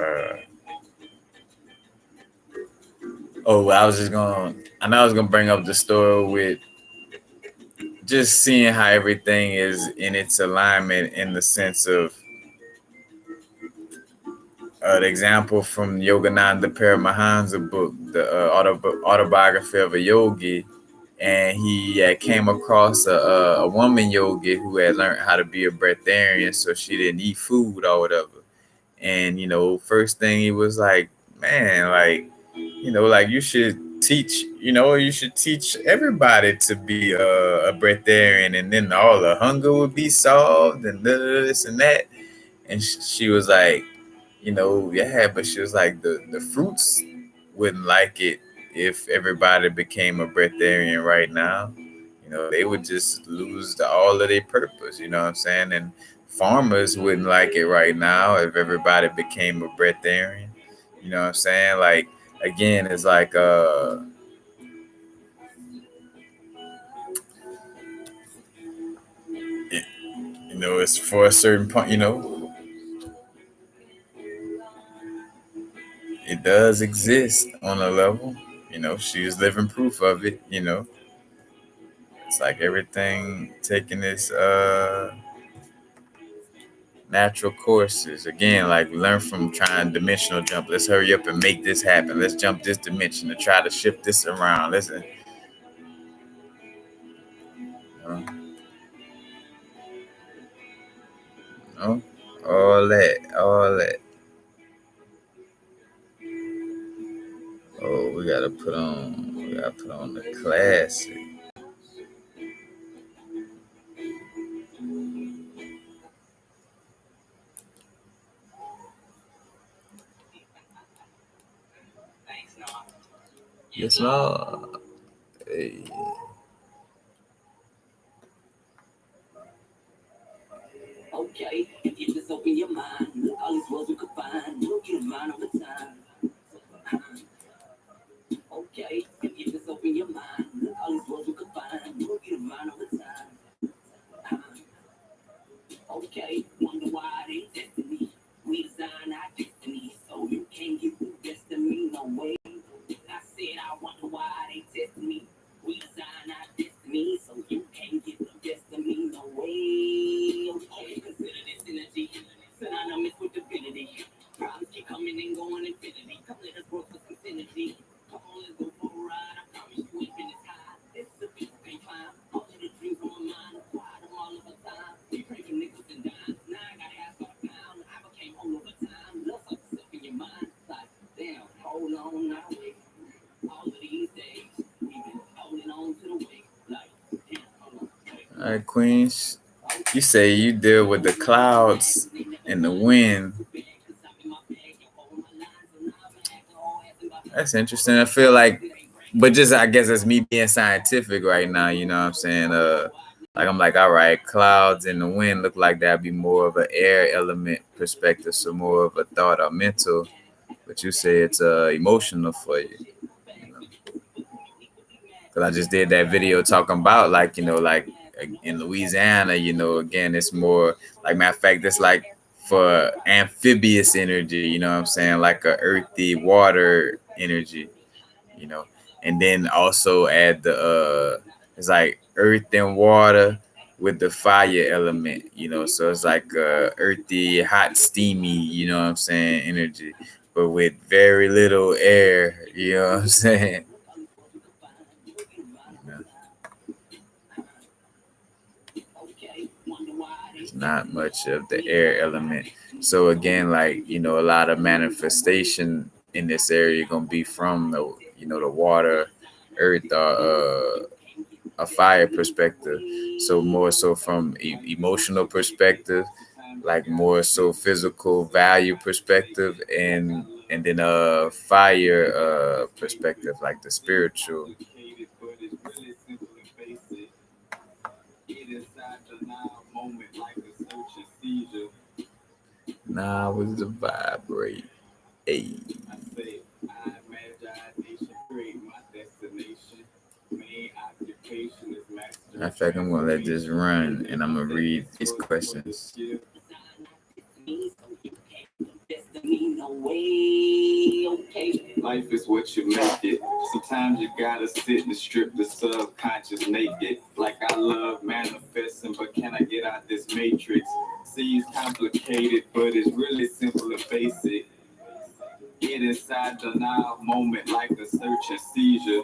oh, well, I know I was gonna bring up the story with just seeing how everything is in its alignment, in the sense of The example from Yogananda Paramahansa book, the autobiography of a yogi, and he came across a woman yogi who had learned how to be a breatharian, so she didn't eat food or whatever. And first thing he was like, man, like, like you should teach everybody to be a breatharian, and then all the hunger would be solved, and this and that. And she was like, yeah, but she was like, the fruits wouldn't like it if everybody became a breatharian right now. They would just lose all of their purpose. You know what I'm saying? And farmers wouldn't like it right now if everybody became a breatharian. You know what I'm saying? Like, again, it's like it, it's for a certain point. It does exist on a level. She's living proof of it. It's like everything taking its natural courses. Again, like, learn from trying dimensional jump. Let's hurry up and make this happen. Let's jump this dimension to try to shift this around. Listen, uh, no, all that. Oh, we gotta put on the classic. Yes, Lord. Hey. Okay, if you just open your mind, look all these worlds we could find. Look at mind over time. Okay, if you just open your mind, look all these worlds we could find. Look at mind over time. Okay, wonder why they tested me. We design our destiny, so you can't get the best of me, no way. I said I wonder why they tested me. We design our destiny, so you can't get the best of me, no way. Okay, consider this energy synonymous with divinity. Problems keep coming and going infinity. Come let us work for some synergy. Come on, let's go for a ride. I promise you ain't been as high. This is the people can't find. All of the dreams on my mind, acquired them all over time. We pray for nickels and dimes. Now I gotta ask for a pound. I became whole over time. Love something stuff in your mind. Like, damn, hold on now, wait. All of these days, we've been holding on to the way. Like, damn, hold on, wait. All right, Queens. You say you deal with the clouds and the wind. That's interesting. I feel like, but just, I guess it's me being scientific right now. You know what I'm saying? Like, I'm like, all right, clouds and the wind look like that'd be more of an air element perspective, so more of a thought or mental. But you say it's emotional for you. Because I just did that video talking about, like, like in Louisiana, again, it's more like, matter of fact, it's like for amphibious energy, you know what I'm saying? Like a earthy water energy, you know, and then also add it's like earth and water with the fire element, so it's like earthy, hot, steamy, you know what I'm saying, energy, but with very little air, you know what I'm saying? There's not much of the air element. So again, like, a lot of manifestation in this area gonna be from the water, earth, or a fire perspective. So more so from emotional perspective, like more so physical value perspective, and then fire perspective, like the spiritual. Nah, was the vibrate. Hey. In fact, I'm gonna let this run, and I'm gonna read these questions. Life is what you make it. Sometimes you gotta sit and strip the subconscious naked. Like, I love manifesting, but can I get out this matrix? See, it's complicated, but it's really simple and basic. Get inside the now moment like a search and seizure.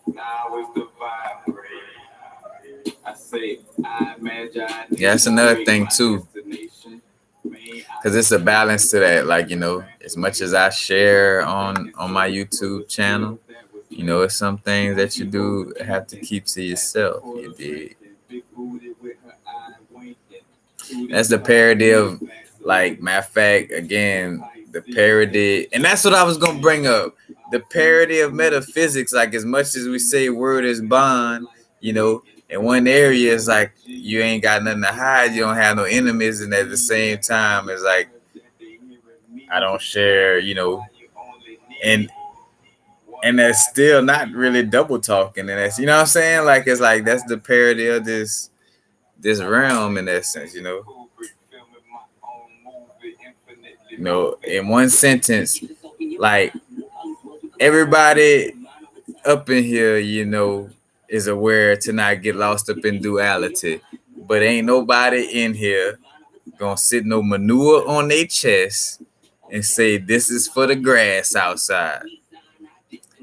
Now is the vibe. I say, I imagine. Yeah, that's another thing too. Because it's a balance to that. Like, you know, as much as I share on my YouTube channel, you know, it's some things that you do have to keep to yourself. You dig? That's the parody of, like, matter of fact, again, the parody, and that's what I was gonna bring up. The parody of metaphysics, like, as much as we say word is bond, you know, in one area it's like you ain't got nothing to hide, you don't have no enemies, and at the same time it's like I don't share, you know, and that's still not really double talking, and that's, you know what I'm saying? Like, it's like that's the parody of this realm in that sense, you know. You know, in one sentence, like, everybody up in here, you know, is aware to not get lost up in duality, but ain't nobody in here gonna sit no manure on their chest and say this is for the grass outside.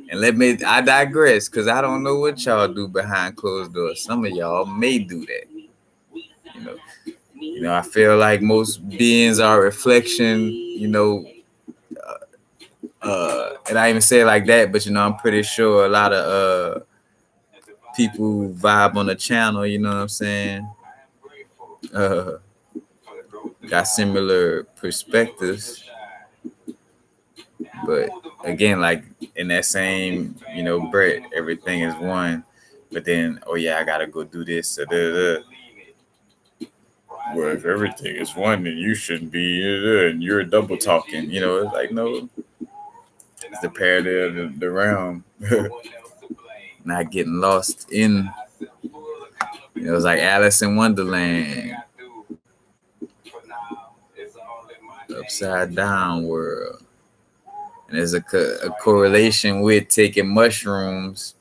And I digress, because I don't know what y'all do behind closed doors. Some of y'all may do that. You know, I feel like most beings are a reflection, you know, and I even say it like that, but, you know, I'm pretty sure a lot of people vibe on the channel, you know what I'm saying? Got similar perspectives. But again, like, in that same, you know, breath, everything is one. But then, oh yeah, I gotta go do this. Well, if everything is one, then you shouldn't be, and you're double talking. You know, it's like, no, it's the parody of the realm. Not getting lost in, you know, it's like Alice in Wonderland. Upside down world. And there's a correlation with taking mushrooms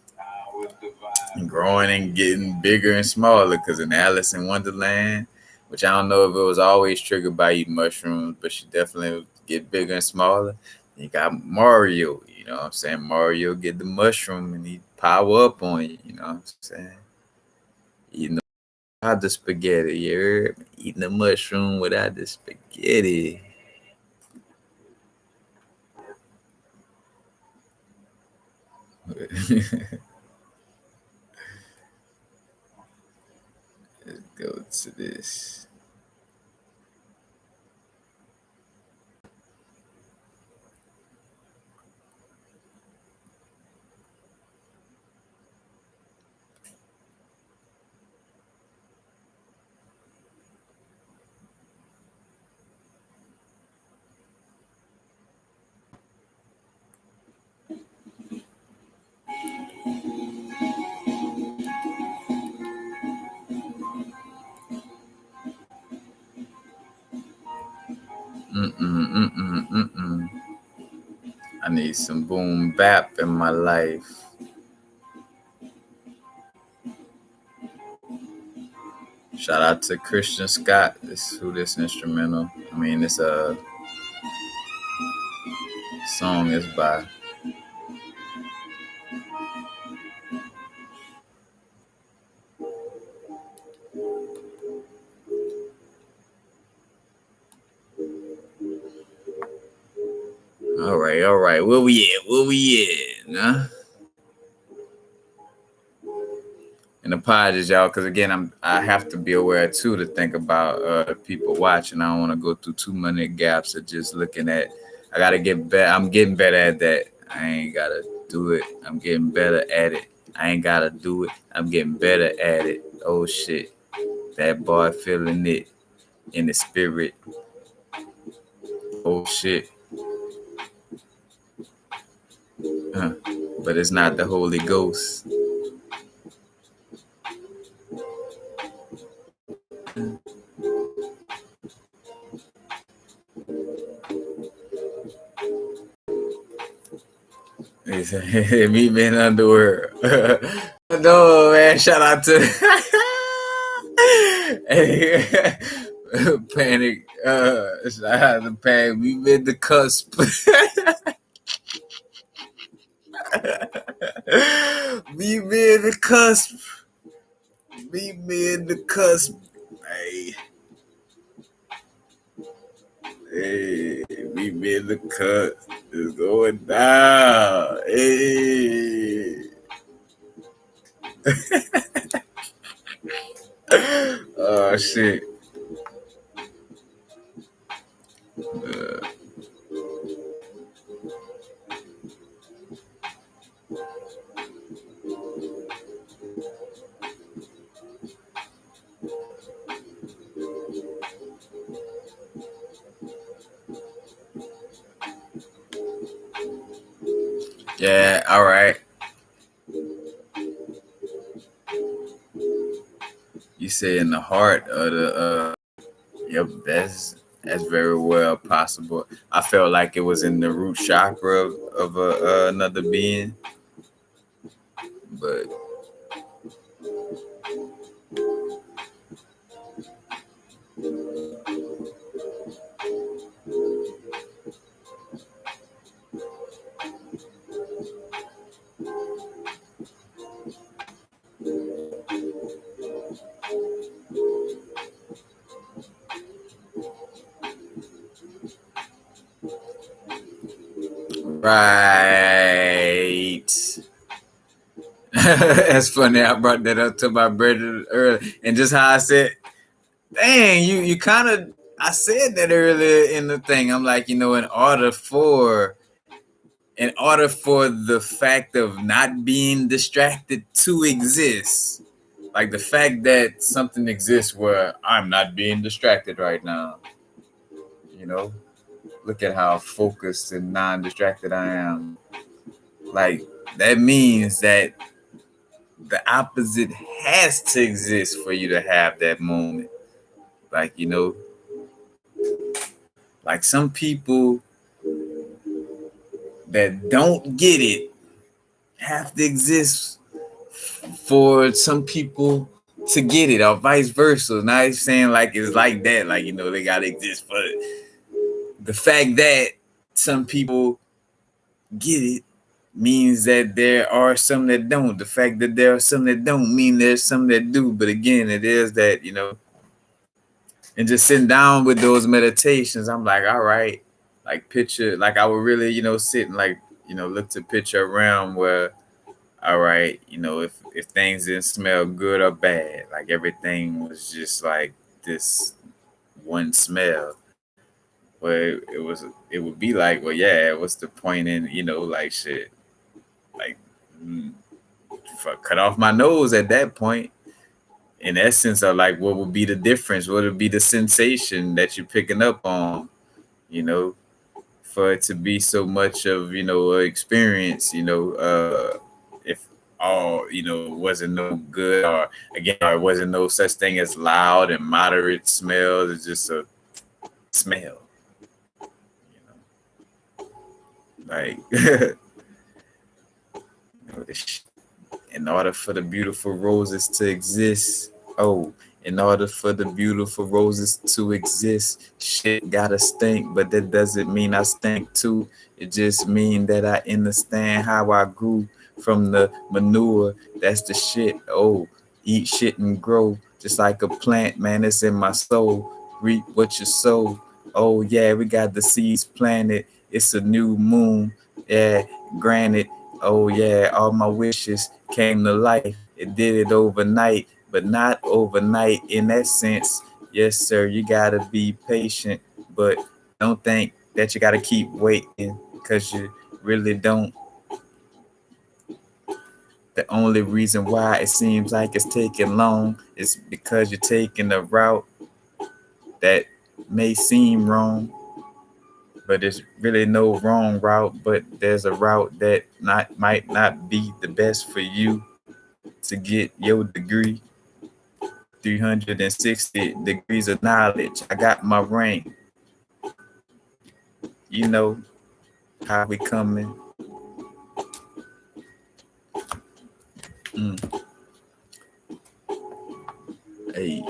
and growing and getting bigger and smaller, because in Alice in Wonderland, which I don't know if it was always triggered by eating mushrooms, but she definitely get bigger and smaller. You got Mario, you know what I'm saying? Mario get the mushroom and he power up on you, you know what I'm saying? You know, without the spaghetti, you're eating the mushroom without the spaghetti. Let's go to this. I need some boom bap in my life. Shout out to Christian Scott. This who this instrumental. I mean, this song is by. All right. Where we at? Huh? And apologies, y'all, because again, I have to be aware too to think about people watching. I don't want to go through too many gaps of just looking at. I gotta get better. I'm getting better at that. I ain't gotta do it. I'm getting better at it. I ain't gotta do it. I'm getting better at it. Oh shit, that boy feeling it in the spirit. Oh shit. But it's not the Holy Ghost. Meet me in underwear. No, man, shout out to Panic. Shout out to Panic. We made the cusp. me in the cusp. Meet me in the cusp. Hey. Hey, meet me in the cusp. It's going down. Hey. Oh, shit. Yeah, all right. You say in the heart of the yep, that's very well possible. I felt like it was in the root chakra of another being, but right. That's funny. I brought that up to my brother earlier, and just how I said, "Dang, you kind of." I said that earlier in the thing. I'm like, in order for the fact of not being distracted to exist, like the fact that something exists where I'm not being distracted right now, you know, look at how focused and non-distracted I am. Like that means that the opposite has to exist for you to have that moment. Like, like some people that don't get it have to exist for some people to get it, or vice versa. Not saying like it's like that, like they gotta exist for the fact that some people get it means that there are some that don't. The fact that there are some that don't mean there's some that do. But again, it is that, and just sitting down with those meditations, I'm like, all right, like picture, like I would really, sit and like, look to picture a realm where, all right, if things didn't smell good or bad, like everything was just like this one smell, where it would be like, well, yeah, what's the point in, like shit, like cut off my nose at that point. In essence, of like, what would be the difference? What would be the sensation that you're picking up on? You know, for it to be so much of an experience. If all wasn't no good, or again, or it wasn't no such thing as loud and moderate smells. It's just a smell. Like in order for the beautiful roses to exist, in order for the beautiful roses to exist, shit gotta stink, but that doesn't mean I stink too. It just means that I understand how I grew from the manure. That's the shit. Eat shit and grow just like a plant, man. It's in my soul. Reap what you sow. Oh yeah, we got the seeds planted. It's a new moon. Yeah, granted. Oh yeah, all my wishes came to life. It did it overnight, but not overnight in that sense. Yes, sir, you gotta be patient, but don't think that you gotta keep waiting, because you really don't. The only reason why it seems like it's taking long is because you're taking a route that may seem wrong, but there's really no wrong route, but there's a route that might not be the best for you to get your degree. 360 degrees of knowledge. I got my rank. You know how we coming. Hey.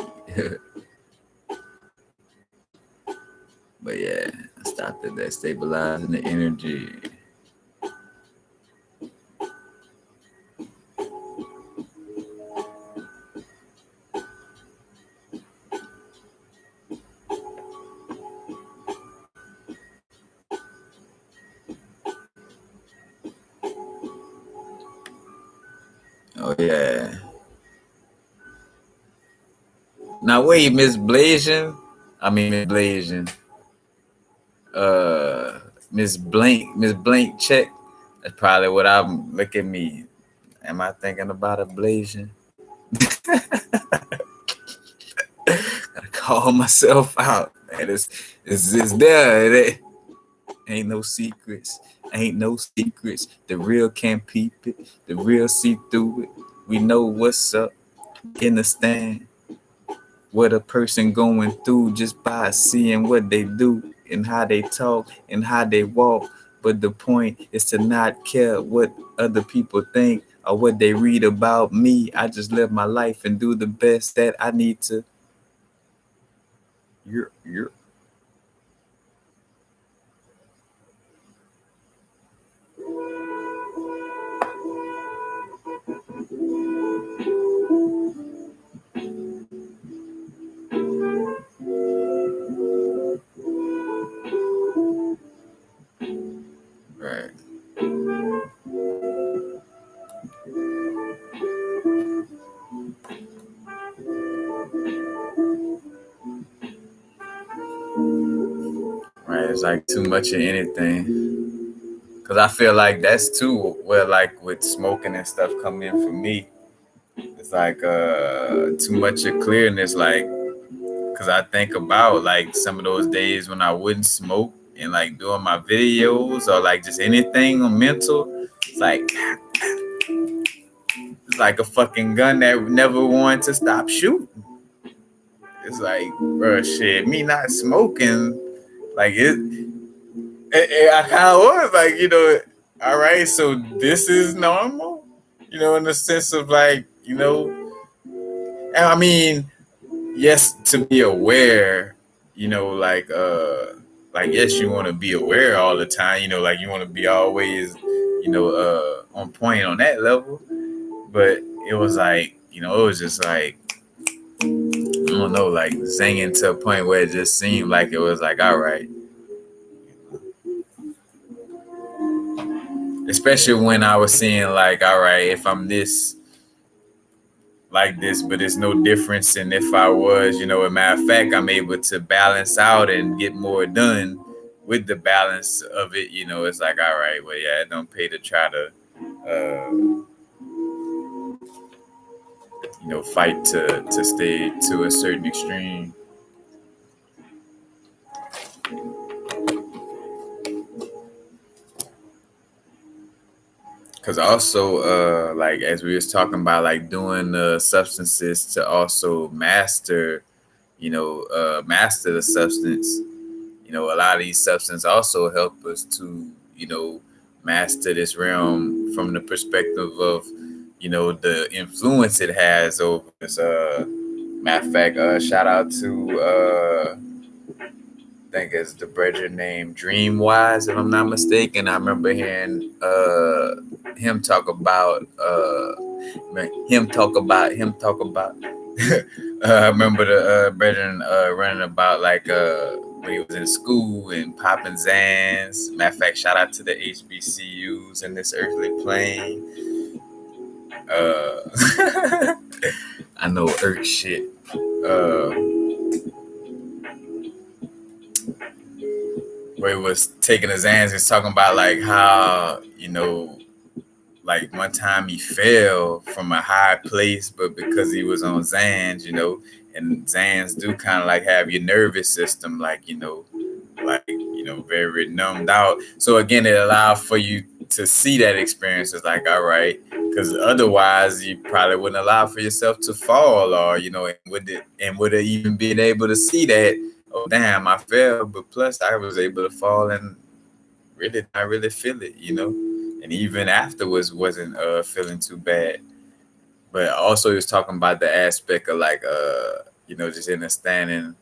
But yeah, I stopped at that, stabilizing the energy. Oh yeah. Now wait, Miss Blasian. I mean Miss Blasian. Uh, Miss Blank check. That's probably what I'm. Look at me. Am I thinking about a Blasian? Gotta call myself out. Man, it's there. It ain't no secrets. Ain't no secrets. The real can't peep it. The real see through it. We know what's up. Understand what a person going through just by seeing what they do and how they talk and how they walk. But the point is to not care what other people think or what they read about me. I just live my life and do the best that I need to. You're right. Right. It's like too much of anything. Cause I feel like that's too where like with smoking and stuff come in for me. It's like too much of clearness, like because I think about like some of those days when I wouldn't smoke and like doing my videos or like just anything on mental. It's like a fucking gun that never wanted to stop shooting. It's like, bro, shit, me not smoking, like I kind of was like, all right, so this is normal, in the sense of like, and I mean, yes, to be aware, like yes, you want to be aware all the time, like you want to be always, on point on that level. But it was like, it was just like, I don't know, like zinging to a point where it just seemed like it was like, all right. Especially when I was seeing like, all right, if I'm this like this, but it's no difference than if I was, a matter of fact, I'm able to balance out and get more done with the balance of it. It's like, all right, well, yeah, it don't pay to try to, fight to stay to a certain extreme. Because also, like as we was talking about, like doing the substances to also master, master the substance. A lot of these substances also help us to, master this realm from the perspective of, the influence it has over us. Matter of fact, shout out to I think it's the brethren named Dreamwise, if I'm not mistaken. I remember hearing him talk about him talk about. I remember the brethren running about like when he was in school and popping Zans. Matter of fact, shout out to the HBCUs in this earthly plane. I know earth shit. Where he was taking his Zans, he's talking about like how, like one time he fell from a high place, but because he was on Zans, and Zans do kind of like have your nervous system, like, very numbed out. So again, it allowed for you to see that experience. It's like, all right, because otherwise you probably wouldn't allow for yourself to fall, or and would have even been able to see that, oh damn, I fell, but plus I was able to fall and really not really feel it, and even afterwards wasn't feeling too bad. But also he was talking about the aspect of like just understanding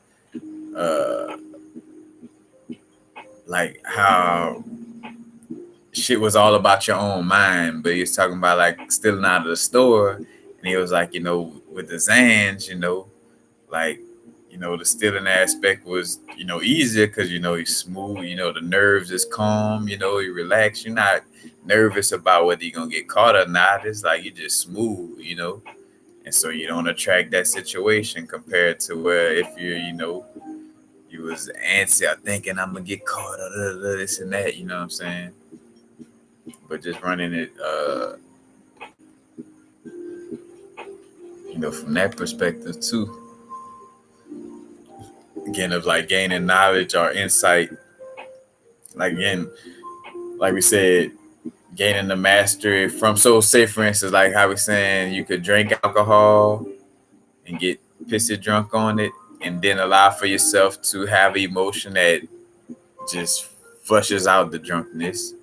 like how shit was all about your own mind. But he was talking about like stealing out of the store, and he was like, with the Zans, like, the stealing aspect was, easier because, he's smooth, the nerves is calm, you relax. You're not nervous about whether you're gonna get caught or not. It's like you just smooth, and so you don't attract that situation compared to where if you was antsy or thinking I'm gonna get caught or this and that, you know what I'm saying? But just running it, from that perspective too. Again, of like gaining knowledge or insight, like again, like we said, gaining the mastery from. So, say for instance, like how we saying you could drink alcohol and get pissy drunk on it, and then allow for yourself to have emotion that just flushes out the drunkenness.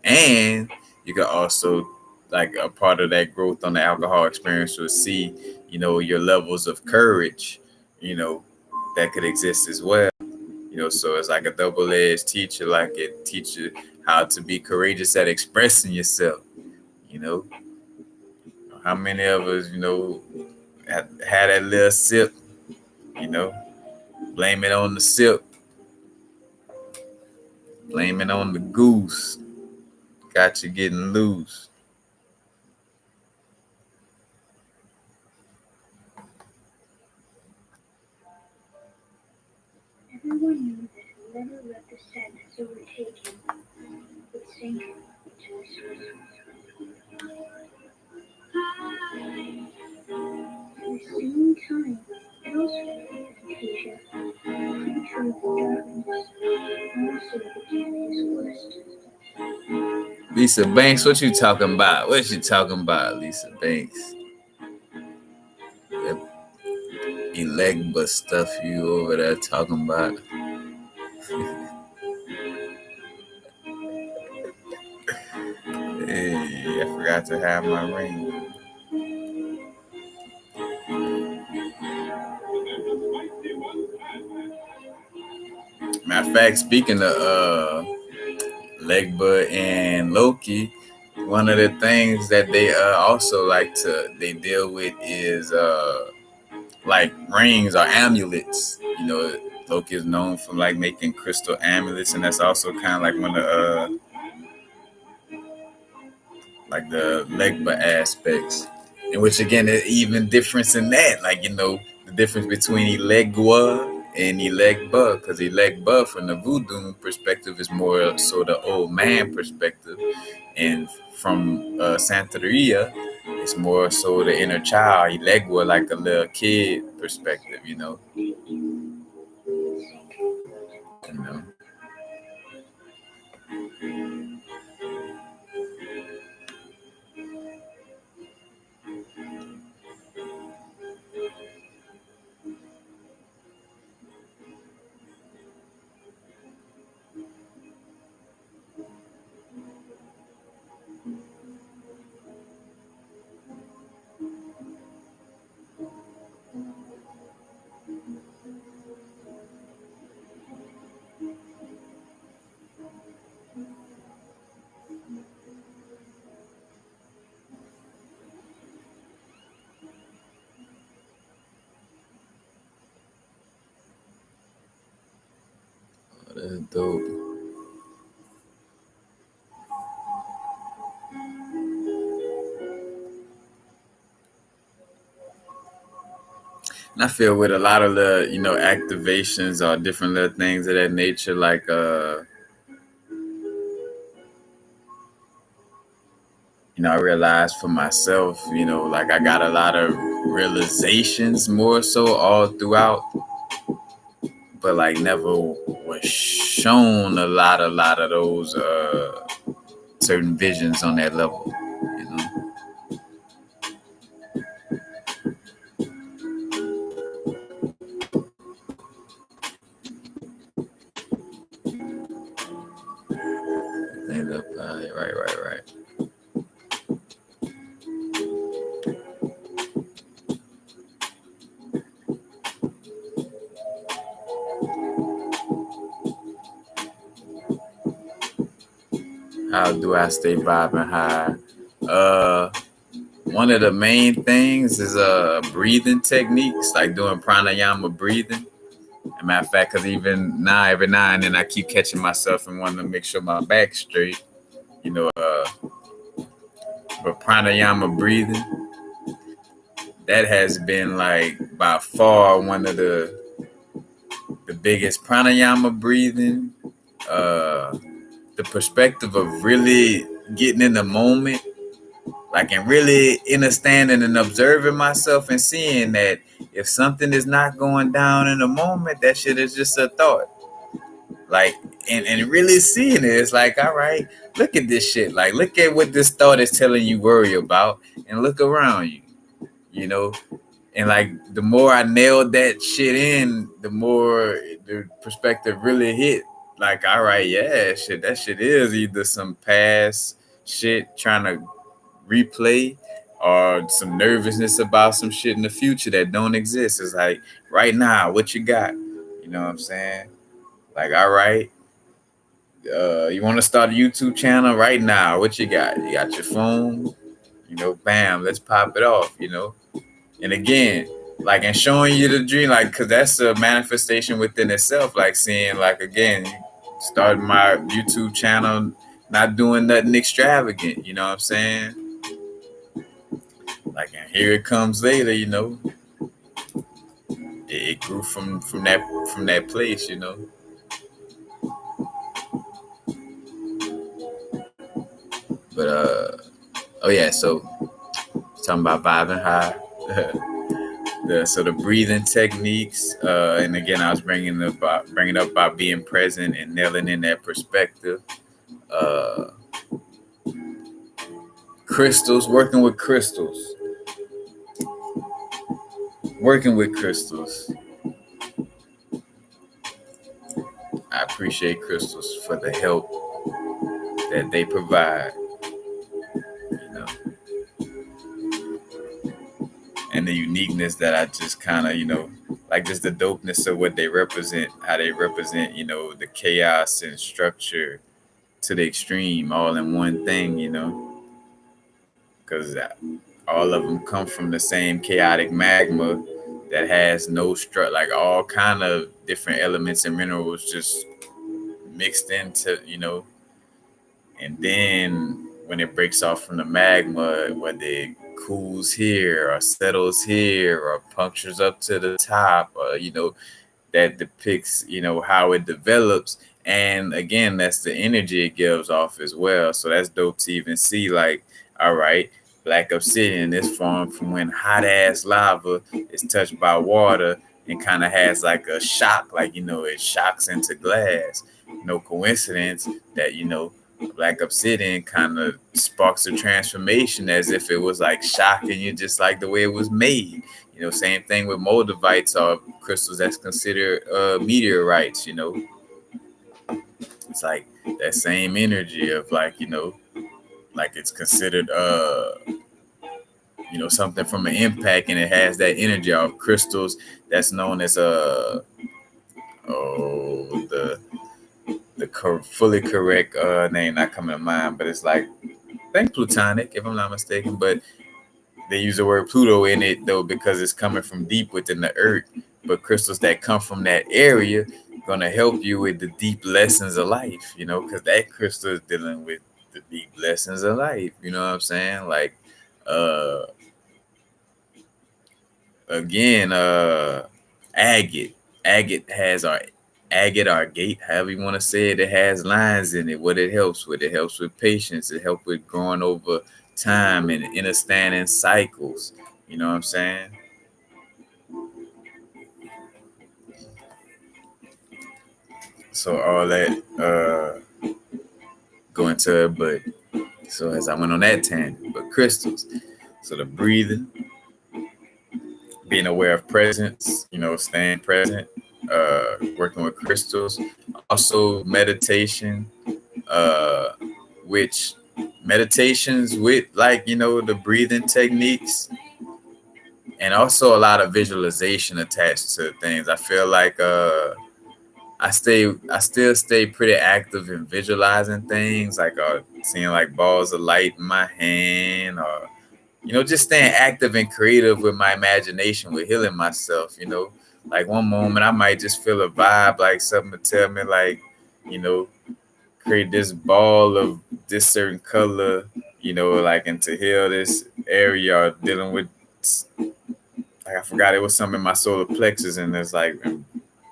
And you could also, like a part of that growth on the alcohol experience, will see, your levels of courage, that could exist as well. So it's like a double-edged teacher, like it teaches you how to be courageous at expressing yourself. How many of us, had that little sip, blame it on the sip, blame it on the goose, got you getting loose. Everyone knew that whoever let the sadness overtake him would sink into the surface. At the same time, elsewhere in Asia, the creature of darkness also became his worst. Lisa Banks, what you talking about? What you talking about, Lisa Banks? That elegba stuff you over there talking about. Hey, I forgot to have my ring. Matter of fact, speaking of Legba and Loki, one of the things that they also they deal with is like rings or amulets. Loki is known for like making crystal amulets, and that's also kind of like one of the like the Legba aspects. In which again, there's even difference in that, like the difference between Elegua and Elegba, because Elegba from the voodoo perspective is more so the old man perspective, and from Santeria, it's more so the inner child. Elegua like a little kid perspective, you know. That's dope. And I feel with a lot of the, activations or different little things of that nature, like I realized for myself, like I got a lot of realizations more so all throughout, but like never was shown a lot of those certain visions on that level, Right. How do I stay vibing high? One of the main things is breathing techniques, like doing pranayama breathing. As a matter of fact, because even now, every now and then I keep catching myself and wanting to make sure my back's straight. you know, but pranayama breathing, that has been like by far one of the biggest. Pranayama breathing, uh, the perspective of really getting in the moment, like, and really understanding and observing myself and seeing that if something is not going down in the moment, that shit is just a thought. Like, and really seeing it, it's like, all right, look at this shit. Like, look at what this thought is telling you worry about, and look around you, you know. And like, the more I nailed that shit in, the more the perspective really hit. Like, all right, yeah, shit, that shit is either some past shit trying to replay, or some nervousness about some shit in the future that don't exist. It's like, right now, what you got? You know what I'm saying? Like, all right, you want to start a YouTube channel right now? What you got? You got your phone, bam, let's pop it off, And again, like, and showing you the dream, like, because that's a manifestation within itself. Like, seeing, like, again, start my YouTube channel, not doing nothing extravagant, you know what I'm saying? Like, and here it comes later, it grew from that place. But oh yeah, so talking about vibing high. The breathing techniques, and again, I was bringing up about being present and nailing in that perspective. Crystals, working with crystals. I appreciate crystals for the help that they provide, and the uniqueness that I just kind of, like, just the dopeness of what they represent, how they represent, the chaos and structure to the extreme, all in one thing, because all of them come from the same chaotic magma that has no structure, like all kind of different elements and minerals just mixed into, and then when it breaks off from the magma, whether it cools here or settles here or punctures up to the top, or, that depicts, how it develops. And again, that's the energy it gives off as well. So that's dope to even see, like, all right, black obsidian is formed from when hot ass lava is touched by water and kind of has like a shock, like, it shocks into glass. No coincidence that, black obsidian kind of sparks a transformation as if it was like shocking you, just like the way it was made. Same thing with moldavites or crystals that's considered meteorites. It's like that same energy of, like, like it's considered something from an impact, and it has that energy of crystals that's known as fully correct name not coming to mind, but it's like, I think plutonic, if I'm not mistaken, but they use the word Pluto in it though because it's coming from deep within the earth. But crystals that come from that area gonna help you with the deep lessons of life, because that crystal is dealing with the deep lessons of life. You know what I'm saying? Like, uh, again, agate. Agate or gate, however you want to say it. It has lines in it. What it helps with patience. It helps with growing over time and understanding cycles. You know what I'm saying? So all that go into it, but so as I went on that tangent, but crystals. So the breathing, being aware of presence, staying present, working with crystals, also meditation, uh, which meditations with, like, the breathing techniques, and also a lot of visualization attached to things. I feel like I still stay pretty active in visualizing things, like seeing like balls of light in my hand, or just staying active and creative with my imagination, with healing myself. Like one moment I might just feel a vibe, like something to tell me, like, you know create this ball of this certain color, like, and to heal this area or dealing with, like, I forgot it was something in my solar plexus, and it's like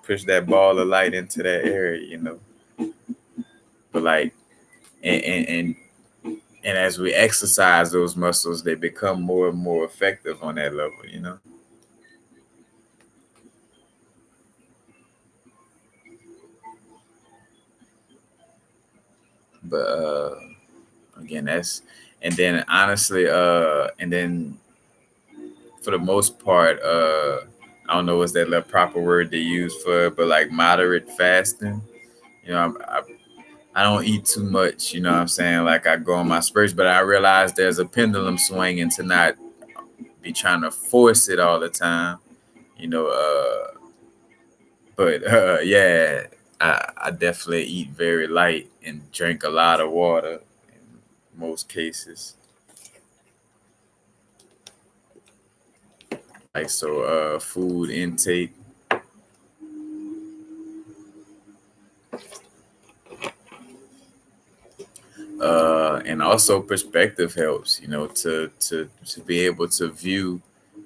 push that ball of light into that area. But like, and as we exercise those muscles, they become more and more effective on that level. But again, and then honestly, and then for the most part, I don't know what's that the proper word they use for it, but like moderate fasting. I don't eat too much. You know what I'm saying? Like, I go on my spurts, but I realize there's a pendulum swinging to not be trying to force it all the time. You know, but yeah, I definitely eat very light and drink a lot of water in most cases. Like, so, food intake. And also perspective helps, to be able to view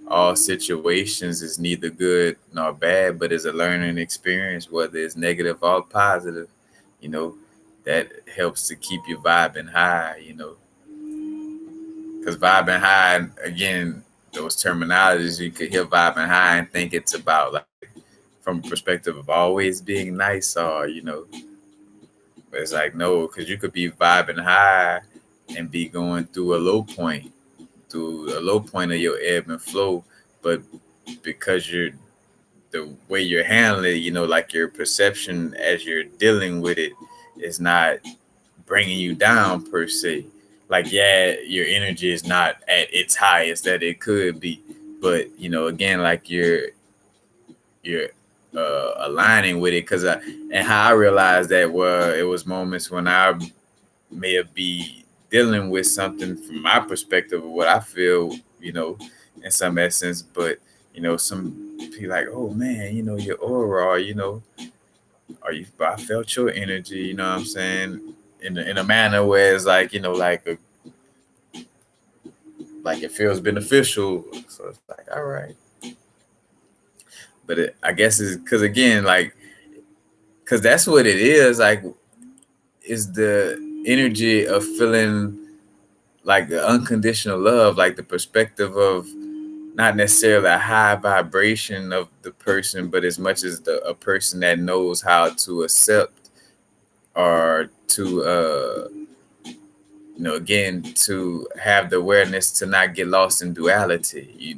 all situations as neither good nor bad, but as a learning experience, whether it's negative or positive. You know, that helps to keep you vibing high. Because vibing high, again, those terminologies, you could hear vibing high and think it's about, like, from a perspective of always being nice, or. But it's like, no, because you could be vibing high and be going through a low point of your ebb and flow, but because the way you're handling it, like your perception as you're dealing with it is not bringing you down per se. Like, yeah, your energy is not at its highest that it could be, but again, like you're aligning with it. And how I realized that, well, it was moments when I may have be dealing with something from my perspective of what I feel, in some essence, but some people like, oh man, your aura, are you? I felt your energy, you know what I'm saying, in a manner where it's like, like it feels beneficial. So it's like, all right, but I guess it's because, again, like, because that's what it is, like, is the energy of feeling like the unconditional love, like the perspective of not necessarily a high vibration of the person, but as much as a person that knows how to accept, or to again, to have the awareness to not get lost in duality.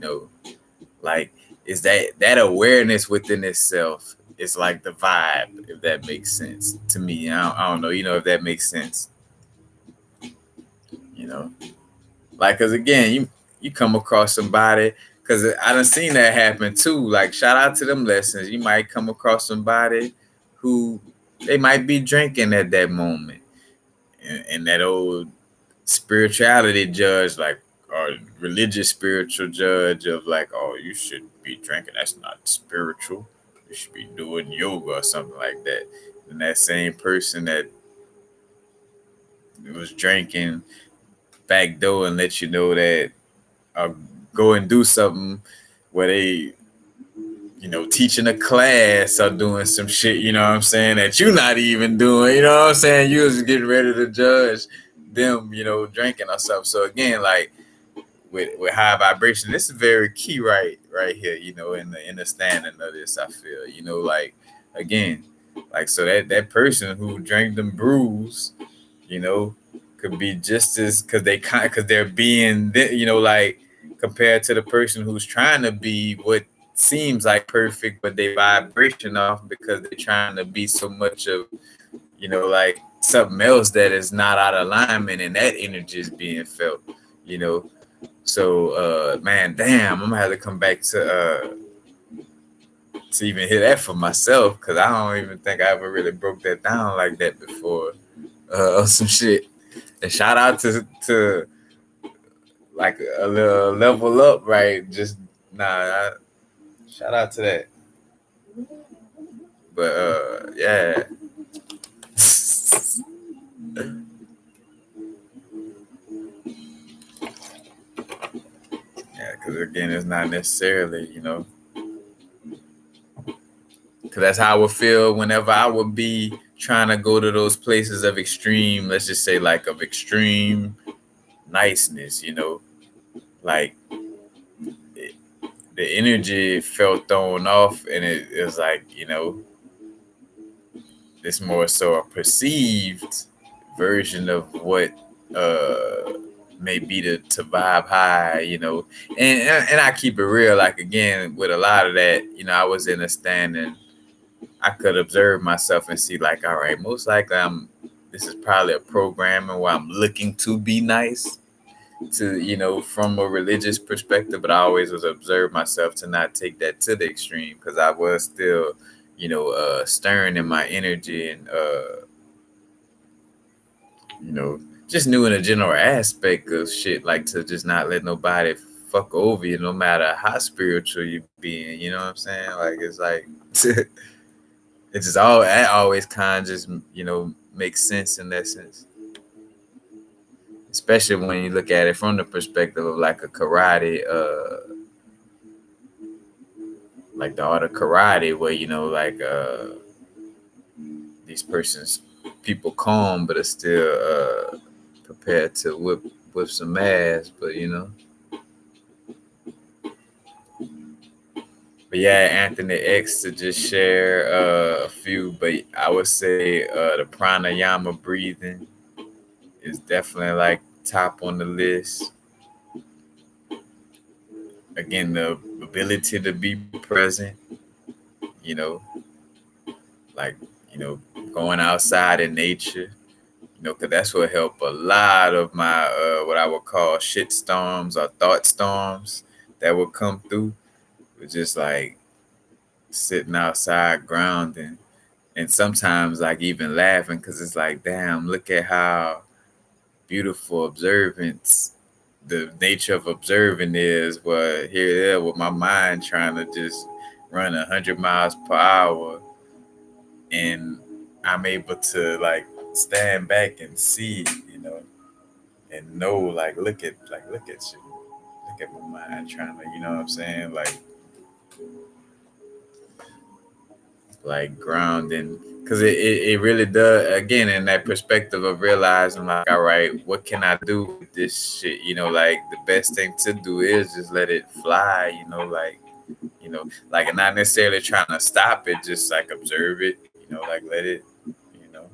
Like, is that awareness within itself is like the vibe, if that makes sense to me. I don't know, if that makes sense. you know Like, cause again, you come across somebody, cause I done seen that happen too. Like, shout out to them lessons. You might come across somebody who they might be drinking at that moment, and that old spirituality judge, like, or religious spiritual judge of like, oh, you shouldn't be drinking. That's not spiritual. You should be doing yoga or something like that. And that same person that was drinking back door and let you know that, go and do something where they, teaching a class or doing some shit, you know what I'm saying, that you not even doing, you know what I'm saying? You was getting ready to judge them, drinking or something. So again, like, with high vibration, this is very key right here, in the understanding of this, I feel, like, again, like, so that person who drank them brews, you know, could be just as, because they're being, like, compared to the person who's trying to be what seems like perfect, but they vibration off because they're trying to be so much of, like, something else that is not out of alignment, and that energy is being felt, you know. So, man, damn, I'm gonna have to come back to even hear that for myself, because I don't even think I ever really broke that down like that before, some shit. And shout out to like a little level up, right? Just shout out to that. But yeah. Yeah, because again, it's not necessarily, because that's how I would feel whenever I would be trying to go to those places of extreme, let's just say like of extreme niceness, like the energy felt thrown off, and it was like, it's more so a perceived version of what may be to vibe high, and I keep it real. Like again, with a lot of that, I was in a standing. I could observe myself and see, like, all right, most likely this is probably a programming where I'm looking to be nice to, from a religious perspective, but I always was observe myself to not take that to the extreme because I was still, stirring in my energy and, just knew in a general aspect of shit, like to just not let nobody fuck over you, no matter how spiritual you being, you know what I'm saying? Like, it's like, it's just that always kind of just, makes sense in that sense. Especially when you look at it from the perspective of like a karate, like the art of karate, where, like these people calm, but are still prepared to whip some ass, but But yeah, Anthony X to just share a few, but I would say the pranayama breathing is definitely like top on the list. Again, the ability to be present, like, going outside in nature, because that's what helped a lot of my, what I would call shit storms or thought storms that would come through. It was just like sitting outside grounding. And sometimes like even laughing because it's like, damn, look at how beautiful observance, the nature of observing is. Well, here there with my mind trying to just run 100 miles per hour, and I'm able to like stand back and see, and know like look at you, look at my mind trying to, you know what I'm saying, like grounding, because it really does, again, in that perspective of realizing like, all right, what can I do with this shit, like the best thing to do is just let it fly, like not necessarily trying to stop it, just like observe it, like let it, you know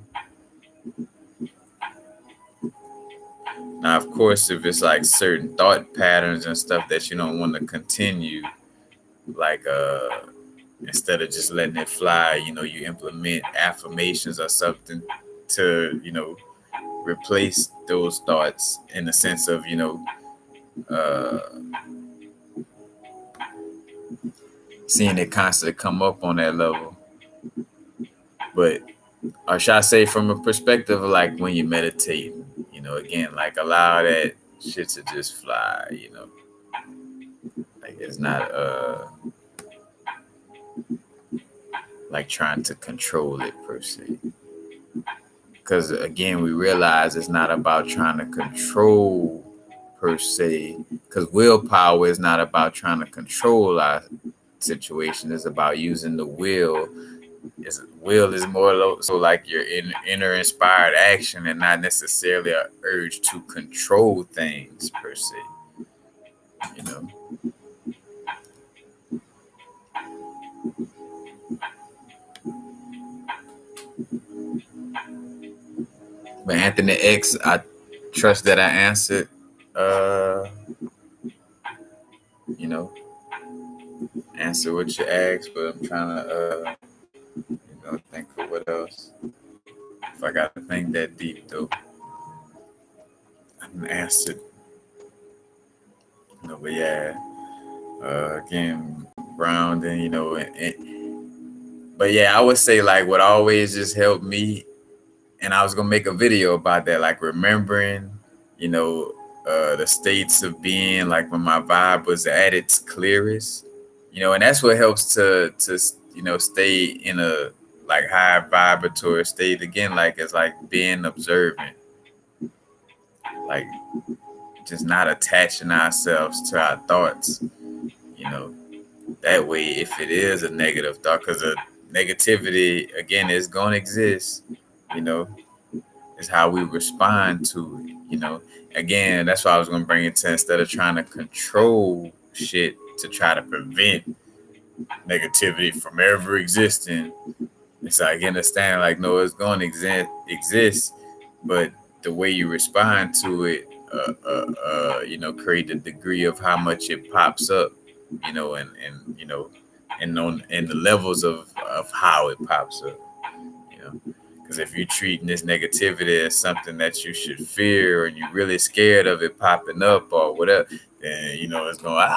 now of course if it's like certain thought patterns and stuff that you don't want to continue, like instead of just letting it fly, you implement affirmations or something to, replace those thoughts in the sense of, uh, seeing it constantly come up on that level. But, or should I say from a perspective of like when you meditate, again, like allow that shit to just fly, like it's not, like trying to control it per se. Because again, we realize it's not about trying to control per se. Because willpower is not about trying to control our situation. It's about using the will. Will is more so like your inner inspired action, and not necessarily an urge to control things per se. But Anthony X, I trust that I answered, answer what you asked, but I'm trying to, think of what else. If I got to think that deep, though, I can answer. But yeah, again, grounding, but yeah, I would say like what always just helped me, and I was gonna make a video about that, like remembering, the states of being, like when my vibe was at its clearest, and that's what helps to stay in a like high vibratory state again, like it's like being observant, like just not attaching ourselves to our thoughts, you know. That way, if it is a negative thought, because a negativity again is going to exist, you know, is how we respond to it, you know. Again, that's why I was going to bring it to, instead of trying to control shit to try to prevent negativity from ever existing, it's like understand, like, no, it's going to exist, but the way you respond to it, you know, create the degree of how much it pops up, you know, and you know, and on and the levels of how it pops up, you know. Because if you're treating this negativity as something that you should fear, or you're really scared of it popping up or whatever, then you know it's going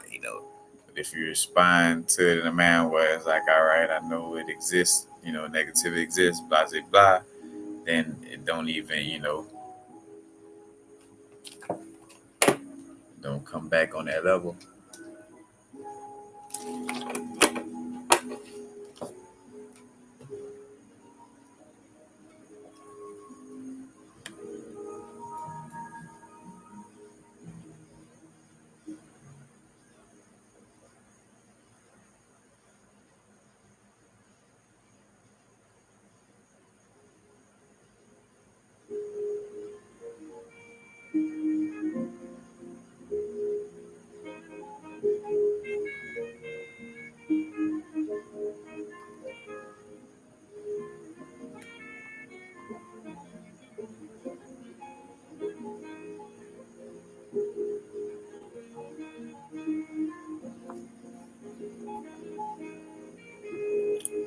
you know. But if you respond to it in a manner where it's like, all right, I know it exists, you know, negativity exists, blah blah blah, then it don't even, you know, don't come back on that level.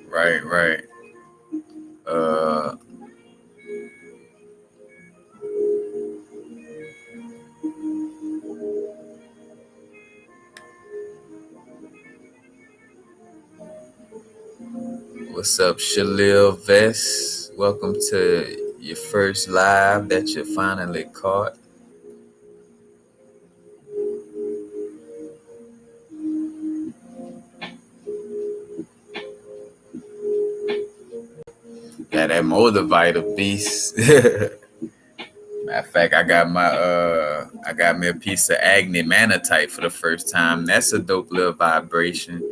Right, right. Uh, what's up, Shalil Vest? Welcome to your first live that you finally caught. Yeah, that motivator beast. Matter of fact, I got me a piece of Agni Manatite for the first time. That's a dope little vibration.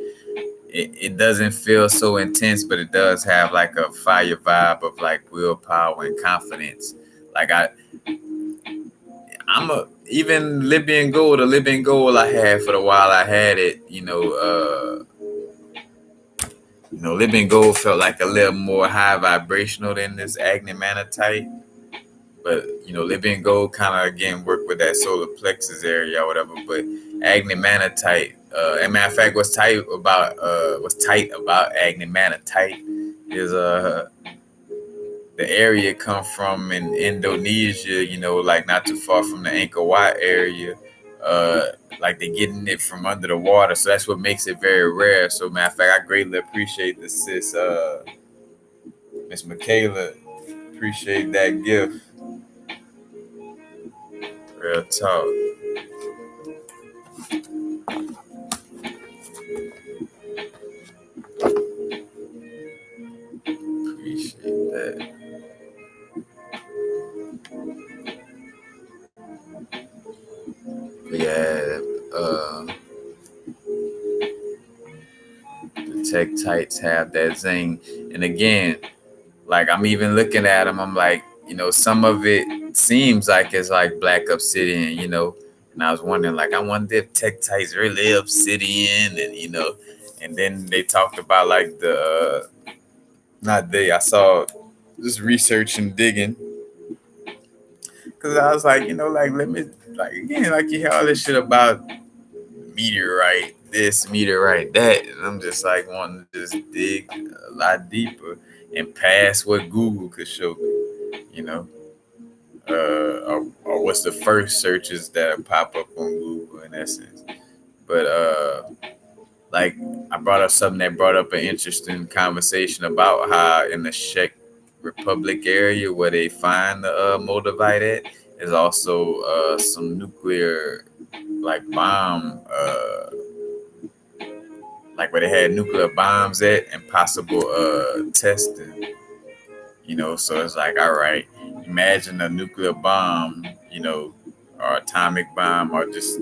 It doesn't feel so intense, but it does have like a fire vibe of like willpower and confidence. Like I'm a even Libyan gold, the Libyan gold I had for the while I had it, you know, Libyan gold felt like a little more high vibrational than this Agni Manatite. But you know, Libyan gold kind of again work with that solar plexus area or whatever. But Agni Manatite, and matter of fact, what's tight about Agni Manatite is the area come from in Indonesia, you know, like not too far from the Angkor Wat area. Like they're getting it from under the water, so that's what makes it very rare. So matter of fact, I greatly appreciate the sis, Miss Michaela. Appreciate that gift. Real talk. Appreciate that. Yeah, the tech tights have that zing. And again, like I'm even looking at them, I'm like, you know, some of it seems like it's like black obsidian, you know. And I was wondering, like, I wonder if tech tights really obsidian, and you know, and then they talked about like the not they, I saw just research and digging. Cause I was like, you know, like let me like again, like you hear all this shit about meteorite this, meteorite that, and I'm just like wanting to just dig a lot deeper and past what Google could show me, you know, or what's the first searches that pop up on Google in essence. But like I brought up something that brought up an interesting conversation about how in the Czech Republic area where they find the moldavite at is also some nuclear like bomb like where they had nuclear bombs at and possible testing. So it's like, all right, imagine a nuclear bomb, or atomic bomb, or just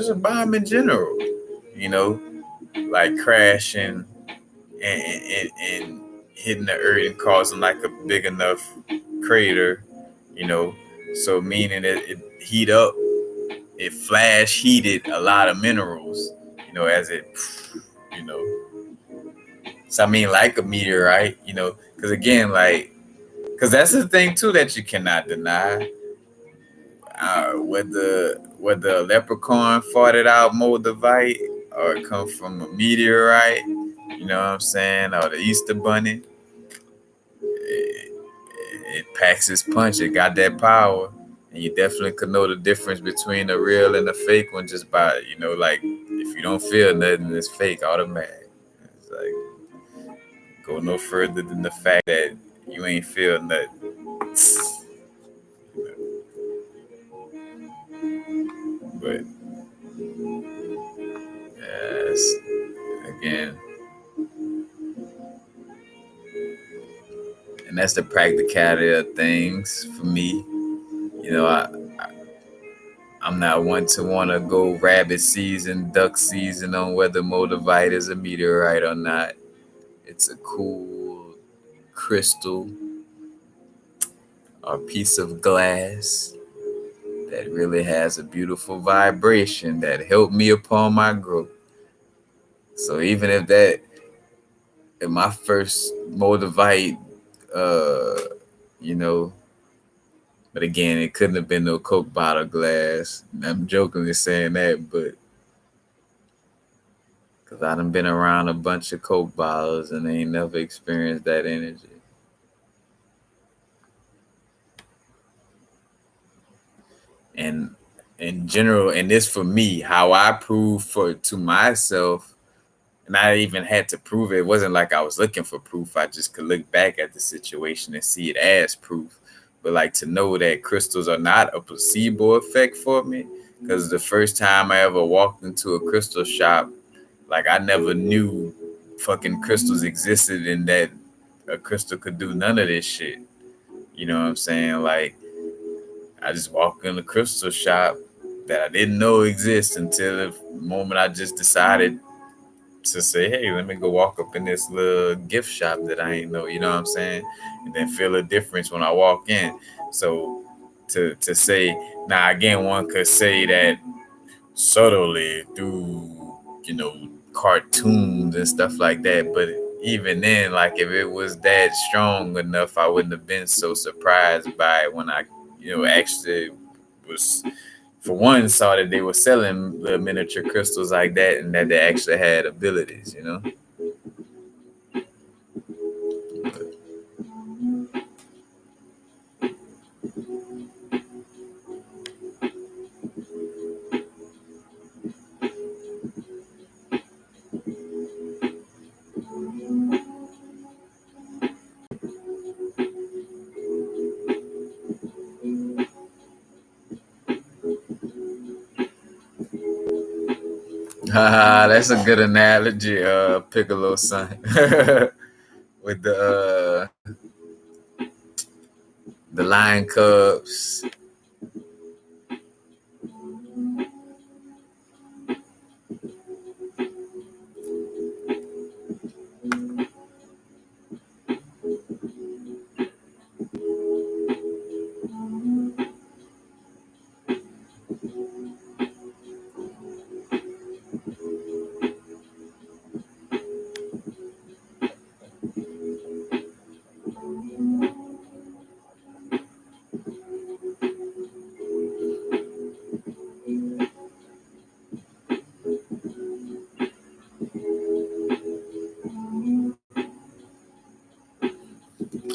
a bomb in general, you know, like crashing and hitting the earth and causing like a big enough crater, you know. So meaning it heat up, it flash heated a lot of minerals, as it, you know. So I mean, like a meteorite, because again, like, because that's the thing too that you cannot deny. Whether a leprechaun farted out Moldavite or it come from a meteorite, you know what I'm saying, or the Easter Bunny, it packs its punch. It got that power, and you definitely could know the difference between the real and the fake one just by, like if you don't feel nothing, it's fake automatic. It's like go no further than the fact that you ain't feel nothing. But yes, again, and that's the practicality of things for me. I'm not one to want to go rabbit season, duck season on whether Moldavite is a meteorite or not. It's a cool crystal or piece of glass that really has a beautiful vibration that helped me upon my growth. So even if my first Moldavite, you know, but again, it couldn't have been no Coke bottle glass. I'm jokingly saying that, but because I done been around a bunch of Coke bottles and ain't never experienced that energy. And in general, and this for me, how I prove to myself, and I even had to prove it. It wasn't like I was looking for proof. I just could look back at the situation and see it as proof. But like to know that crystals are not a placebo effect for me, because the first time I ever walked into a crystal shop, like I never knew fucking crystals existed and that a crystal could do none of this shit. You know what I'm saying? Like I just walked in the crystal shop that I didn't know exists until the moment I just decided to say, hey, let me go walk up in this little gift shop that I ain't know, you know what I'm saying? And then feel a difference when I walk in. So to say, now again, one could say that subtly through, cartoons and stuff like that. But even then, like if it was that strong enough, I wouldn't have been so surprised by it when I, actually was, for one, saw that they were selling the miniature crystals like that and that they actually had abilities. That's a good analogy, Piccolo son. With the lion cubs.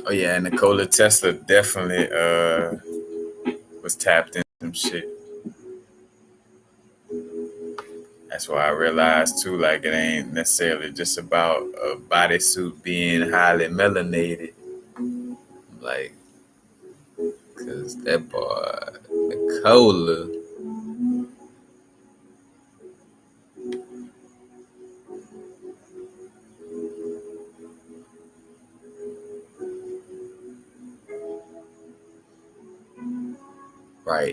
Oh yeah, and Nikola Tesla definitely was tapped into some shit. That's why I realized too, like it ain't necessarily just about a bodysuit being highly melanated. Like, cause that boy Nikola,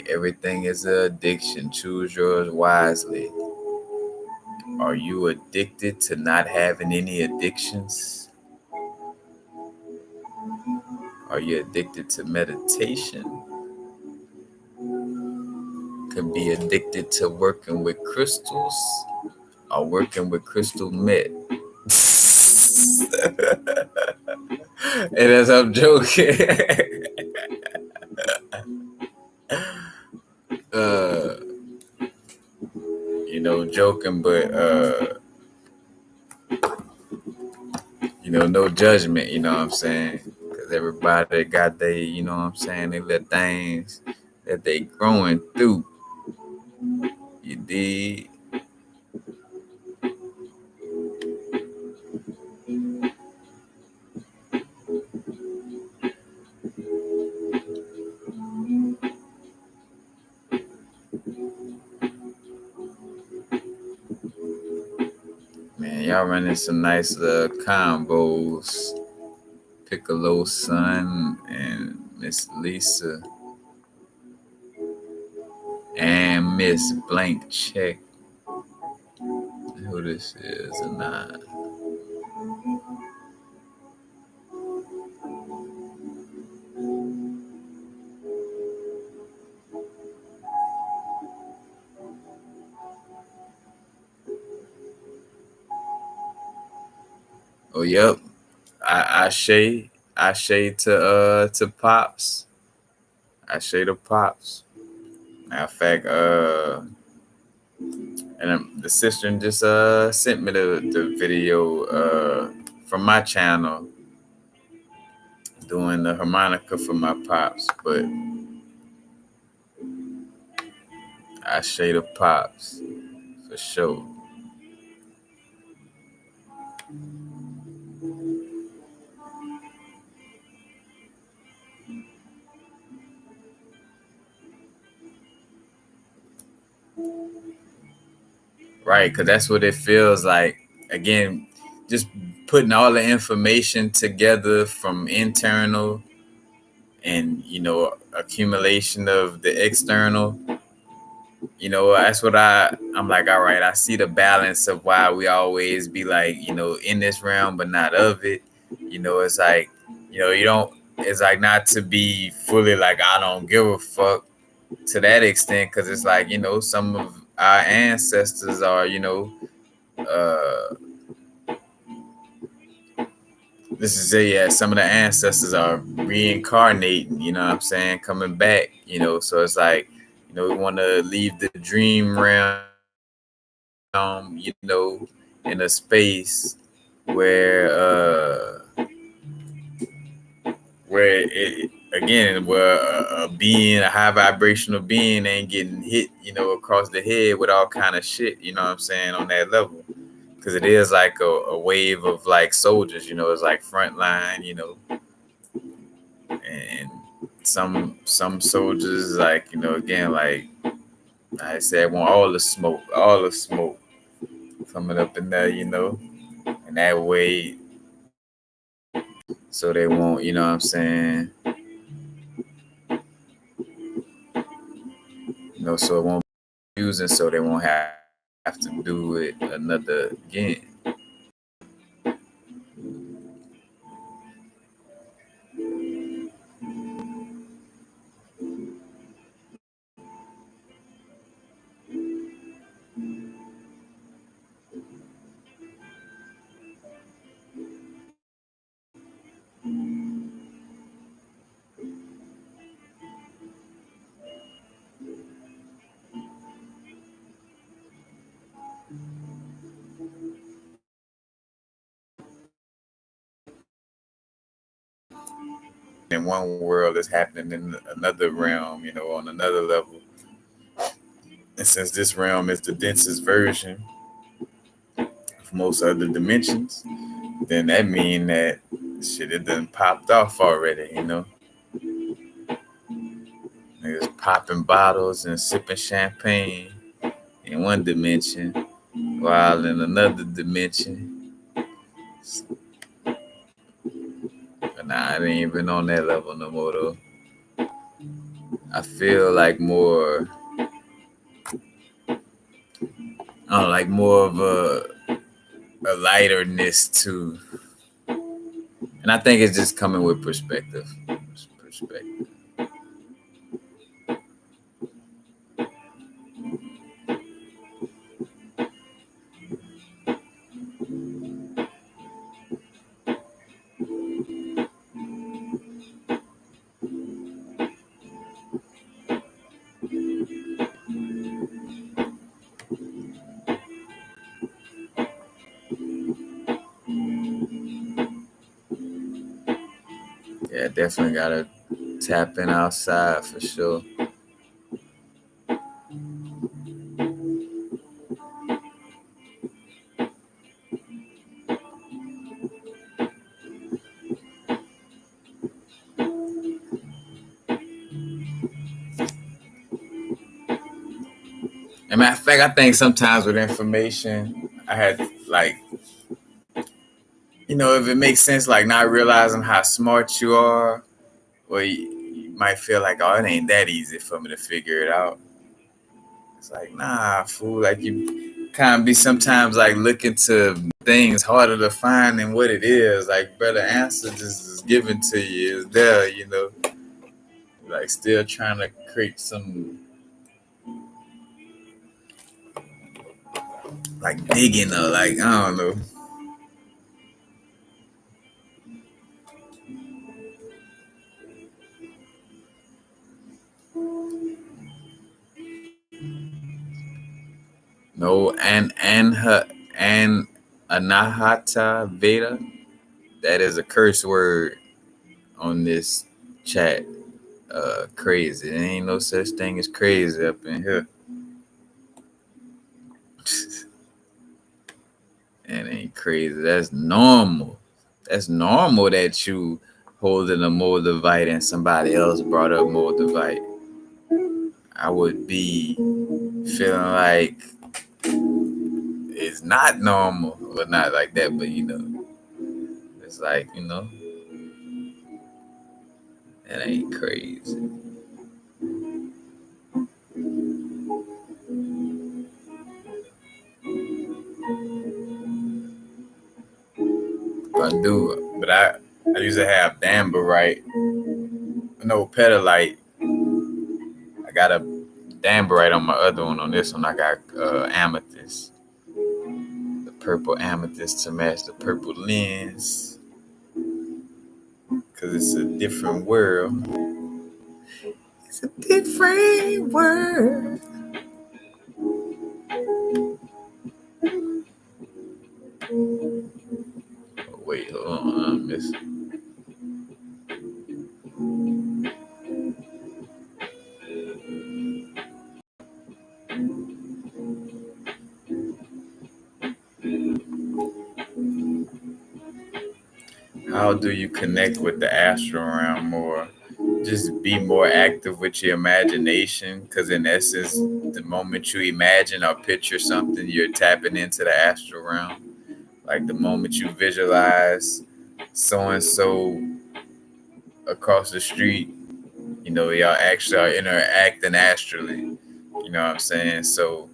Everything is an addiction. Choose yours wisely. Are you addicted to not having any addictions? Are you addicted to meditation? Could be addicted to working with crystals or working with crystal meth. And as I'm joking, uh, joking, but no judgment. You know what I'm saying? Because everybody got they, you know what I'm saying, they little things that they growing through. You dig? Man, y'all running some nice combos. Piccolo Son and Miss Lisa and Miss Blank Check. Who this is or not? Oh, yep. I shade to Pops. I shade to Pops. Matter of fact, and the sister just sent me the video from my channel doing the harmonica for my pops, but I shade of Pops for sure. Right, because that's what it feels like. Again, just putting all the information together from internal and accumulation of the external. That's what I'm like. All right, I see the balance of why we always be like, in this realm but not of it. It's like, you don't. It's like not to be fully like I don't give a fuck to that extent, because it's like some of our ancestors are uh this is it, yeah, some of the ancestors are reincarnating, you know what I'm saying, coming back, so it's like, we want to leave the dream realm, in a space where it, again, where a being, a high vibrational being ain't getting hit, across the head with all kind of shit, you know what I'm saying, on that level. Because it is like a wave of like soldiers, it's like frontline, and some soldiers, like, again, like I said, want all the smoke coming up in there, and that way, so they won't, what I'm saying, so it won't be using, so they won't have to do it another again. In one world is happening in another realm, on another level. And since this realm is the densest version of most other dimensions, then that mean that shit, it done popped off already, Niggas popping bottles and sipping champagne in one dimension, while in another dimension, but nah, it ain't even on that level no more though. I feel like more, I don't know, like more of a lighterness too. And I think it's just coming with perspective. Perspective. Yeah, definitely gotta tap in outside for sure. And matter of fact, I think sometimes with information, I had like, if it makes sense, like not realizing how smart you are, or you might feel like, oh, it ain't that easy for me to figure it out. It's like, nah, fool. Like you kind of be sometimes like looking to things harder to find than what it is. Like, brother, answer just is given to you. Is there, like still trying to create some like digging or like I don't know. No, and anahata Veda. That is a curse word on this chat. Crazy. There ain't no such thing as crazy up in here. It ain't crazy. That's normal. That's normal that you holding a moldavite and somebody else brought up moldavite. I would be feeling like it's not normal. Well, not like that, but it's like, it ain't crazy. I do, but I used to have damberite, no pedalite. I got a damberite on my other one. On this one, I got amethyst, the purple amethyst to match the purple lens, because it's a different world. It's a different world. Oh, wait, hold on, I missed. How do you connect with the astral realm more? Just be more active with your imagination, because in essence, the moment you imagine or picture something, you're tapping into the astral realm. Like the moment you visualize so and so across the street, y'all actually are interacting astrally. You know what I'm saying? So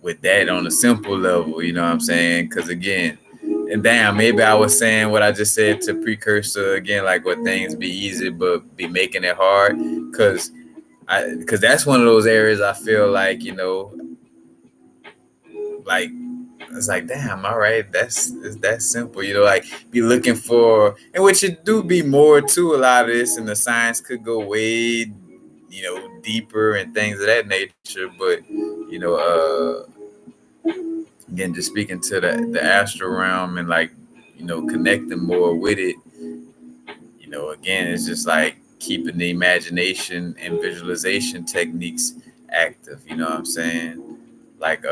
with that on a simple level, you know what I'm saying? Because again, and damn, maybe I was saying what I just said to precursor again, like what things be easy but be making it hard. Because that's one of those areas I feel like, like it's like, damn, all right, it's that simple, like be looking for, and which it do be more to a lot of this, and the science could go way, deeper and things of that nature. But again, just speaking to the astral realm and like, connecting more with it, again, it's just like keeping the imagination and visualization techniques active. You know what I'm saying? Like,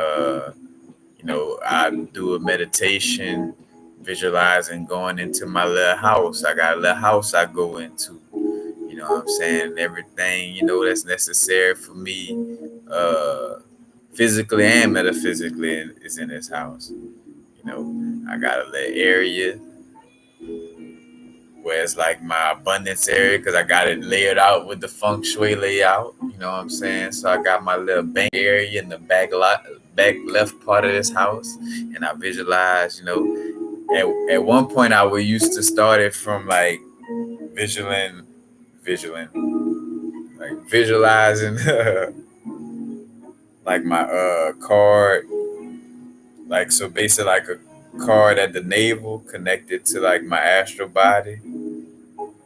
I do a meditation, visualizing going into my little house. I got a little house I go into. You know what I'm saying? Everything, that's necessary for me, physically and metaphysically, is in this house. I got a little area where it's like my abundance area because I got it layered out with the feng shui layout. You know what I'm saying? So I got my little bank area in the back left part of this house, and I visualize. At one point I would used to start it from like visualizing like my card, like so basically like a card at the navel connected to like my astral body,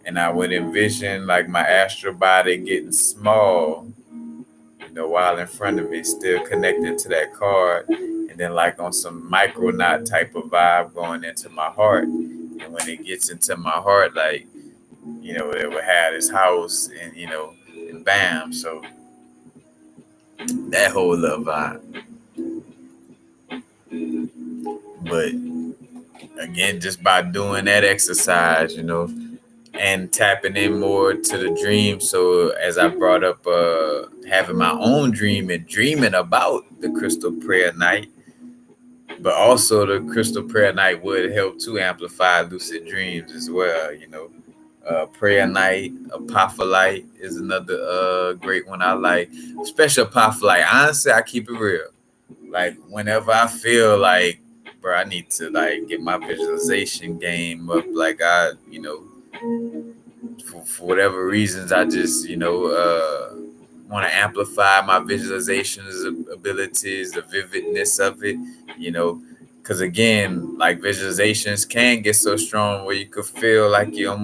and I would envision like my astral body getting small, while in front of me, still connected to that card, and then like on some micronaut type of vibe going into my heart. And when it gets into my heart, like, it would have this house and bam. So that whole little vibe. But again, just by doing that exercise, and tapping in more to the dream. So as I brought up having my own dream and dreaming about the crystal prayer night, but also the crystal prayer night would help to amplify lucid dreams as well. Prayer night, apophyllite is another great one I like. Special apophyllite. Honestly, I keep it real. Like whenever I feel like, bro, I need to like get my visualization game up. Like for whatever reasons, I just want to amplify my visualizations abilities, the vividness of it. Because again, like visualizations can get so strong where you could feel like you're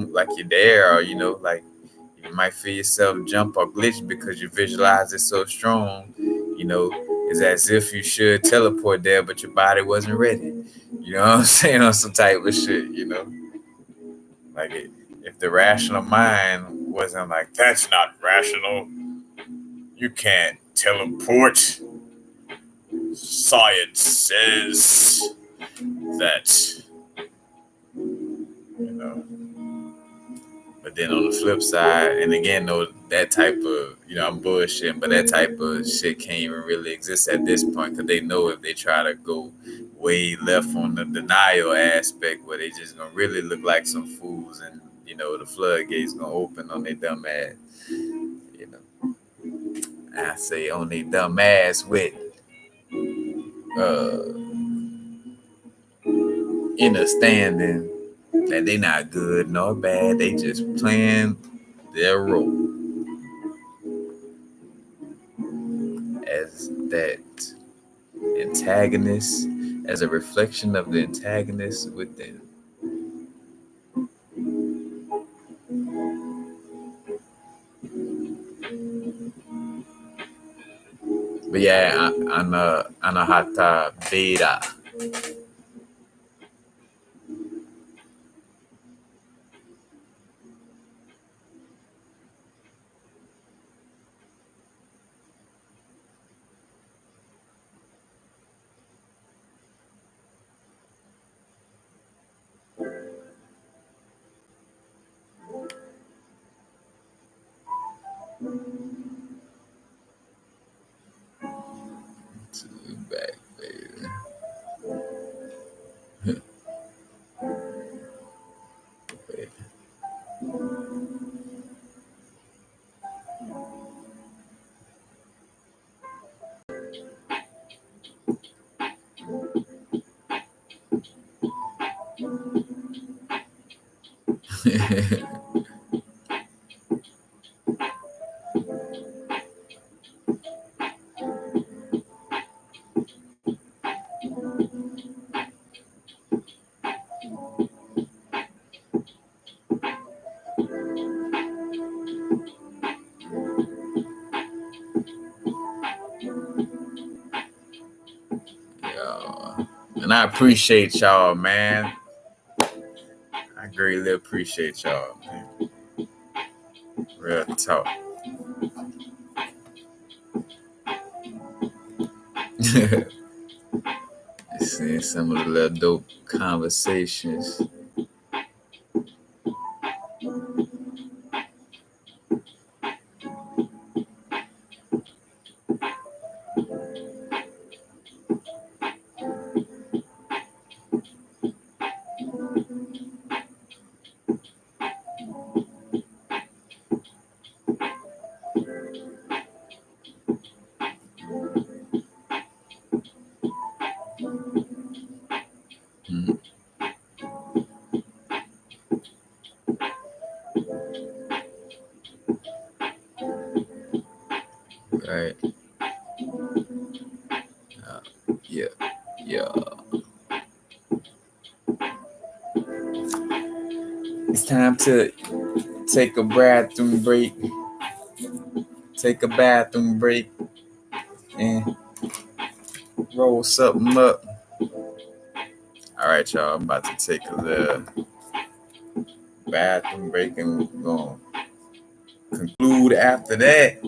there, or like you might feel yourself jump or glitch because you visualize it so strong. It's as if you should teleport there, but your body wasn't ready. You know what I'm saying? On some type of shit. Like if the rational mind wasn't like, that's not rational. You can't teleport. Science says that, But then on the flip side, and again, though, that type of, I'm bullshitting, but that type of shit can't even really exist at this point because they know if they try to go way left on the denial aspect where they just gonna really look like some fools, and the floodgates gonna open on their dumb ass. I say on their dumb ass with understanding that they not good nor bad. They just playing their role as that antagonist, as a reflection of the antagonist within. But yeah, anahata beta. Back, baby. And I appreciate y'all, man. I greatly appreciate y'all, man. Real talk. Seeing some of the little dope conversations. Right. Yeah. Yeah. It's time to take a bathroom break. Take a bathroom break and roll something up. All right, y'all. I'm about to take a little bathroom break and we're going to conclude after that.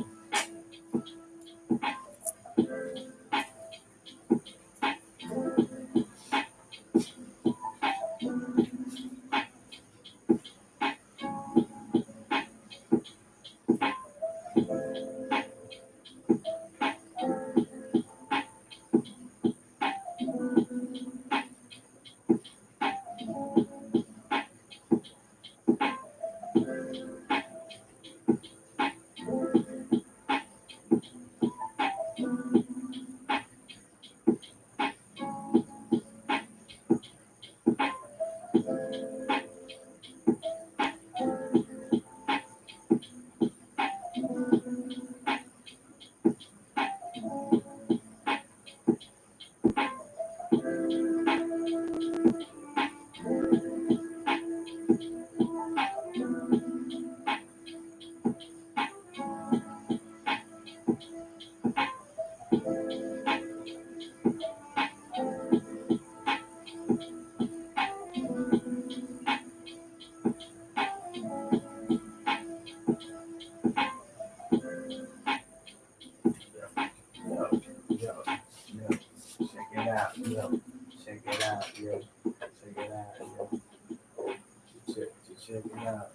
Check it out.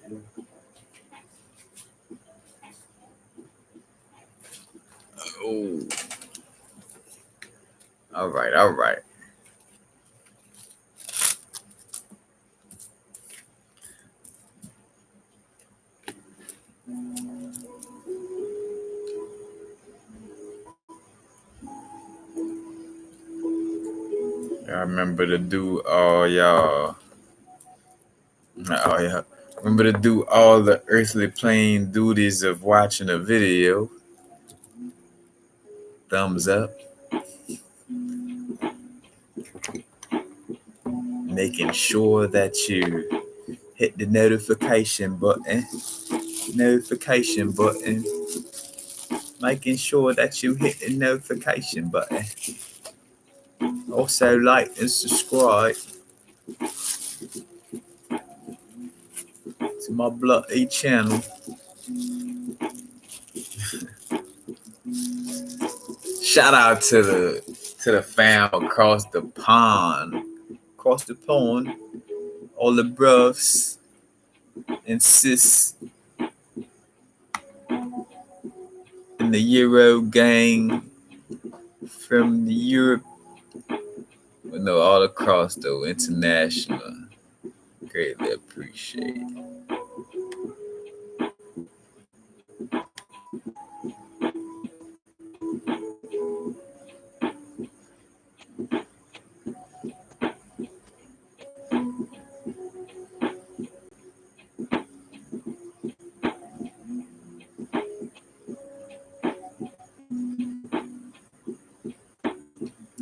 Oh. All right. All right. I remember to do all y'all. Oh yeah. Remember to do all the earthly plane duties of watching a video. Thumbs up. Making sure that you hit the notification button. Notification button. Making sure that you hit the notification button. Also like and subscribe to my bloody channel. Shout out to the fam across the pond. Across the pond. All the bruhs and sis in the Euro gang from the Europe. Well, no, all across though, international. Greatly appreciate it.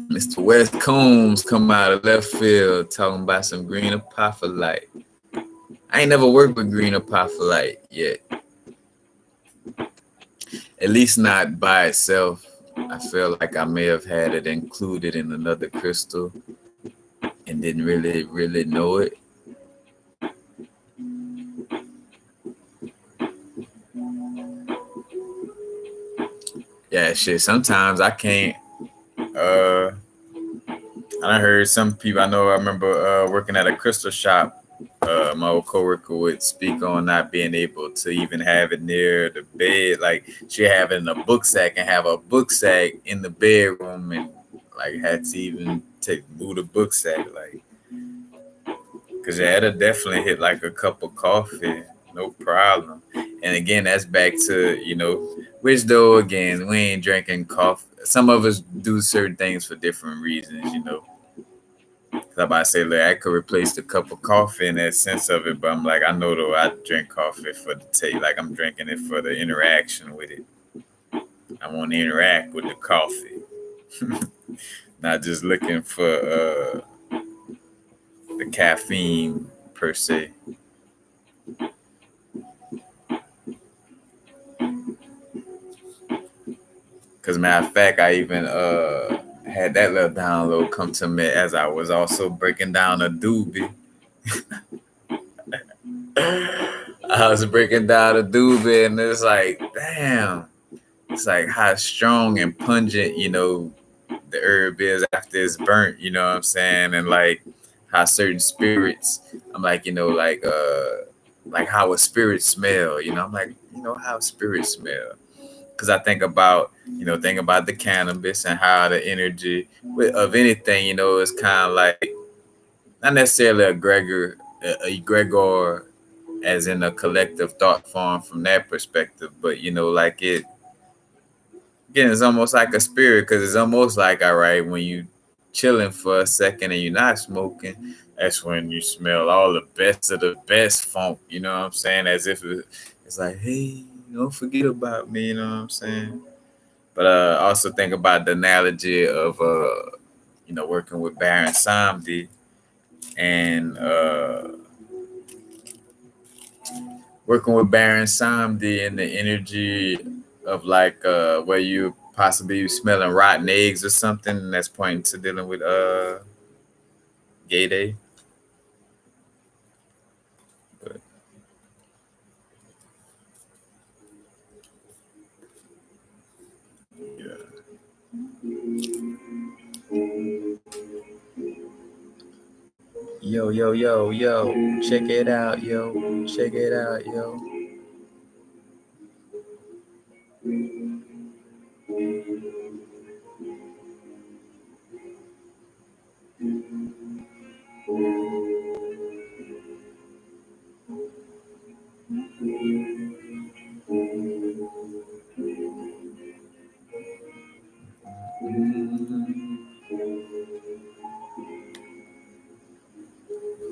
Mr. West Combs come out of left field talking about some green apophyllite. I ain't never worked with green apophyllite yet. At least not by itself. I feel like I may have had it included in another crystal and didn't really know it. Yeah, shit. Sometimes I can't. I heard some people. I remember working at a crystal shop. My old coworker would speak on not being able to even have it near the bed. Like she have it in a book sack and have a book sack in the bedroom, and like had to even move the book sack, like, because it'll definitely hit like a cup of coffee, no problem. And again, that's back to which though again we ain't drinking coffee. Some of us do certain things for different reasons. I'm about to say, like, I could replace the cup of coffee in that sense of it, but I'm like, I know though I drink coffee for the taste, like I'm drinking it for the interaction with it. I want to interact with the coffee, not just looking for the caffeine per se. Because matter of fact, I even had that little download come to me as I was also breaking down a doobie. I was breaking down a doobie, and it's like, damn, it's like how strong and pungent, the herb is after it's burnt. You know what I'm saying? And like how certain spirits, I'm like, like how a spirit smell. I'm like, how spirits smell. Because I think about the cannabis and how the energy of anything, is kind of like not necessarily a egregor as in a collective thought form from that perspective, but like it again, it's almost like a spirit because it's almost like all right when you chilling for a second and you're not smoking, that's when you smell all the best of the best funk. You know what I'm saying? As if it's like, hey, don't forget about me. You know what I'm saying? But I also think about the analogy of working with Baron Samdi and working with Baron Samdi and the energy of like where you possibly smelling rotten eggs or something, and that's pointing to dealing with gay day. But, yeah. Yo, yo, yo, yo, check it out, yo, check it out, yo.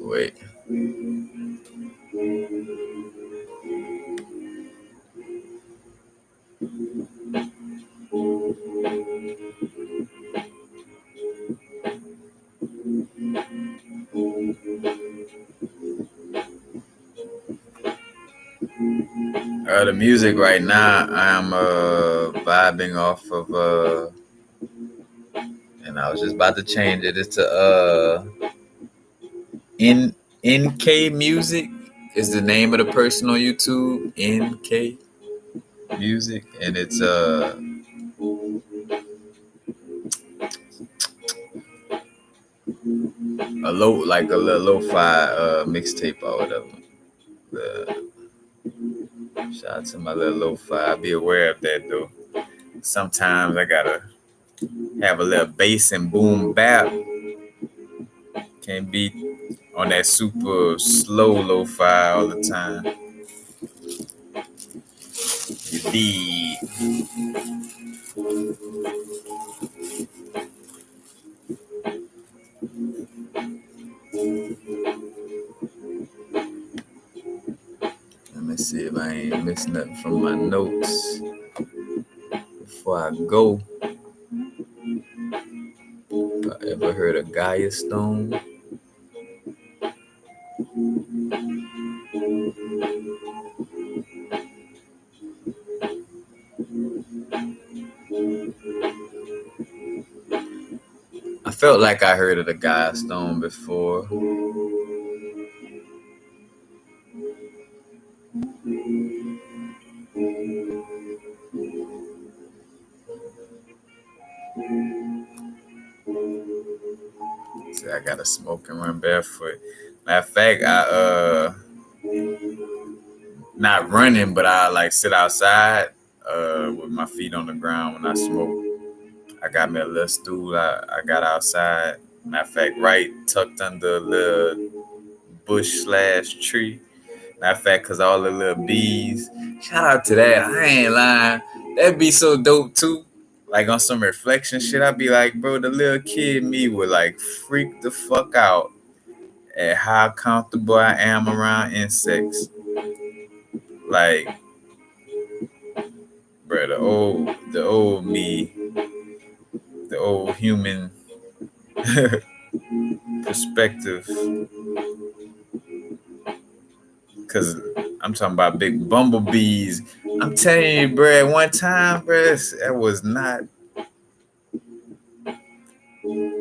Wait. The music right now, I'm vibing off of and I was just about to change it. It's NK Music is the name of the person on YouTube. NK Music, and it's a little lo-fi mixtape or whatever. Shout out to my little lo-fi. Be aware of that though. Sometimes I gotta have a little bass and boom bap. Can't be on that super slow lo-fi all the time. Indeed. Let me see if I ain't missing nothing from my notes before I go. Have I ever heard of Gaia Stone? I felt like I heard of the Gaia Stone before. See, I gotta smoke and run barefoot. Matter of fact, I not running, but I like sit outside with my feet on the ground when I smoke. I got me a little stool I got outside. Matter of fact, right tucked under a little bush / tree. Matter of fact, cause all the little bees. Shout out to that. I ain't lying. That'd be so dope too. Like on some reflection shit, I'd be like, bro, the little kid me would like freak the fuck out at how comfortable I am around insects. Like, bro, the old me, the old human perspective. Cause I'm talking about big bumblebees. I'm telling you, bro, at one time, bro, that was not,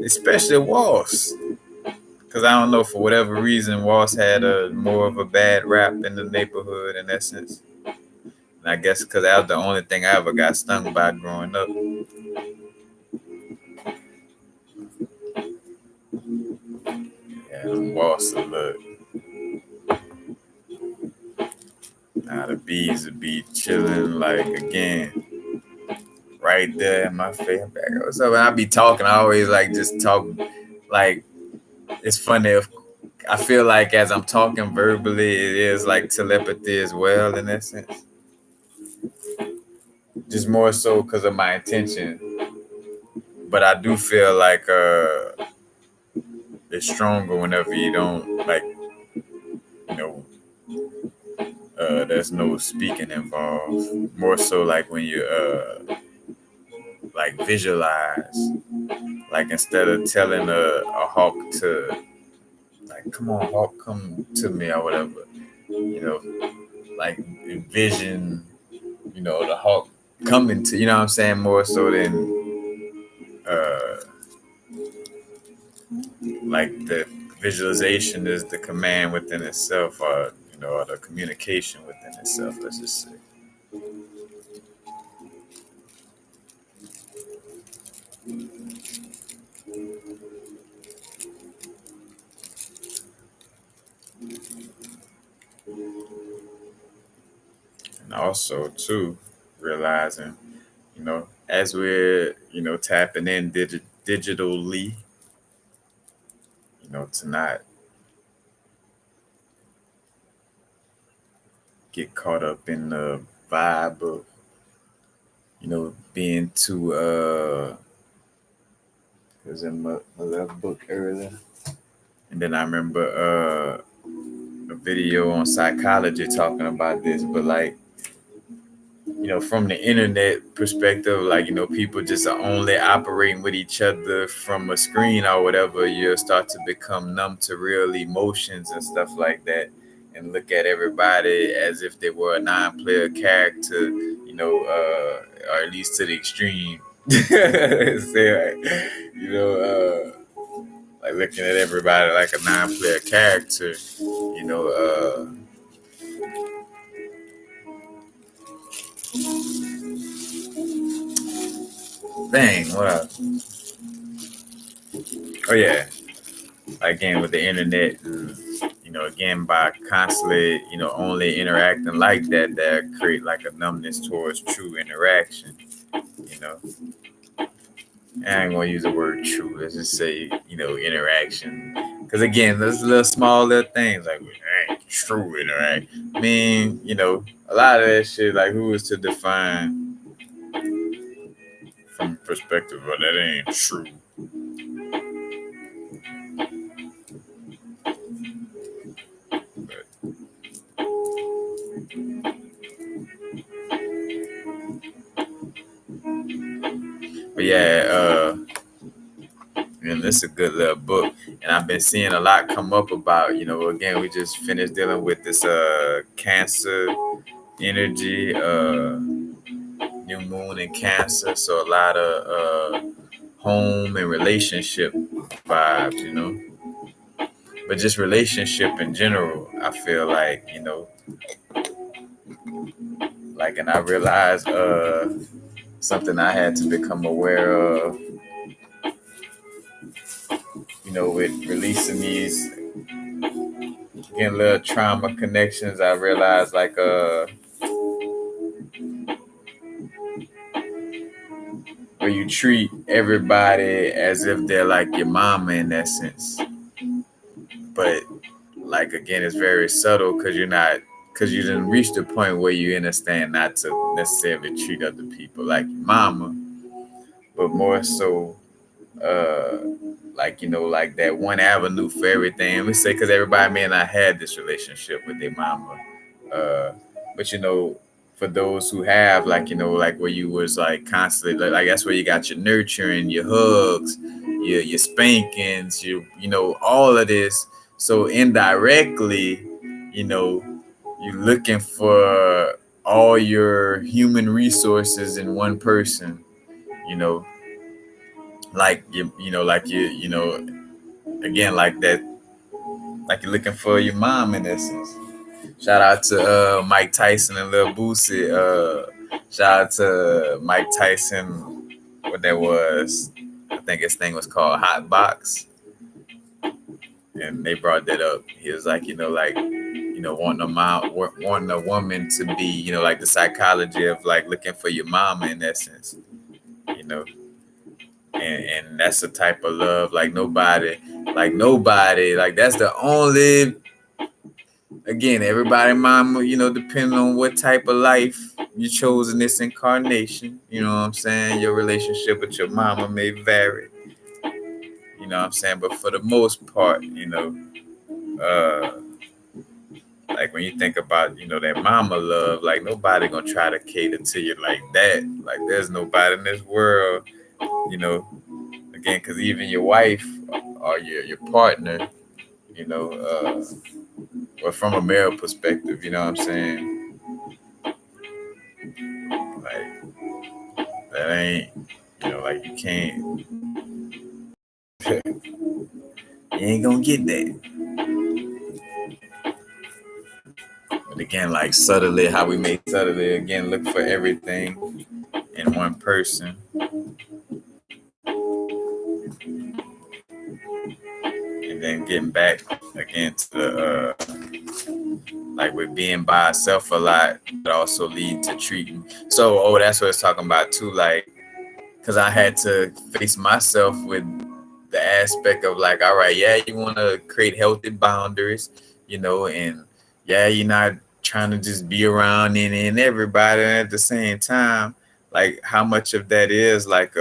especially Walls. Cause I don't know, for whatever reason, Walls had a more of a bad rap in the neighborhood in essence. And I guess because that was the only thing I ever got stung by growing up. Yeah, Walls to look. Now the bees would be chilling, like, again, right there in my face. What's up? And I be talking. I always like just talk. Like, it's funny. I feel like as I'm talking verbally, it is like telepathy as well in that sense. Just more so because of my intention. But I do feel like it's stronger whenever you don't, like, you know, there's no speaking involved. More so like when you like visualize. Like, instead of telling a hawk to, like, come on, hawk, come to me or whatever, you know, like envision, the hawk coming to, what I'm saying, more so than like the visualization is the command within itself, or the communication within itself, let's just say. And also too, realizing, as we're, tapping in digitally, to not get caught up in the vibe of, being too, it was in my little book earlier. And then I remember a video on psychology talking about this, but like, from the internet perspective, like, people just are only operating with each other from a screen or whatever, you'll start to become numb to real emotions and stuff like that, and look at everybody as if they were a non-player character, or at least to the extreme. Say, like looking at everybody like a non-player character, dang, what? Oh yeah, again with the internet, again by constantly, only interacting like that create like a numbness towards true interaction. I ain't gonna use the word true. Let's just say, interaction. Because again, those little small little things like ain't true interaction. I mean, a lot of that shit, like, who is to define from perspective of that ain't true. But yeah, and this is a good little book, and I've been seeing a lot come up about, again, we just finished dealing with this Cancer energy, new moon in Cancer, so a lot of home and relationship vibes, but just relationship in general. I feel like, like, and I realized something I had to become aware of, with releasing these, again, little trauma connections. I realized, like, where you treat everybody as if they're like your mama in that sense. But, like, again, it's very subtle because you didn't reach the point where you understand not to necessarily treat other people like your mama, but more so, like, like that one avenue for everything. We say, because everybody may not had this relationship with their mama, but for those who have, like, like where you was like constantly like that's where you got your nurturing, your hugs, your spankings, all of this. So indirectly, you know, you're looking for all your human resources in one person, you know, like again, like that, like you're looking for your mom in essence. Shout out to Mike Tyson and Lil Boosie. Shout out to Mike Tyson. What that was, I think his thing was called Hot Box, and they brought that up. He was like, wanting a woman to be, like the psychology of like looking for your mama in essence, you know, and that's the type of love like nobody, like that's the only. Again, everybody, mama, depending on what type of life you chose in this incarnation, you know what I'm saying? Your relationship with your mama may vary, you know what I'm saying? But for the most part, uh, like when you think about, that mama love, like nobody gonna try to cater to you like that. Like there's nobody in this world, you know, again, because even your wife or your partner, you know, or from a male perspective, you know what I'm saying? Like that ain't, like you can't, you ain't gonna get that. But again, like subtly, how we may subtly again look for everything in one person, and then getting back again to the like with being by ourselves a lot, but also lead to treating. So, that's what it's talking about too. Like, because I had to face myself with the aspect of like, all right, yeah, you want to create healthy boundaries, and yeah, you're not trying to just be around and everybody. And at the same time, like how much of that is like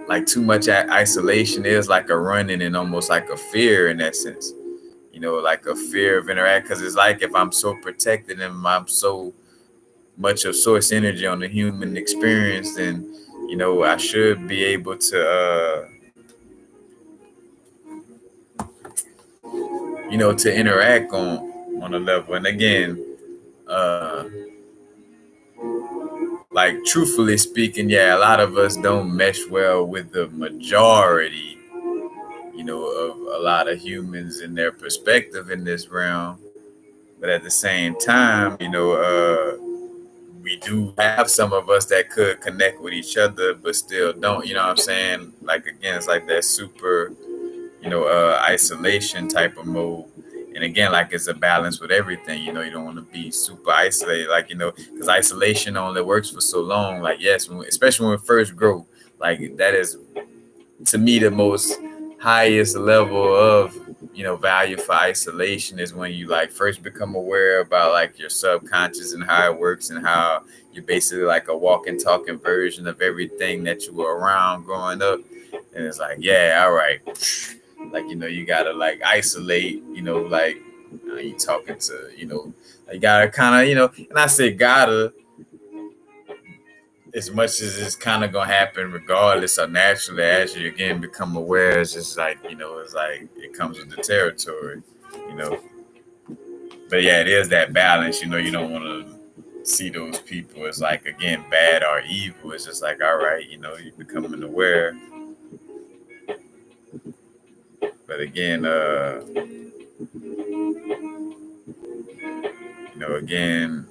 like too much isolation is like a running and almost like a fear in essence, like a fear of interact. Because it's like if I'm so protected and I'm so much of source energy on the human experience, then I should be able to to interact on a level. And again, uh like truthfully speaking, yeah, a lot of us don't mesh well with the majority, of a lot of humans and their perspective in this realm. But at the same time, we do have some of us that could connect with each other but still don't, you know what I'm saying? Like again, it's like that super, isolation type of mode. And again, like it's a balance with everything, you don't want to be super isolated, like, because isolation only works for so long. Like, yes, especially when we first grow, like that is to me the most highest level of value for isolation is when you like first become aware about like your subconscious and how it works and how you're basically like a walking talking version of everything that you were around growing up. And it's like, yeah, all right, like you gotta like isolate, like you talking to, you gotta kind of, and I say gotta, as much as it's kind of gonna happen regardless or naturally as you again become aware. It's just like, it's like it comes with the territory, you know. But yeah, it is that balance, you don't want to see those people as like again bad or evil. It's just like, all right, you're becoming aware. But again, again,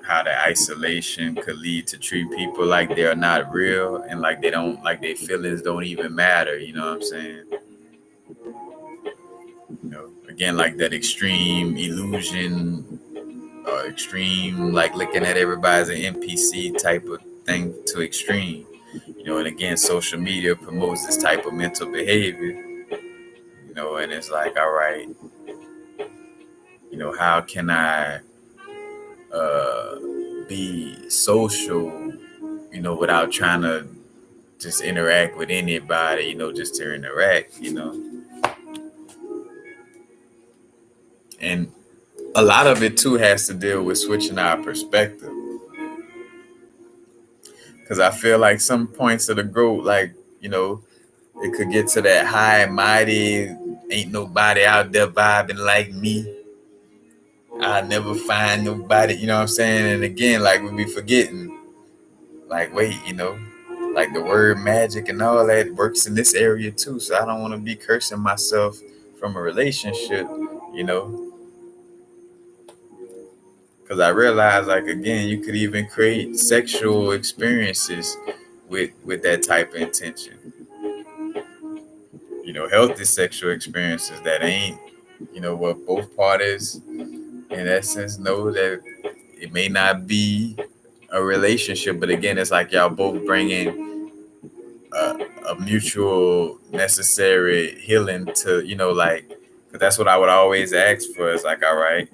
how the isolation could lead to treat people like they're not real and like they don't, like their feelings don't even matter, you know what I'm saying? Again, like that extreme illusion or extreme, like looking at everybody as an NPC type of thing to extreme, and again, social media promotes this type of mental behavior, and it's like, all right, how can I uh, be social, without trying to just interact with anybody, just to interact, and a lot of it too has to deal with switching our perspective. Because I feel like some points of the growth, like, it could get to that high and mighty, ain't nobody out there vibing like me. I never find nobody, you know what I'm saying? And again, like we be forgetting, like, wait, like the word magic and all that works in this area too. So I don't want to be cursing myself from a relationship, you know, because I realize, like, again, you could even create sexual experiences with that type of intention. Healthy sexual experiences that ain't, what both parties, in essence, know that it may not be a relationship, but again, it's like y'all both bringing a mutual necessary healing to, like, because that's what I would always ask for. Is like, all right,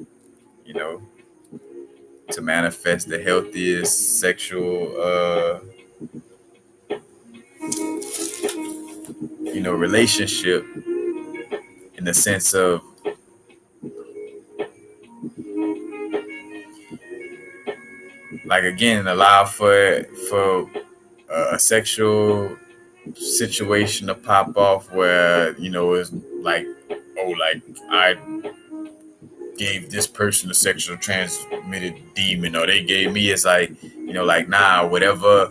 you know, to manifest the healthiest sexual, relationship in the sense of, like, again, allow for a sexual situation to pop off where, it's like, oh, like, I gave this person a sexual transmitted demon, or they gave me. It's like, like, nah, whatever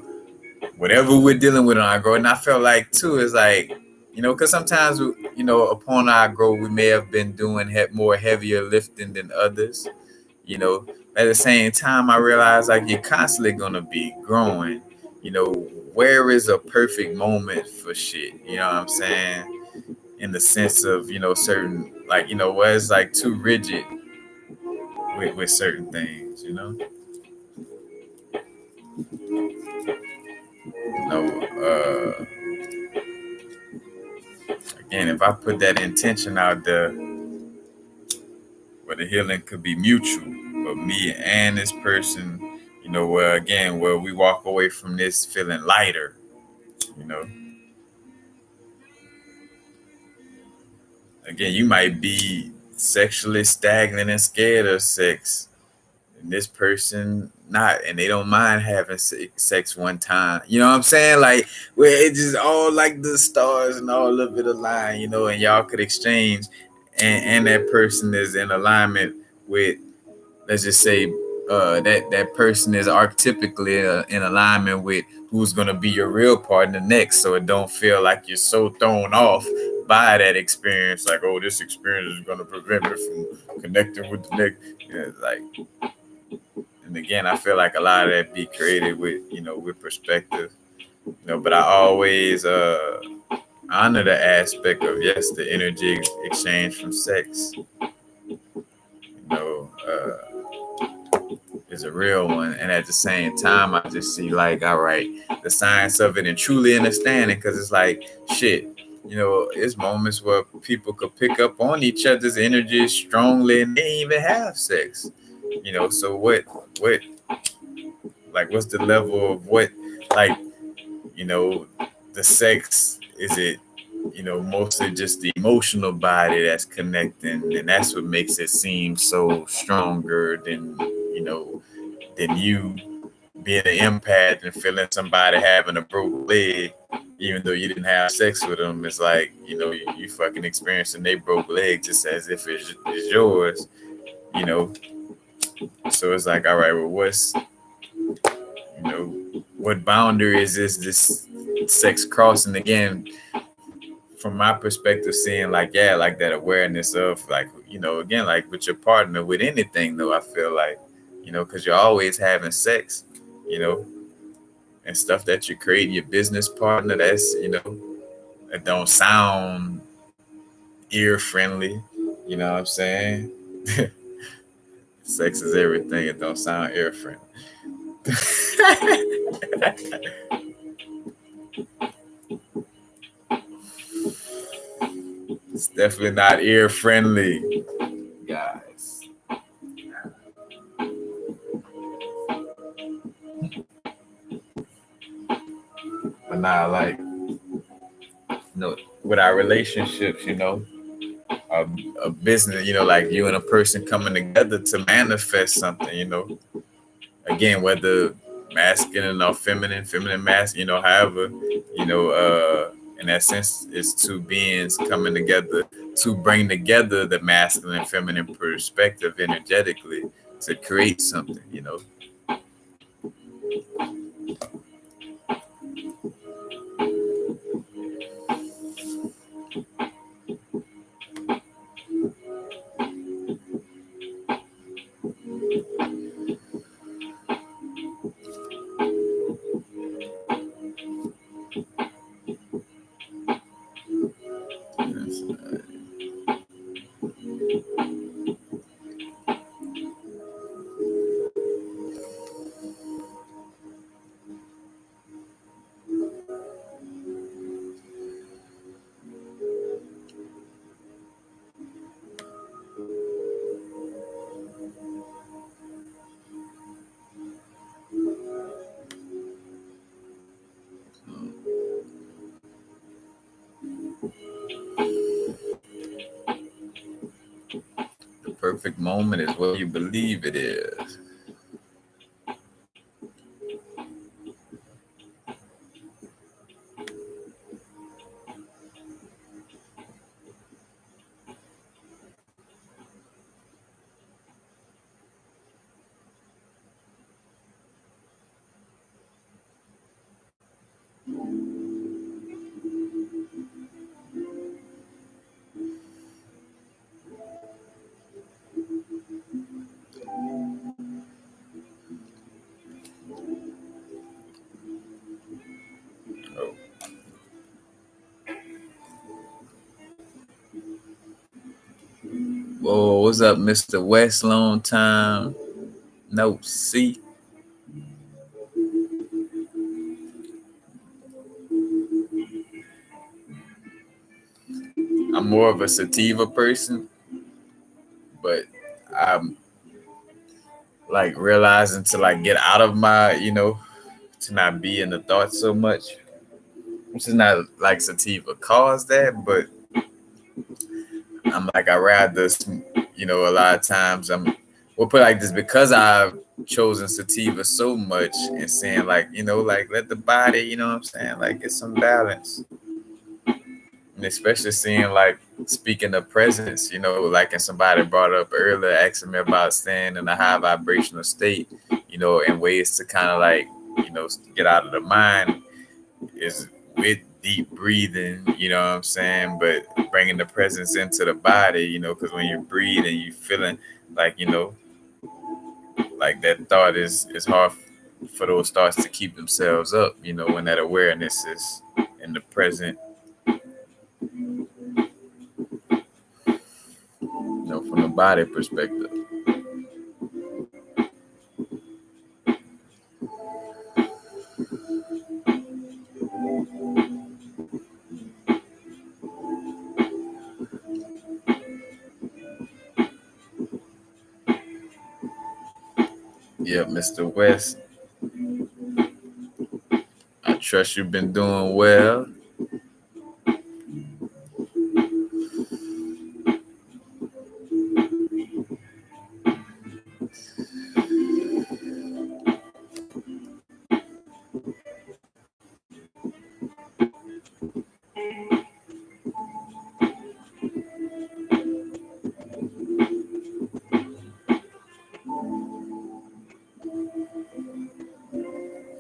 we're dealing with on our growth. And I felt like too is like, because sometimes, upon our growth, we may have been doing more heavier lifting than others. At the same time, I realize, like, you're constantly gonna be growing. Where is a perfect moment for shit? You know what I'm saying? In the sense of, certain, like, where it's like too rigid with certain things, uh again, if I put that intention out there where the healing could be mutual, but me and this person, where we walk away from this feeling lighter, you know. Again, you might be sexually stagnant and scared of sex, and this person not, and they don't mind having sex one time. You know what I'm saying? Like, where it just all like the stars and all of it align, and y'all could exchange, and that person is in alignment with, let's just say, that person is archetypically in alignment with who's going to be your real partner next, so it don't feel like you're so thrown off by that experience, like, oh, this experience is going to prevent me from connecting with the next. Like, and again, I feel like a lot of that be created with, with perspective, but I always honor the aspect of, yes, the energy exchange from sex, is a real one. And at the same time, I just see, like, all right, the science of it and truly understanding, because it's like, shit, it's moments where people could pick up on each other's energy strongly and they ain't even have sex. So what, like, what's the level of what, like, the sex, is it, mostly just the emotional body that's connecting, and that's what makes it seem so stronger than, than you being an empath and feeling somebody having a broke leg, even though you didn't have sex with them. It's like, you fucking experiencing they broke leg just as if it's yours, So it's like, all right, well, what boundaries is this sex crossing? Again, from my perspective, seeing, like, yeah, like that awareness of, like, again, like with your partner, with anything though, I feel like, because you're always having sex, and stuff that you create, your business partner, that's, it don't sound ear friendly, you know what I'm saying? Sex is everything, it don't sound ear friendly. It's definitely not ear friendly, guys. But nah, like, with our relationships, a, a business, like you and a person coming together to manifest something, again, whether masculine or feminine mask, however, in that sense, it's two beings coming together to bring together the masculine and feminine perspective energetically to create something. The perfect moment is what you believe it is. Oh. Whoa, what's up, Mr. West? Long time no see. I'm more of a sativa person, but I'm like realizing to like get out of my, to not be in the thoughts so much. Which is not like sativa caused that, but I'm like I rather, a lot of times we'll put it like this because I've chosen sativa so much and saying like, like let the body, what I'm saying, like get some balance. And especially seeing like speaking of presence, like and somebody brought up earlier asking me about staying in a high vibrational state, and ways to kind of like, get out of the mind is with deep breathing, what I'm saying, but bringing the presence into the body, because when you breathe and you feeling like, like that thought is hard for those thoughts to keep themselves up, when that awareness is in the present, from the body perspective. Yeah, Mr. West, I trust you've been doing well.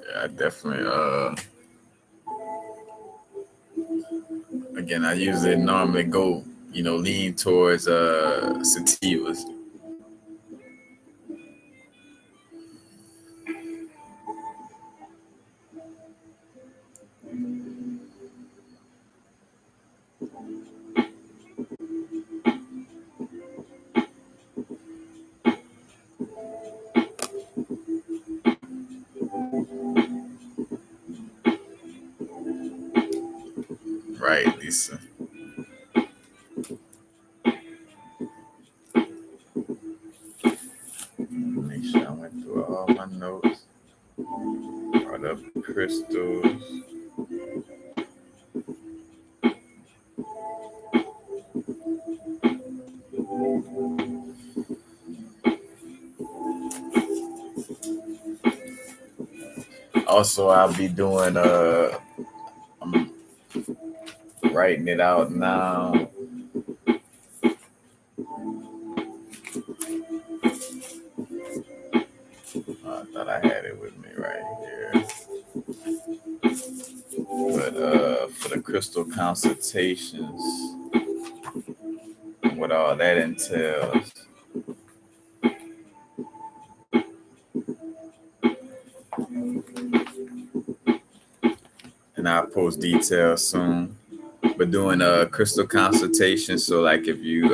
Yeah, I definitely again, I usually normally go, lean towards sativas. Right, Lisa. Make sure I went through all my notes. Brought up crystals. Also, I'll be doing I'm writing it out now. I thought I had it with me right here. But for the crystal consultations, what all that entails. And I'll post details soon. But doing a crystal consultation, so like if you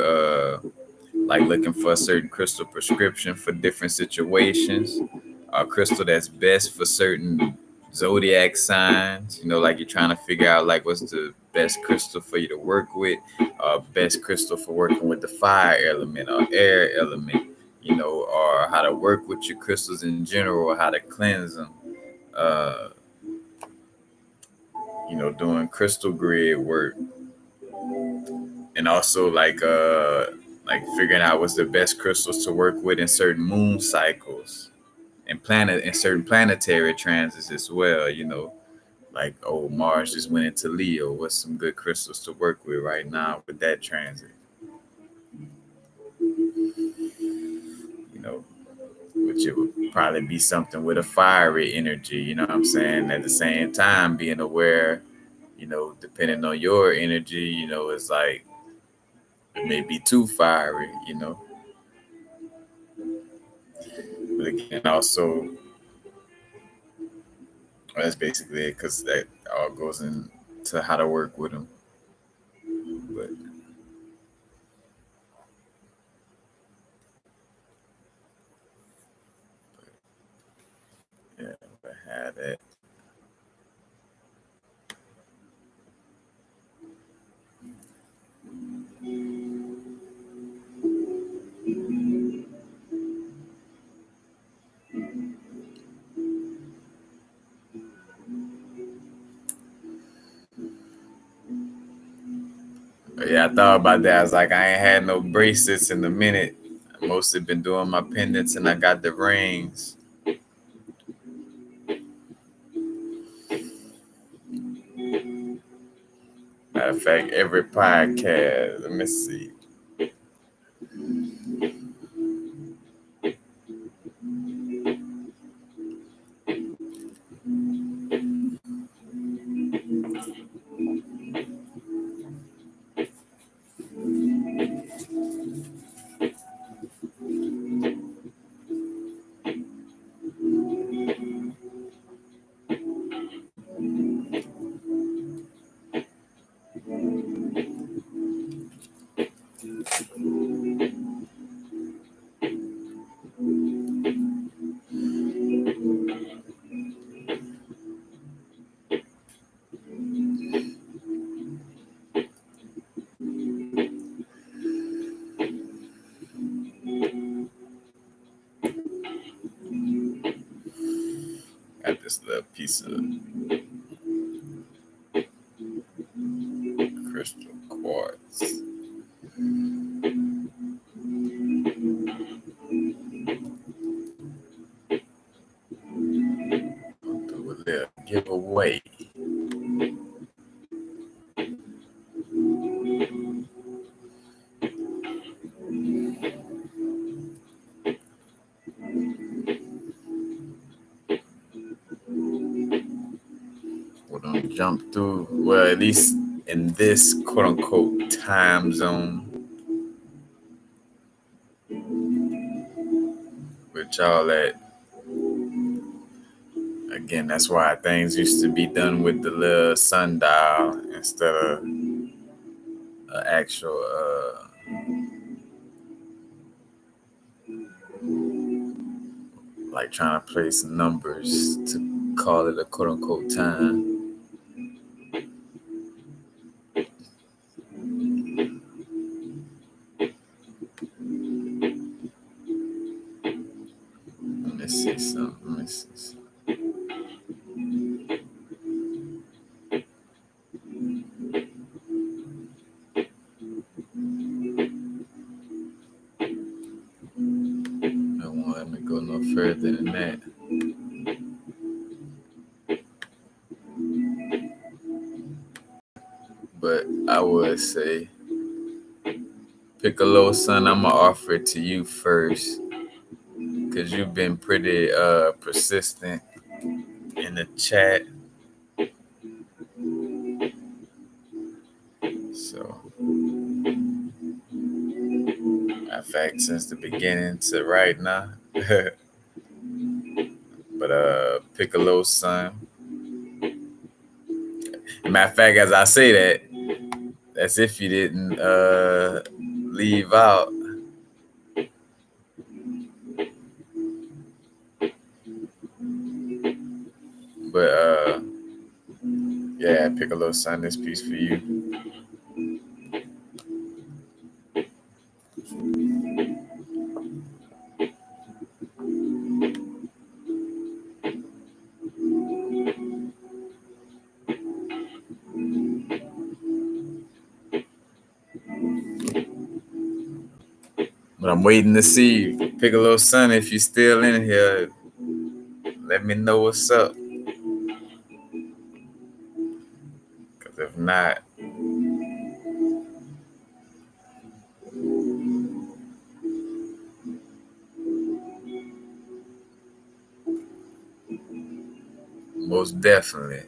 like looking for a certain crystal prescription for different situations, a crystal that's best for certain zodiac signs, like you're trying to figure out like what's the best crystal for you to work with, best crystal for working with the fire element or air element, or how to work with your crystals in general, or how to cleanse them. Uh, doing crystal grid work, and also like figuring out what's the best crystals to work with in certain moon cycles and certain planetary transits as well. Like, Mars just went into Leo. What's some good crystals to work with right now with that transit? Which it would probably be something with a fiery energy. You know what I'm saying? At the same time, being aware, depending on your energy, it's like it may be too fiery. But again, also, that's basically it, because that all goes into how to work with them. But yeah, I had it. But yeah, I thought about that. I was like, I ain't had no bracelets in a minute. I mostly been doing my pendants, and I got the rings. Matter of fact, every podcast. Let me see. Got this little piece of crystal quartz. I'll do a little giveaway. We're gonna jump through. Well, at least in this quote unquote time zone, with y'all at. Again, that's why things used to be done with the little sundial instead of an actual like trying to place numbers to call it a quote unquote time. Let me see something. Don't want to let me go no further than that. But I would say, Piccolo, son, I'm gonna offer it to you first, cause you've been pretty persistent in the chat. So, in fact, since the beginning to right now. But Piccolo, son. Matter of fact, as I say that, that's if you didn't leave out. But yeah, Piccolo, son, this piece for you. But I'm waiting to see Piccolo, son, if you're still in here. Let me know what's up. Cause if not, most definitely.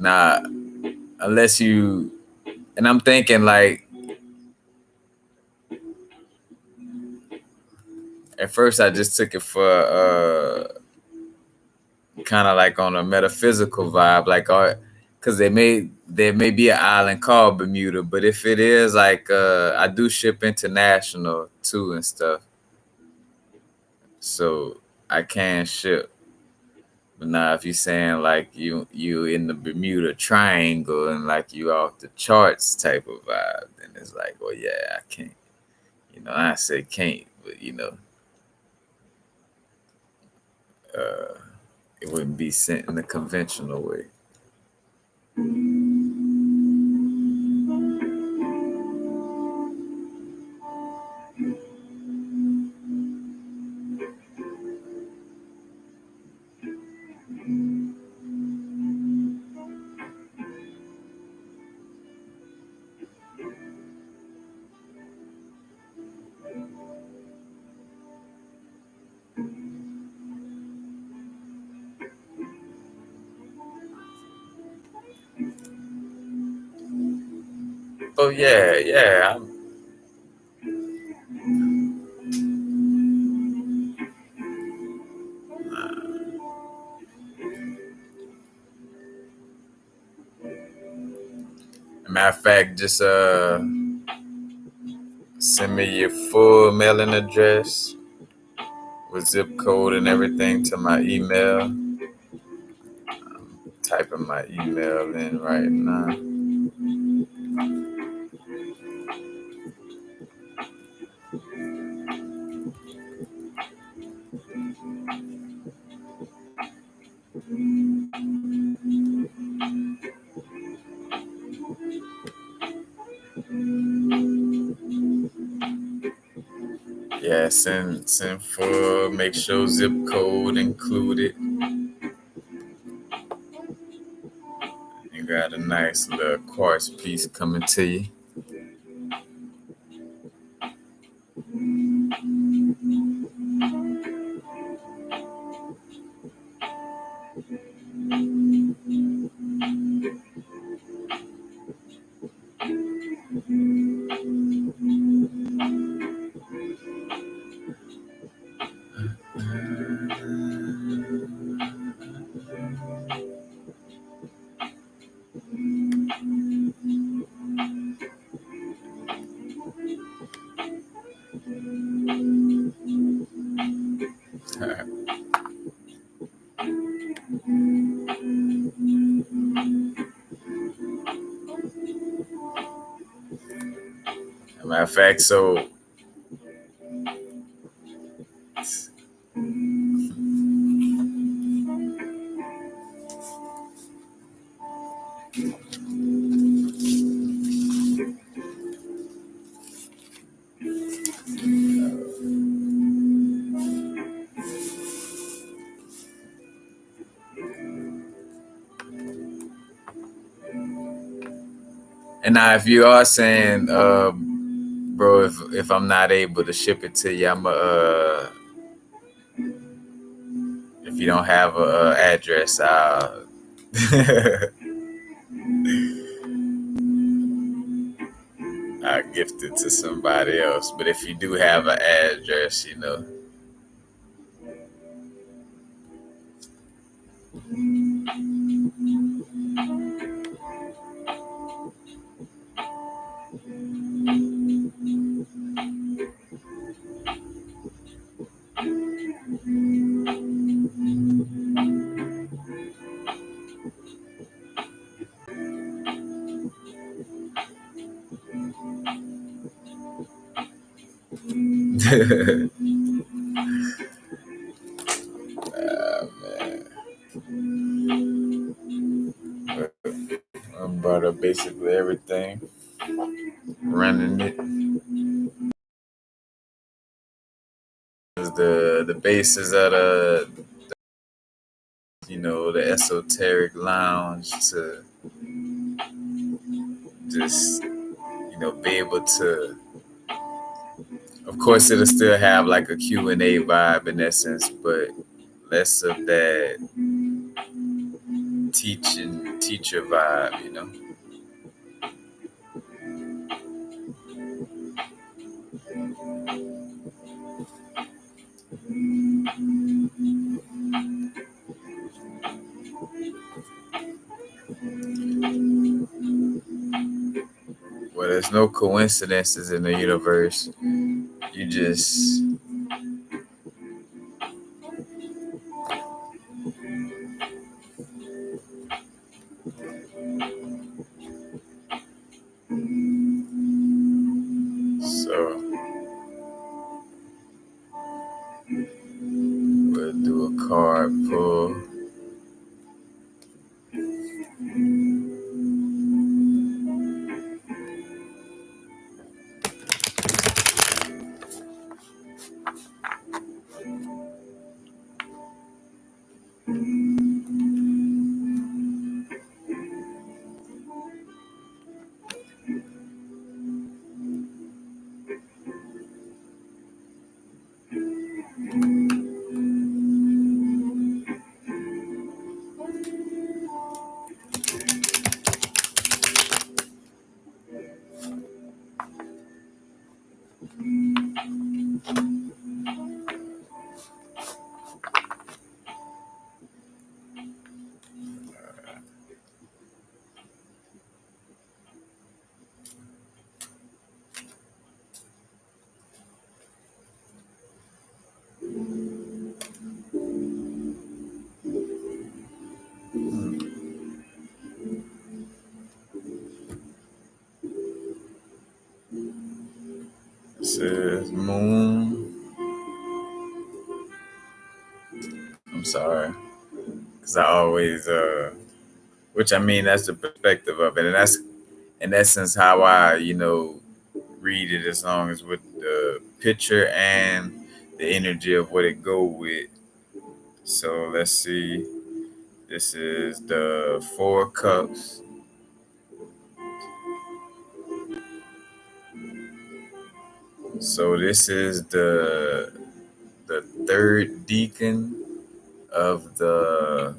Nah, unless you, and I'm thinking like, at first I just took it for kind of like on a metaphysical vibe, like because there may be an island called Bermuda, but if it is like I do ship international too and stuff, so I can ship. But now if you're saying like you in the Bermuda Triangle and like you off the charts type of vibe, then it's like, well, yeah, I can't. I say can't, but it wouldn't be sent in the conventional way. Oh yeah. Matter of fact, just send me your full mailing address with zip code and everything to my email. I'm typing my email in right now. Yeah, send full. Make sure zip code included. You got a nice little quartz piece coming to you. Matter of fact, so And now, if you are saying, bro, if I'm not able to ship it to you, if you don't have a address, I'll I'll gift it to somebody else. But if you do have an address, I brought up basically everything, running it. The basis of the Esoteric Lounge to just be able to. Of course, it'll still have like a Q&A vibe in essence, but less of that teacher vibe. Well, there's no coincidences in the universe. You just so we'll do a card pull. This is Moon. I'm sorry, because I always which I mean that's the perspective of it, and that's in essence how I read it, as long as with the picture and the energy of what it go with. So let's see. This is the Four Cups. So this is the third deacon of the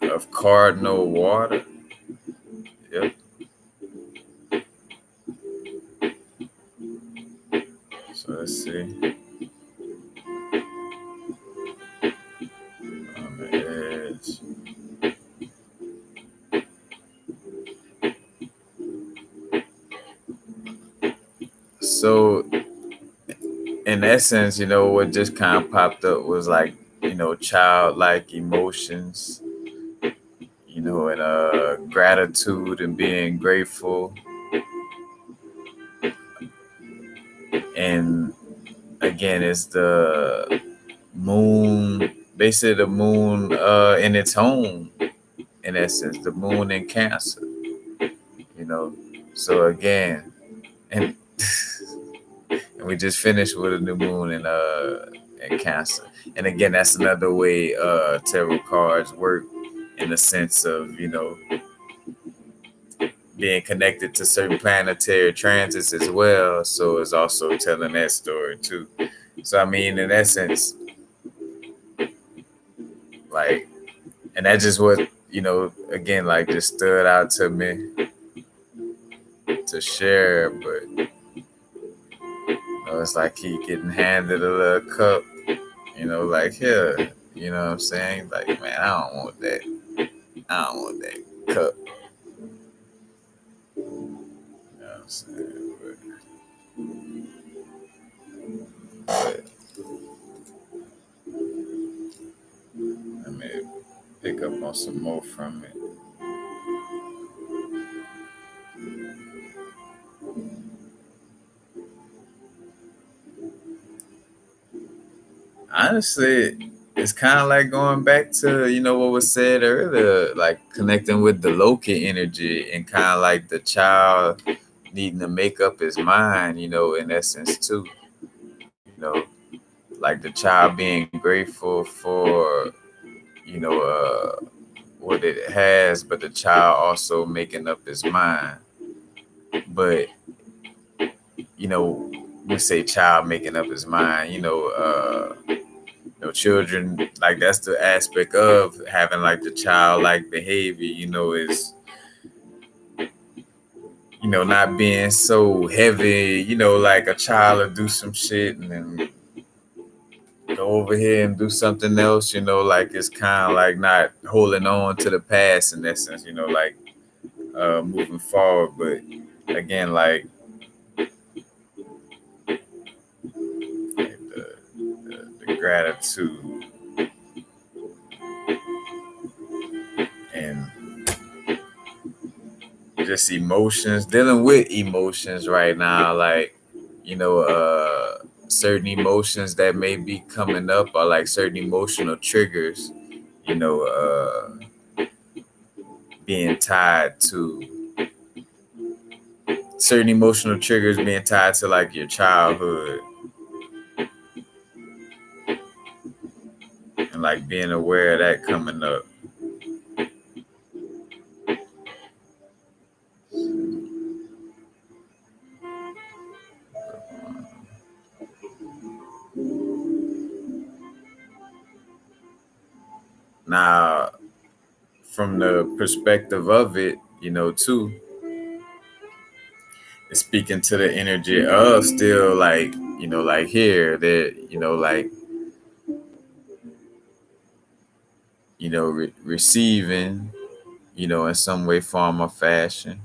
of cardinal water. Yep. So let's see. On the edge. So in essence, what just kind of popped up was like, childlike emotions, and gratitude and being grateful. And again, it's the moon, basically the moon in its home, in essence, the moon in Cancer, So again, and and we just finished with a new moon in Cancer. And again, that's another way tarot cards work, in the sense of, being connected to certain planetary transits as well. So it's also telling that story too. So I mean, in essence, like, and that's just what, again, like, just stood out to me to share. But it's like he getting handed a little cup, like, here, you know what I'm saying? Like, man, I don't want that. I don't want that cup. You know what I'm saying? But let me pick up on some more from it. Honestly, it's kind of like going back to, what was said earlier, like connecting with the Loki energy and kind of like the child needing to make up his mind, in essence too. Like the child being grateful for, you know, uh, what it has, but the child also making up his mind. But, we say child making up his mind, children, like, that's the aspect of having like the childlike behavior, is, not being so heavy, like a child will do some shit and then go over here and do something else, like it's kind of like not holding on to the past in that sense, like moving forward. But again, like the gratitude and just emotions, dealing with emotions right now, like, certain emotions that may be coming up are like certain emotional triggers, you know, being tied to certain emotional triggers being tied to like your childhood and like being aware of that coming up. Now, from the perspective of it, too, it's speaking to the energy of still like, like here, that, like, receiving, in some way, form, or fashion.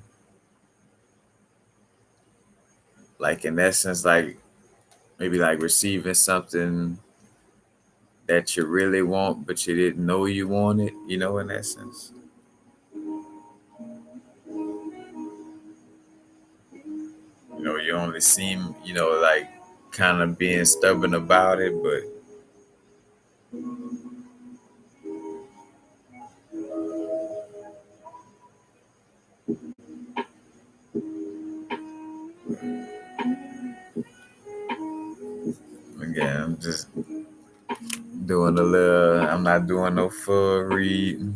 Like, in essence, like maybe like receiving something that you really want, but you didn't know you wanted, in essence. You only seem, like kind of being stubborn about it, but again, I'm just doing a little, I'm not doing no full read,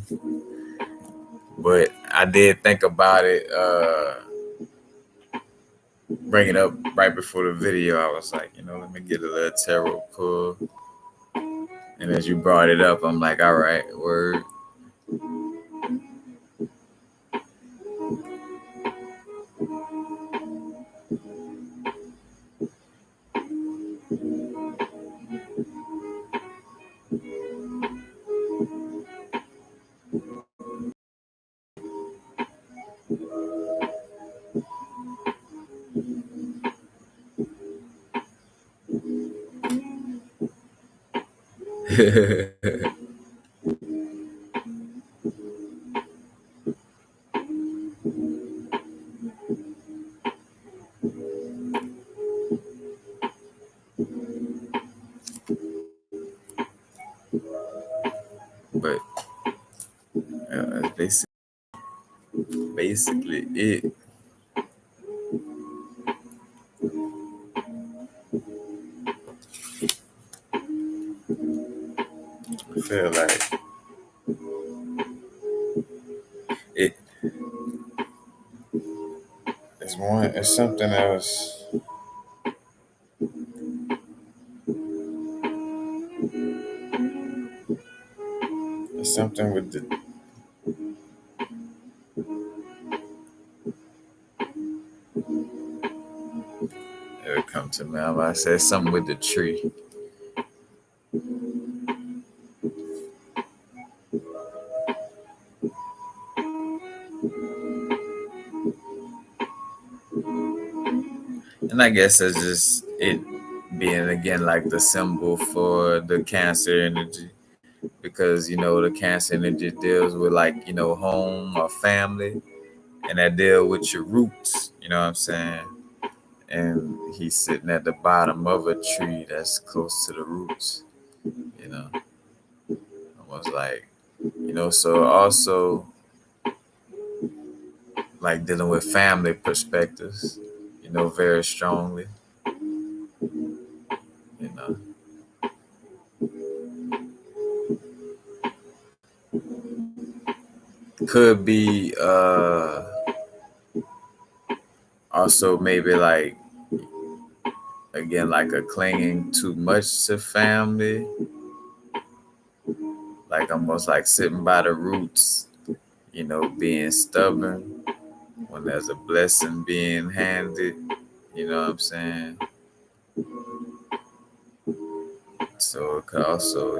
but I did think about it, bring it up right before the video. I was like, let me get a little tarot pull. And as you brought it up, I'm like, all right, word. But that's basically it. I feel like it It's something else. It's something with the. It'll come to me. I said something with the tree. And I guess it's just it being again like the symbol for the Cancer energy, because the Cancer energy deals with like home or family, and that deal with your roots. You know what I'm saying? And he's sitting at the bottom of a tree that's close to the roots. You know, almost like So also like dealing with family perspectives. Very strongly. You know. Could be also maybe like again like a clinging too much to family, like almost like sitting by the roots, being stubborn when there's a blessing being handed. You know what I'm saying? So it could also,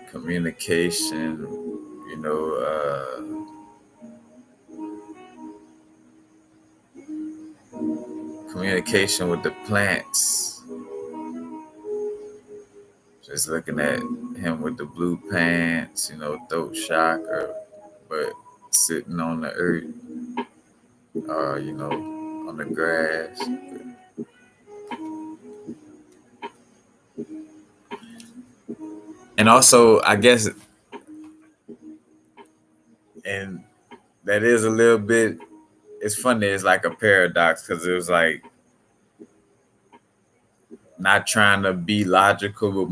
communication, you know, communication with the plants. Just looking at him with the blue pants, throat chakra, but sitting on the earth, or on the grass. And also, I guess, and that is a little bit. It's funny. It's like a paradox because it was like not trying to be logical,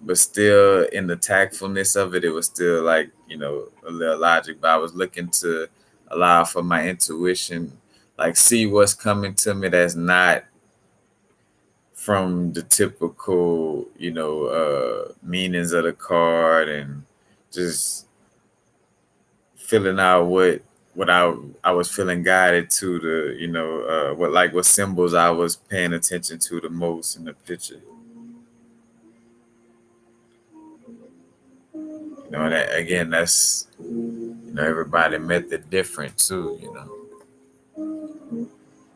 but still in the tactfulness of it, it was still like, a little logic. But I was looking to allow for my intuition, like see what's coming to me that's not from the typical, meanings of the card, and just filling out what I was feeling guided to the, what symbols I was paying attention to the most in the picture. That again, that's everybody method different too.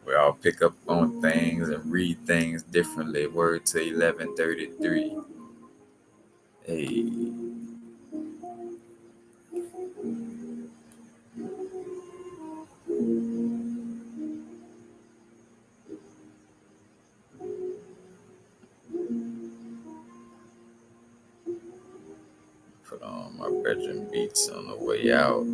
We all pick up on things and read things differently. Word to 1133. Hey, put on my bedroom beats on the way out.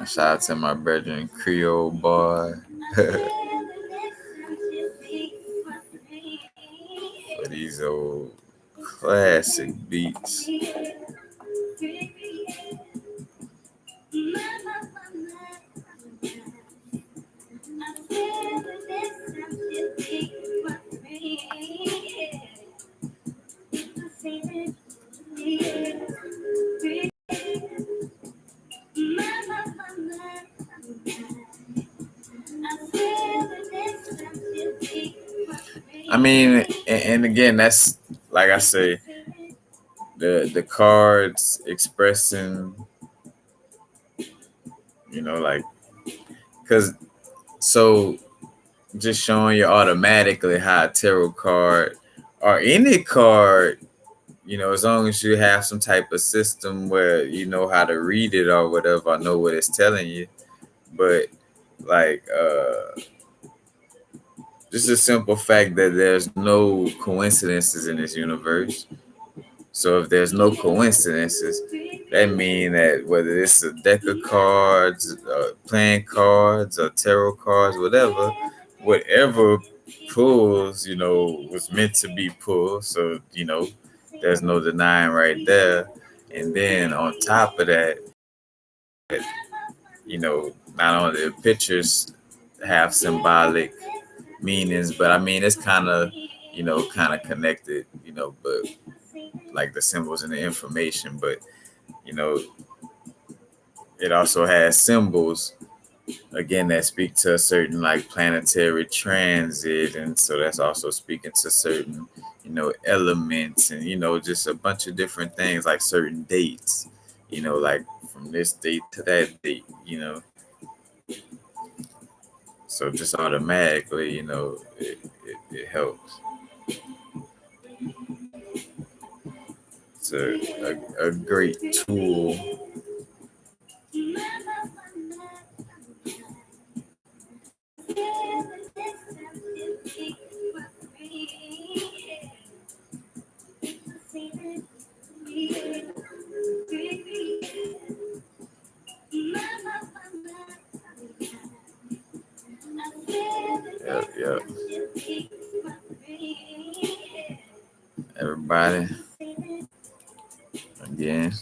Shout out to my brethren, Creole boy. For these old classic beats. I mean, and again, that's like I say, the cards expressing, like, because so just showing you automatically how a tarot card or any card, as long as you have some type of system where you know how to read it or whatever, I know what it's telling you. But like just a simple fact that there's no coincidences in this universe. So if there's no coincidences, that means that whether it's a deck of cards, playing cards, or tarot cards, whatever pulls, was meant to be pulled. So, there's no denying right there. And then on top of that, not only the pictures have symbolic meanings, but I mean, it's kind of connected, but like the symbols and the information, but, you know, it also has symbols again that speak to a certain like planetary transit, and so that's also speaking to certain elements, and just a bunch of different things like certain dates, like from this date to that date, so just automatically it helps. It's a great tool. Yep. Everybody, again,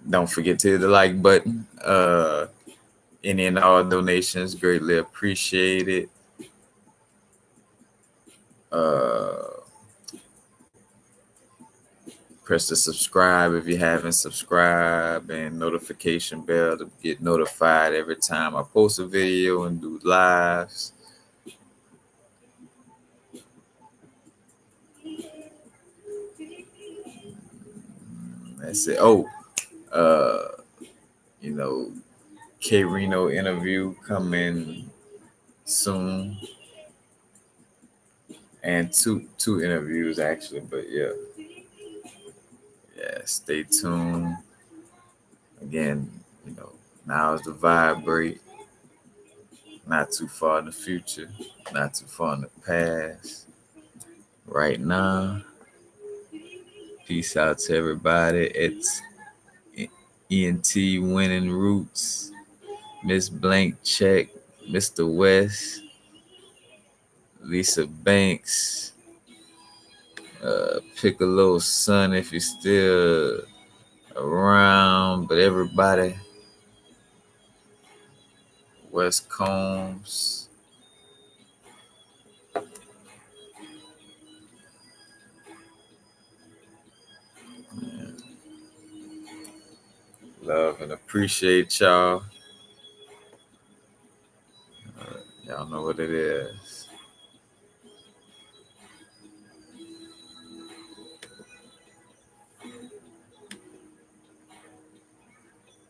don't forget to hit the like button. Any and all donations greatly appreciated. Press the subscribe if you haven't subscribed, and notification bell to get notified every time I post a video and do lives. That's it. Oh, K Reno interview coming soon, and two interviews actually, but yeah, stay tuned. Again, now is the vibrate. Not too far in the future, not too far in the past. Right now, peace out to everybody. It's ENT Winning Roots, Miss Blank Check, Mr. West, Lisa Banks, Piccolo's son if he's still around, but everybody, West Combs. Love and appreciate y'all. Y'all know what it is.